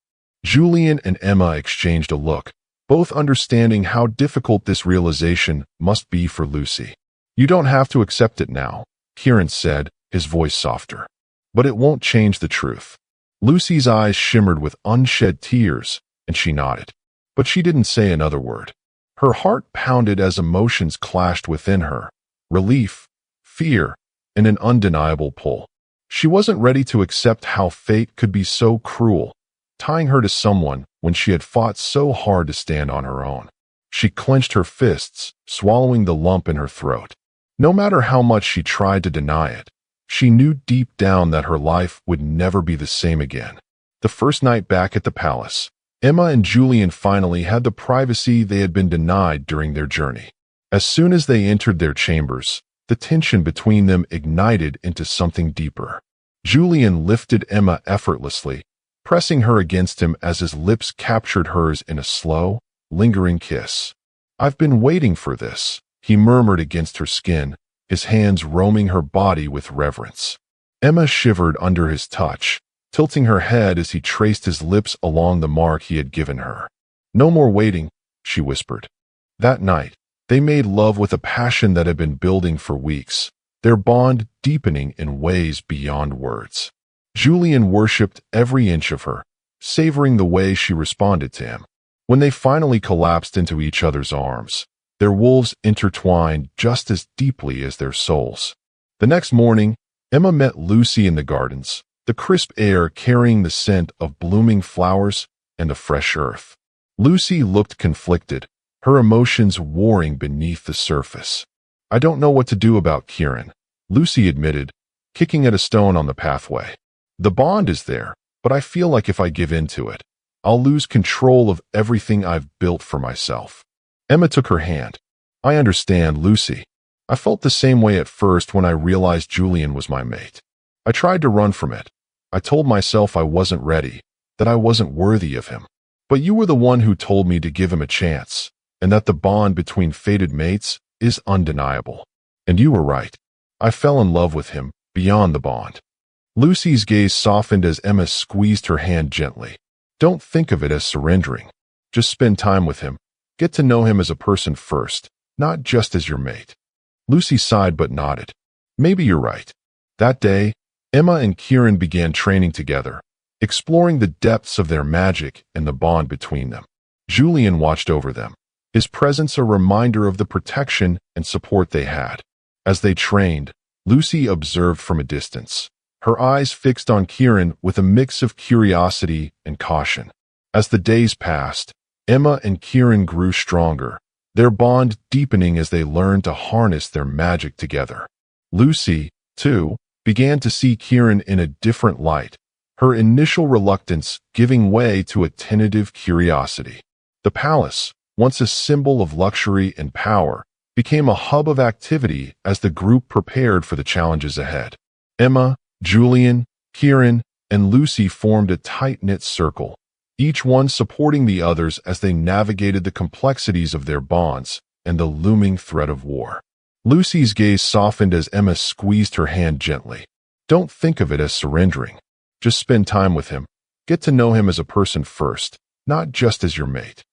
Julian and Emma exchanged a look, both understanding how difficult this realization must be for Lucy. "You don't have to accept it now," Kieran said, his voice softer. "But it won't change the truth." Lucy's eyes shimmered with unshed tears, and she nodded. But she didn't say another word. Her heart pounded as emotions clashed within her. Relief, fear, and an undeniable pull. She wasn't ready to accept how fate could be so cruel, tying her to someone when she had fought so hard to stand on her own. She clenched her fists, swallowing the lump in her throat. No matter how much she tried to deny it, she knew deep down that her life would never be the same again. The first night back at the palace, Emma and Julian finally had the privacy they had been denied during their journey. As soon as they entered their chambers, the tension between them ignited into something deeper. Julian lifted Emma effortlessly, pressing her against him as his lips captured hers in a slow, lingering kiss. "I've been waiting for this," he murmured against her skin, his hands roaming her body with reverence. Emma shivered under his touch, tilting her head as he traced his lips along the mark he had given her. "No more waiting," she whispered. That night, they made love with a passion that had been building for weeks, their bond deepening in ways beyond words. Julian worshipped every inch of her, savoring the way she responded to him. When they finally collapsed into each other's arms, their wolves intertwined just as deeply as their souls. The next morning, Emma met Lucy in the gardens, the crisp air carrying the scent of blooming flowers and the fresh earth. Lucy looked conflicted, her emotions warring beneath the surface. "I don't know what to do about Kieran," Lucy admitted, kicking at a stone on the pathway. "The bond is there, but I feel like if I give in to it, I'll lose control of everything I've built for myself." Emma took her hand. "I understand, Lucy. I felt the same way at first when I realized Julian was my mate. I tried to run from it. I told myself I wasn't ready, that I wasn't worthy of him. But you were the one who told me to give him a chance, and that the bond between fated mates is undeniable. And you were right. I fell in love with him, beyond the bond." Lucy's gaze softened as Emma squeezed her hand gently. "Don't think of it as surrendering. Just spend time with him. Get to know him as a person first, not just as your mate." Lucy sighed but nodded. "Maybe you're right." That day, Emma and Kieran began training together, exploring the depths of their magic and the bond between them. Julian watched over them, his presence a reminder of the protection and support they had. As they trained, Lucy observed from a distance, her eyes fixed on Kieran with a mix of curiosity and caution. As the days passed, Emma and Kieran grew stronger, their bond deepening as they learned to harness their magic together. Lucy, too, began to see Kieran in a different light, her initial reluctance giving way to a tentative curiosity. The palace, once a symbol of luxury and power, became a hub of activity as the group prepared for the challenges ahead. Emma, Julian, Kieran, and Lucy formed a tight-knit circle, each one supporting the others as they navigated the complexities of their bonds and the looming threat of war. Lucy's gaze softened as Emma squeezed her hand gently. "Don't think of it as surrendering. Just spend time with him. Get to know him as a person first, not just as your mate."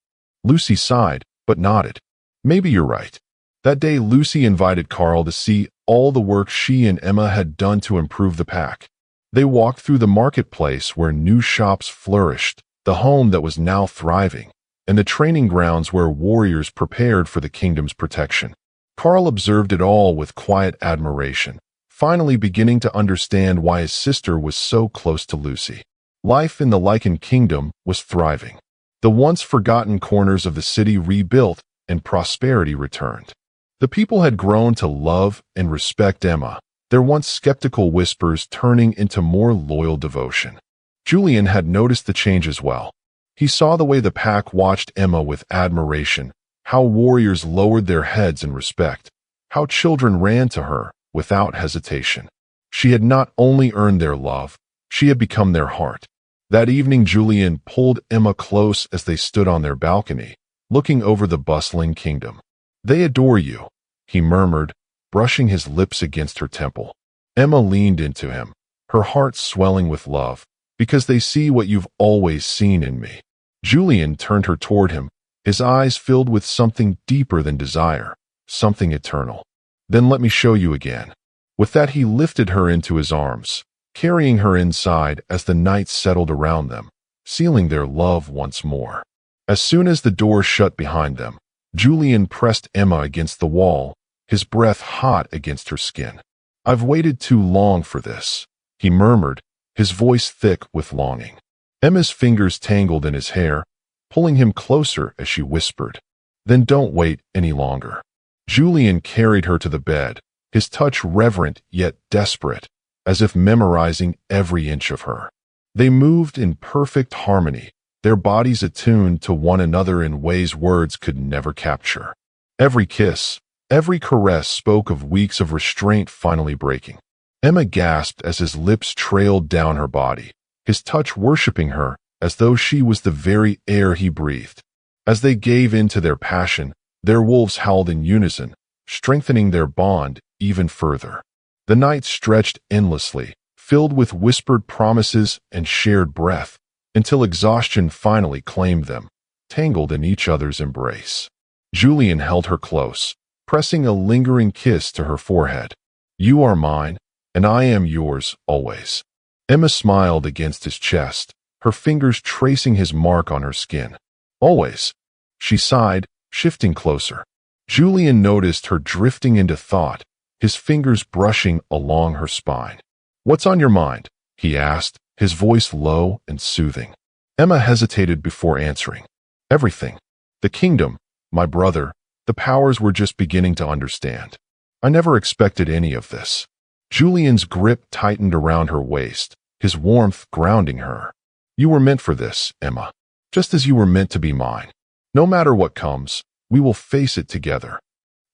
Lucy sighed, but nodded. "Maybe you're right." That day, Lucy invited Carl to see all the work she and Emma had done to improve the pack. They walked through the marketplace where new shops flourished, the home that was now thriving, and the training grounds where warriors prepared for the kingdom's protection. Carl observed it all with quiet admiration, finally beginning to understand why his sister was so close to Lucy. Life in the Lycan Kingdom was thriving. The once forgotten corners of the city rebuilt and prosperity returned. The people had grown to love and respect Emma, their once skeptical whispers turning into more loyal devotion. Julian had noticed the change as well. He saw the way the pack watched Emma with admiration, how warriors lowered their heads in respect, how children ran to her without hesitation. She had not only earned their love, she had become their heart. That evening, Julian pulled Emma close as they stood on their balcony, looking over the bustling kingdom. "They adore you," he murmured, brushing his lips against her temple. Emma leaned into him, her heart swelling with love, "Because they see what you've always seen in me." Julian turned her toward him, his eyes filled with something deeper than desire, something eternal. "Then let me show you again." With that, he lifted her into his arms, carrying her inside as the night settled around them, sealing their love once more. As soon as the door shut behind them, Julian pressed Emma against the wall, his breath hot against her skin. "I've waited too long for this," he murmured, his voice thick with longing. Emma's fingers tangled in his hair, pulling him closer as she whispered, "Then don't wait any longer." Julian carried her to the bed, his touch reverent yet desperate, as if memorizing every inch of her. They moved in perfect harmony, their bodies attuned to one another in ways words could never capture. Every kiss, every caress spoke of weeks of restraint finally breaking. Emma gasped as his lips trailed down her body, his touch worshiping her as though she was the very air he breathed. As they gave in to their passion, their wolves howled in unison, strengthening their bond even further. The night stretched endlessly, filled with whispered promises and shared breath, until exhaustion finally claimed them, tangled in each other's embrace. Julian held her close, pressing a lingering kiss to her forehead. "You are mine, and I am yours always." Emma smiled against his chest, her fingers tracing his mark on her skin. "Always," she sighed, shifting closer. Julian noticed her drifting into thought, his fingers brushing along her spine. "What's on your mind?" he asked, his voice low and soothing. Emma hesitated before answering. "Everything. The kingdom, my brother, the powers we're just beginning to understand. I never expected any of this." Julian's grip tightened around her waist, his warmth grounding her. "You were meant for this, Emma. Just as you were meant to be mine. No matter what comes, we will face it together."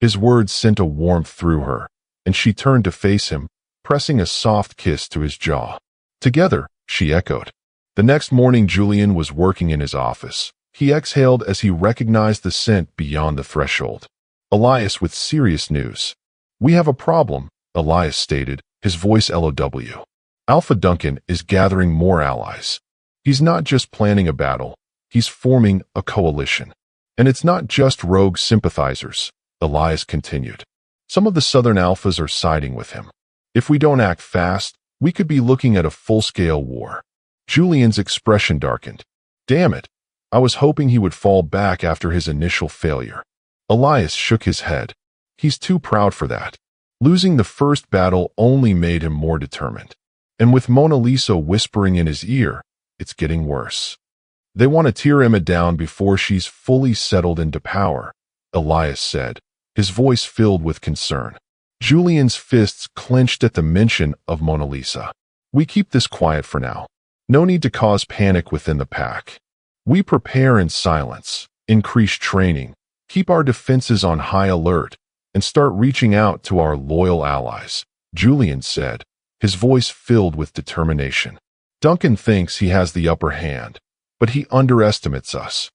His words sent a warmth through her, and she turned to face him, pressing a soft kiss to his jaw. "Together," she echoed. The next morning Julian was working in his office. He exhaled as he recognized the scent beyond the threshold. Elias with serious news. "We have a problem," Elias stated, his voice LOW. "Alpha Duncan is gathering more allies. He's not just planning a battle, he's forming a coalition. And it's not just rogue sympathizers," Elias continued. "Some of the Southern Alphas are siding with him. If we don't act fast, we could be looking at a full-scale war." Julian's expression darkened. "Damn it, I was hoping he would fall back after his initial failure." Elias shook his head. "He's too proud for that. Losing the first battle only made him more determined. And with Mona Lisa whispering in his ear, it's getting worse. They want to tear Emma down before she's fully settled into power," Elias said, his voice filled with concern. Julian's fists clenched at the mention of Mona Lisa. "We keep this quiet for now. No need to cause panic within the pack. We prepare in silence, increase training, keep our defenses on high alert, and start reaching out to our loyal allies," Julian said, his voice filled with determination. "Duncan thinks he has the upper hand, but he underestimates us."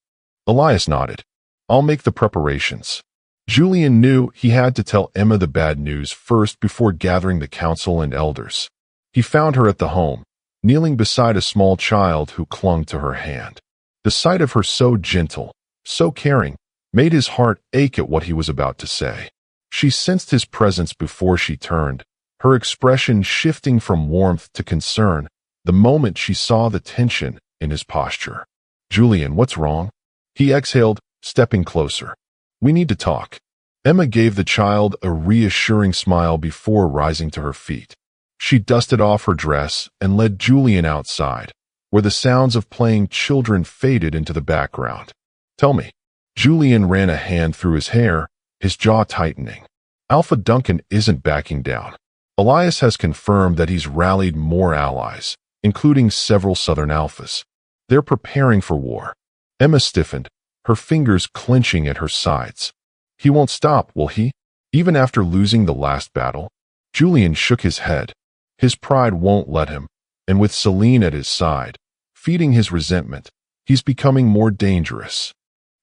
Elias nodded. "I'll make the preparations." Julian knew he had to tell Emma the bad news first before gathering the council and elders. He found her at the home, kneeling beside a small child who clung to her hand. The sight of her so gentle, so caring, made his heart ache at what he was about to say. She sensed his presence before she turned, her expression shifting from warmth to concern the moment she saw the tension in his posture. "Julian, what's wrong?" He exhaled, stepping closer. "We need to talk." Emma gave the child a reassuring smile before rising to her feet. She dusted off her dress and led Julian outside, where the sounds of playing children faded into the background. "Tell me." Julian ran a hand through his hair, his jaw tightening. "Alpha Duncan isn't backing down. Elias has confirmed that he's rallied more allies, including several Southern Alphas. They're preparing for war." Emma stiffened, her fingers clenching at her sides. "He won't stop, will he? Even after losing the last battle?" Julian shook his head. His pride won't let him, and with Celine at his side, feeding his resentment, he's becoming more dangerous.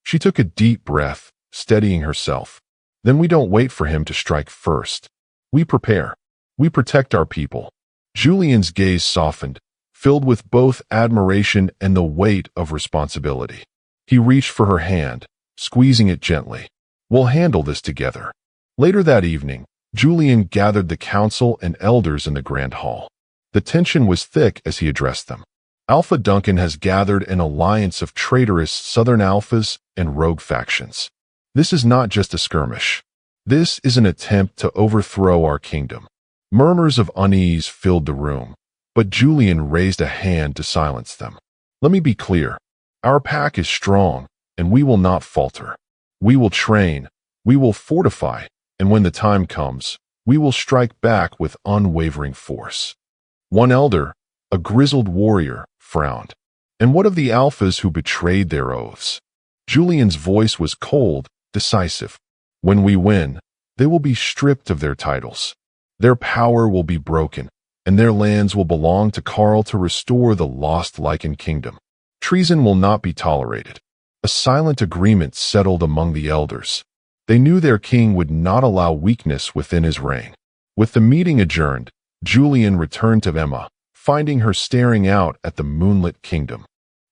She took a deep breath, steadying herself. "Then we don't wait for him to strike first. We prepare. We protect our people." Julian's gaze softened, filled with both admiration and the weight of responsibility. He reached for her hand, squeezing it gently. "We'll handle this together." Later that evening, Julian gathered the council and elders in the grand hall. The tension was thick as he addressed them. Alpha Duncan has gathered an alliance of traitorous Southern Alphas and rogue factions. This is not just a skirmish. This is an attempt to overthrow our kingdom. Murmurs of unease filled the room, but Julian raised a hand to silence them. "Let me be clear. Our pack is strong, and we will not falter. We will train, we will fortify, and when the time comes, we will strike back with unwavering force." One elder, a grizzled warrior, frowned. "And what of the Alphas who betrayed their oaths?" Julian's voice was cold, decisive. "When we win, they will be stripped of their titles. Their power will be broken, and their lands will belong to Karl to restore the lost Lycan kingdom. Treason will not be tolerated." A silent agreement settled among the elders. They knew their king would not allow weakness within his reign. With the meeting adjourned, Julian returned to Emma, finding her staring out at the moonlit kingdom.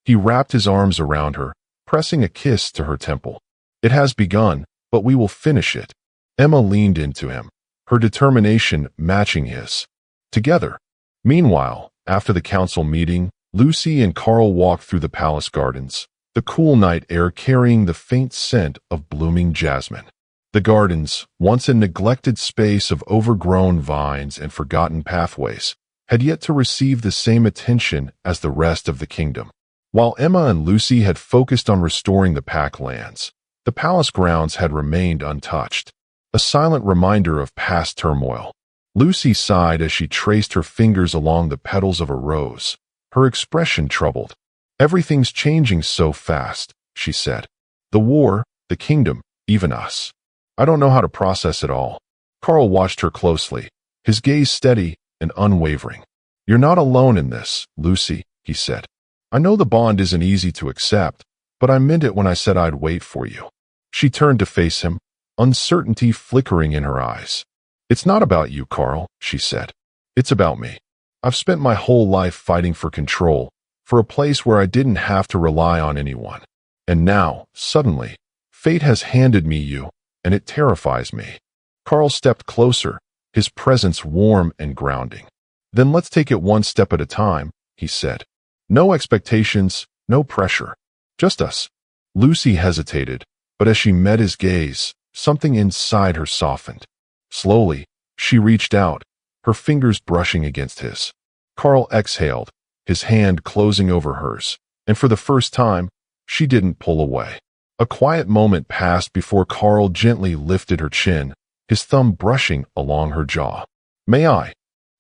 He wrapped his arms around her, pressing a kiss to her temple. "It has begun, but we will finish it." Emma leaned into him, her determination matching his. Together. Meanwhile, after the council meeting, Lucy and Karl walked through the palace gardens, the cool night air carrying the faint scent of blooming jasmine. The gardens, once a neglected space of overgrown vines and forgotten pathways, had yet to receive the same attention as the rest of the kingdom. While Emma and Lucy had focused on restoring the Pack lands, the palace grounds had remained untouched, a silent reminder of past turmoil. Lucy sighed as she traced her fingers along the petals of a rose, her expression troubled. "Everything's changing so fast," she said. "The war, the kingdom, even us. I don't know how to process it all." Carl watched her closely, his gaze steady and unwavering. "You're not alone in this, Lucy," he said. "I know the bond isn't easy to accept, but I meant it when I said I'd wait for you." She turned to face him, uncertainty flickering in her eyes. "It's not about you, Carl," she said. "It's about me. I've spent my whole life fighting for control, for a place where I didn't have to rely on anyone. And now, suddenly, fate has handed me you, and it terrifies me." Carl stepped closer, his presence warm and grounding. "Then let's take it one step at a time," he said. "No expectations, no pressure. Just us." Lucy hesitated, but as she met his gaze, something inside her softened. Slowly, she reached out, her fingers brushing against his. Carl exhaled, his hand closing over hers, and for the first time, she didn't pull away. A quiet moment passed before Carl gently lifted her chin, his thumb brushing along her jaw. "May I?"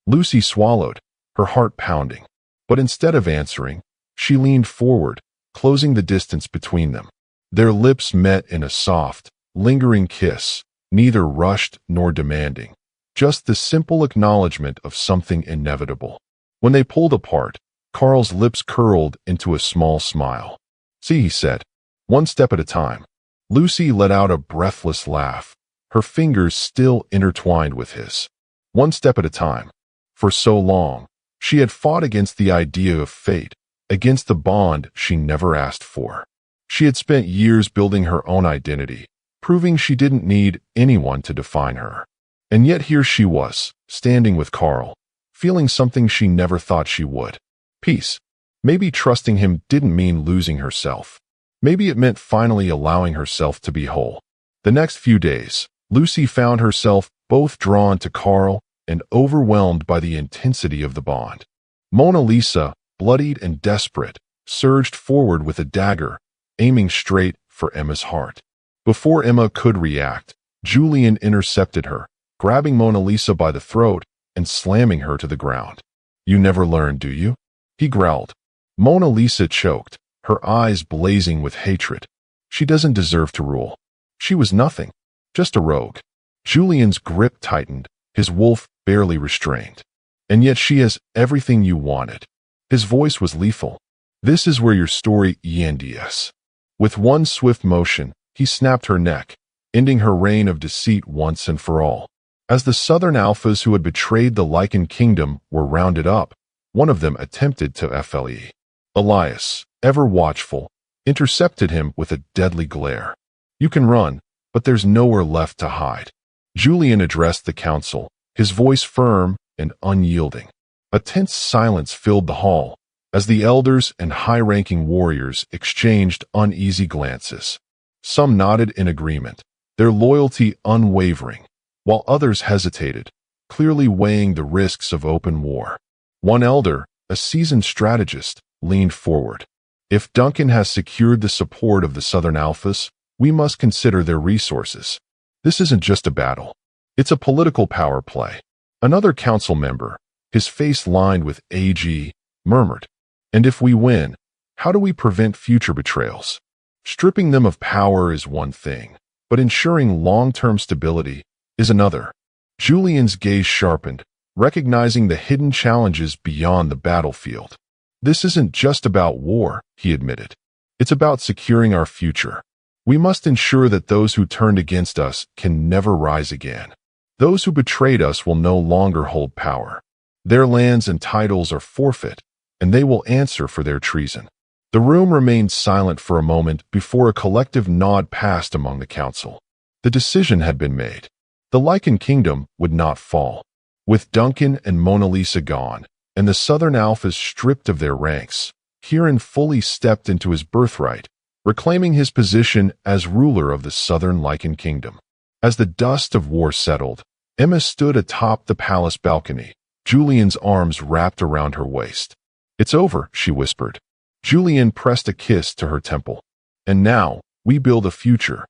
Lucy swallowed, her heart pounding. But instead of answering, she leaned forward, closing the distance between them. Their lips met in a soft, lingering kiss, neither rushed nor demanding, just the simple acknowledgement of something inevitable. When they pulled apart, Carl's lips curled into a small smile. "See," he said, "one step at a time." Lucy let out a breathless laugh, her fingers still intertwined with his. One step at a time. For so long, she had fought against the idea of fate, against the bond she never asked for. She had spent years building her own identity, proving she didn't need anyone to define her. And yet here she was, standing with Carl, feeling something she never thought she would. Peace. Maybe trusting him didn't mean losing herself. Maybe it meant finally allowing herself to be whole. The next few days, Lucy found herself both drawn to Carl and overwhelmed by the intensity of the bond. Mona Lisa, bloodied and desperate, surged forward with a dagger, aiming straight for Emma's heart. Before Emma could react, Julian intercepted her, grabbing Mona Lisa by the throat and slamming her to the ground. "You never learn, do you?" he growled. Mona Lisa choked, her eyes blazing with hatred. She doesn't deserve to rule. She was nothing, just a rogue. Julian's grip tightened, his wolf barely restrained. "And yet she has everything you wanted." His voice was lethal. "This is where your story ends." With one swift motion, he snapped her neck, ending her reign of deceit once and for all. As the southern alphas who had betrayed the Lycan kingdom were rounded up, one of them attempted to flee. Elias, ever watchful, intercepted him with a deadly glare. "You can run, but there's nowhere left to hide." Julian addressed the council, his voice firm and unyielding. A tense silence filled the hall, as the elders and high-ranking warriors exchanged uneasy glances. Some nodded in agreement, their loyalty unwavering, while others hesitated, clearly weighing the risks of open war. One elder, a seasoned strategist, leaned forward. "If Duncan has secured the support of the Southern Alphas, we must consider their resources. This isn't just a battle. It's a political power play." Another council member, his face lined with AG, murmured, "And if we win, how do we prevent future betrayals? Stripping them of power is one thing, but ensuring long-term stability is another." Julian's gaze sharpened, recognizing the hidden challenges beyond the battlefield. "This isn't just about war," he admitted. "It's about securing our future. We must ensure that those who turned against us can never rise again. Those who betrayed us will no longer hold power. Their lands and titles are forfeit, and they will answer for their treason." The room remained silent for a moment before a collective nod passed among the council. The decision had been made. The Lycan kingdom would not fall. With Duncan and Mona Lisa gone, and the Southern Alphas stripped of their ranks, Kieran fully stepped into his birthright, reclaiming his position as ruler of the Southern Lycan kingdom. As the dust of war settled, Emma stood atop the palace balcony, Julian's arms wrapped around her waist. "It's over," she whispered. Julian pressed a kiss to her temple. "And now, we build a future."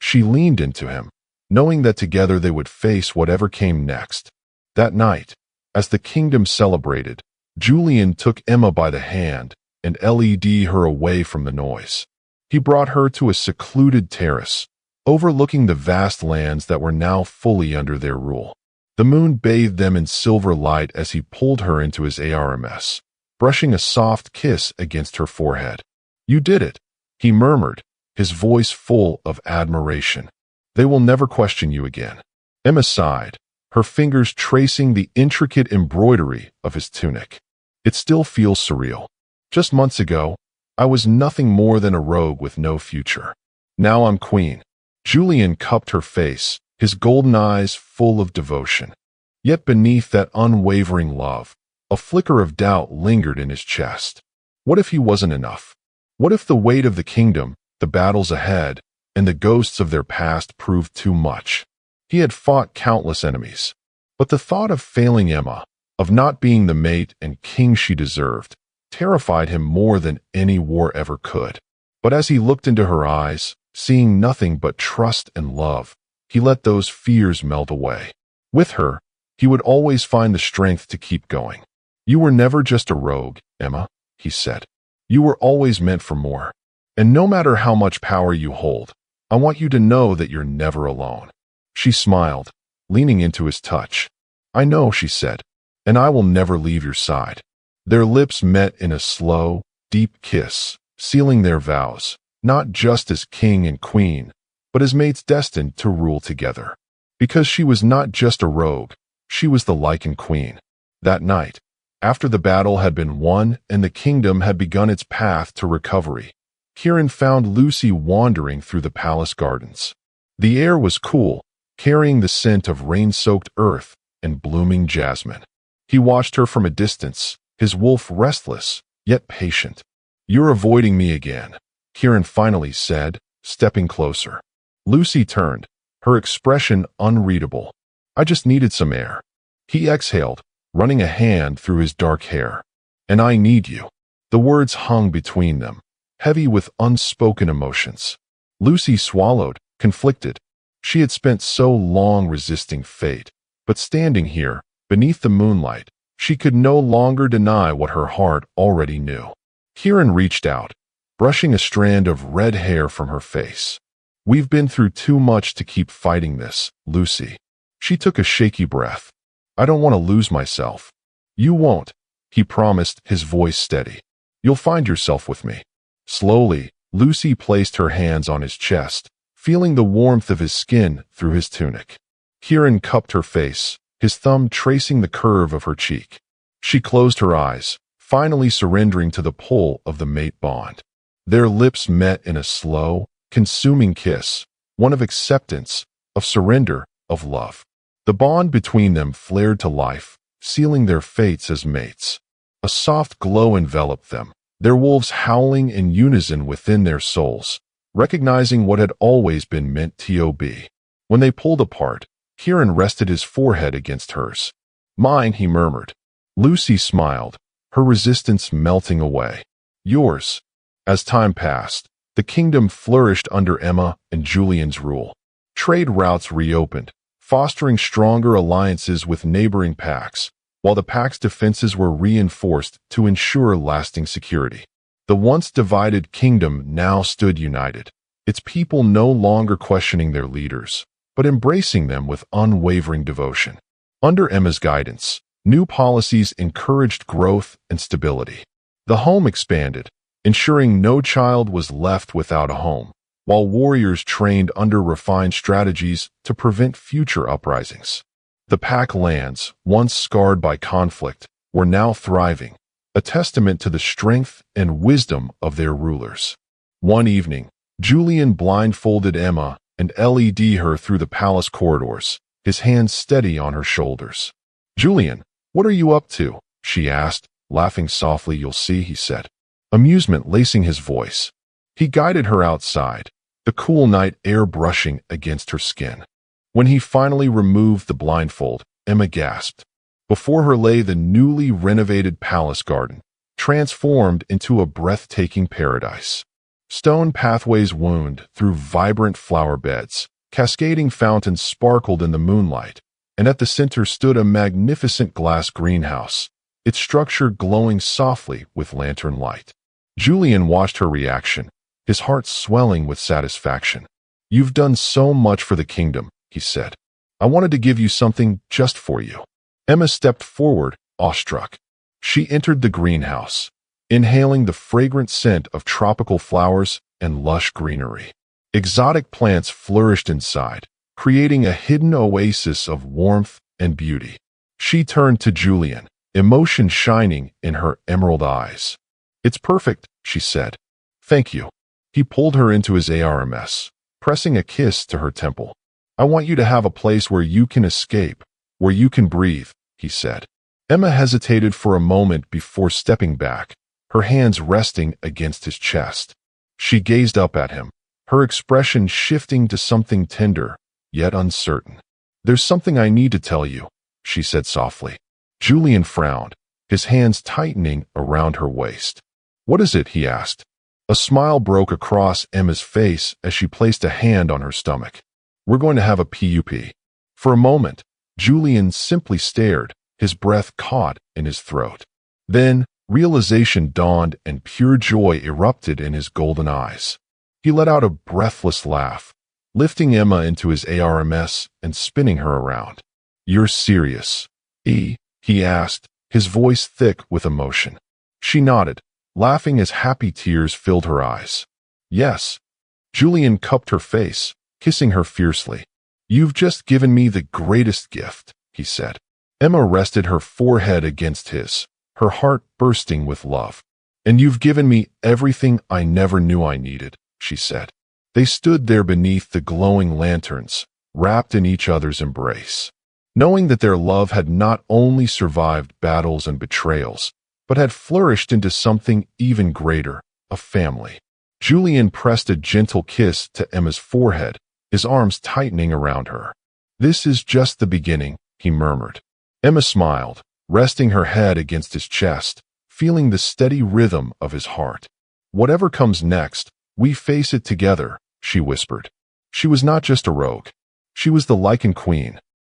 She leaned into him, knowing that together they would face whatever came next. That night, as the kingdom celebrated, Julian took Emma by the hand and led her away from the noise. He brought her to a secluded terrace, overlooking the vast lands that were now fully under their rule. The moon bathed them in silver light as he pulled her into his ARMS, brushing a soft kiss against her forehead. "You did it," he murmured, his voice full of admiration. "They will never question you again." Emma sighed, her fingers tracing the intricate embroidery of his tunic. "It still feels surreal. Just months ago, I was nothing more than a rogue with no future. Now I'm queen." Julian cupped her face, his golden eyes full of devotion. Yet beneath that unwavering love, a flicker of doubt lingered in his chest. What if he wasn't enough? What if the weight of the kingdom, the battles ahead, and the ghosts of their past proved too much? He had fought countless enemies, but the thought of failing Emma, of not being the mate and king she deserved, terrified him more than any war ever could. But as he looked into her eyes, seeing nothing but trust and love, he let those fears melt away. With her, he would always find the strength to keep going. "You were never just a rogue, Emma," he said. "You were always meant for more. And no matter how much power you hold, I want you to know that you're never alone." She smiled, leaning into his touch. "I know," she said, "and I will never leave your side." Their lips met in a slow, deep kiss, sealing their vows, not just as king and queen, but as mates destined to rule together. Because she was not just a rogue, she was the Lycan Queen. That night, after the battle had been won and the kingdom had begun its path to recovery, Kieran found Lucy wandering through the palace gardens. The air was cool, carrying the scent of rain-soaked earth and blooming jasmine. He watched her from a distance, his wolf restless, yet patient. "You're avoiding me again," Kieran finally said, stepping closer. Lucy turned, her expression unreadable. "I just needed some air." He exhaled, running a hand through his dark hair. "And I need you." The words hung between them, heavy with unspoken emotions. Lucy swallowed, conflicted. She had spent so long resisting fate, but standing here, beneath the moonlight, she could no longer deny what her heart already knew. Kieran reached out, brushing a strand of red hair from her face. "We've been through too much to keep fighting this, Lucy." She took a shaky breath. "I don't want to lose myself." "You won't," he promised, his voice steady. "You'll find yourself with me." Slowly, Lucy placed her hands on his chest, feeling the warmth of his skin through his tunic. Kieran cupped her face, his thumb tracing the curve of her cheek. She closed her eyes, finally surrendering to the pull of the mate bond. Their lips met in a slow, consuming kiss, one of acceptance, of surrender, of love. The bond between them flared to life, sealing their fates as mates. A soft glow enveloped them, their wolves howling in unison within their souls, recognizing what had always been meant to be. When they pulled apart, Kieran rested his forehead against hers. "Mine," he murmured. Lucy smiled, her resistance melting away. "Yours." As time passed, the kingdom flourished under Emma and Julian's rule. Trade routes reopened, fostering stronger alliances with neighboring pacts, while the pact's defenses were reinforced to ensure lasting security. The once divided kingdom now stood united, its people no longer questioning their leaders, but embracing them with unwavering devotion. Under Emma's guidance, new policies encouraged growth and stability. The home expanded, ensuring no child was left without a home, while warriors trained under refined strategies to prevent future uprisings. The pack lands, once scarred by conflict, were now thriving, a testament to the strength and wisdom of their rulers. One evening, Julian blindfolded Emma and led her through the palace corridors, his hands steady on her shoulders. "Julian, what are you up to?" she asked, laughing softly. "You'll see," he said, amusement lacing his voice. He guided her outside, the cool night air brushing against her skin. When he finally removed the blindfold, Emma gasped. Before her lay the newly renovated palace garden, transformed into a breathtaking paradise. Stone pathways wound through vibrant flower beds, cascading fountains sparkled in the moonlight, and at the center stood a magnificent glass greenhouse, its structure glowing softly with lantern light. Julian watched her reaction, his heart swelling with satisfaction. "You've done so much for the kingdom," he said. "I wanted to give you something just for you." Emma stepped forward, awestruck. She entered the greenhouse, inhaling the fragrant scent of tropical flowers and lush greenery. Exotic plants flourished inside, creating a hidden oasis of warmth and beauty. She turned to Julian, emotion shining in her emerald eyes. "It's perfect," she said. "Thank you." He pulled her into his arms, pressing a kiss to her temple. "I want you to have a place where you can escape, where you can breathe," he said. Emma hesitated for a moment before stepping back, her hands resting against his chest. She gazed up at him, her expression shifting to something tender, yet uncertain. "There's something I need to tell you," she said softly. Julian frowned, his hands tightening around her waist. "What is it?" he asked. A smile broke across Emma's face as she placed a hand on her stomach. "We're going to have a PUP." For a moment, Julian simply stared, his breath caught in his throat. Then, realization dawned and pure joy erupted in his golden eyes. He let out a breathless laugh, lifting Emma into his arms and spinning her around. "You're serious, E?" he asked, his voice thick with emotion. She nodded, laughing as happy tears filled her eyes. "Yes." Julian cupped her face, kissing her fiercely. "You've just given me the greatest gift," he said. Emma rested her forehead against his, her heart bursting with love. "And you've given me everything I never knew I needed," she said. They stood there beneath the glowing lanterns, wrapped in each other's embrace, knowing that their love had not only survived battles and betrayals, but had flourished into something even greater, a family. Julian pressed a gentle kiss to Emma's forehead, his arms tightening around her. "This is just the beginning," he murmured. Emma smiled, resting her head against his chest, feeling the steady rhythm of his heart. "Whatever comes next, we face it together," she whispered. She was not just a rogue. She was the Lycan Queen,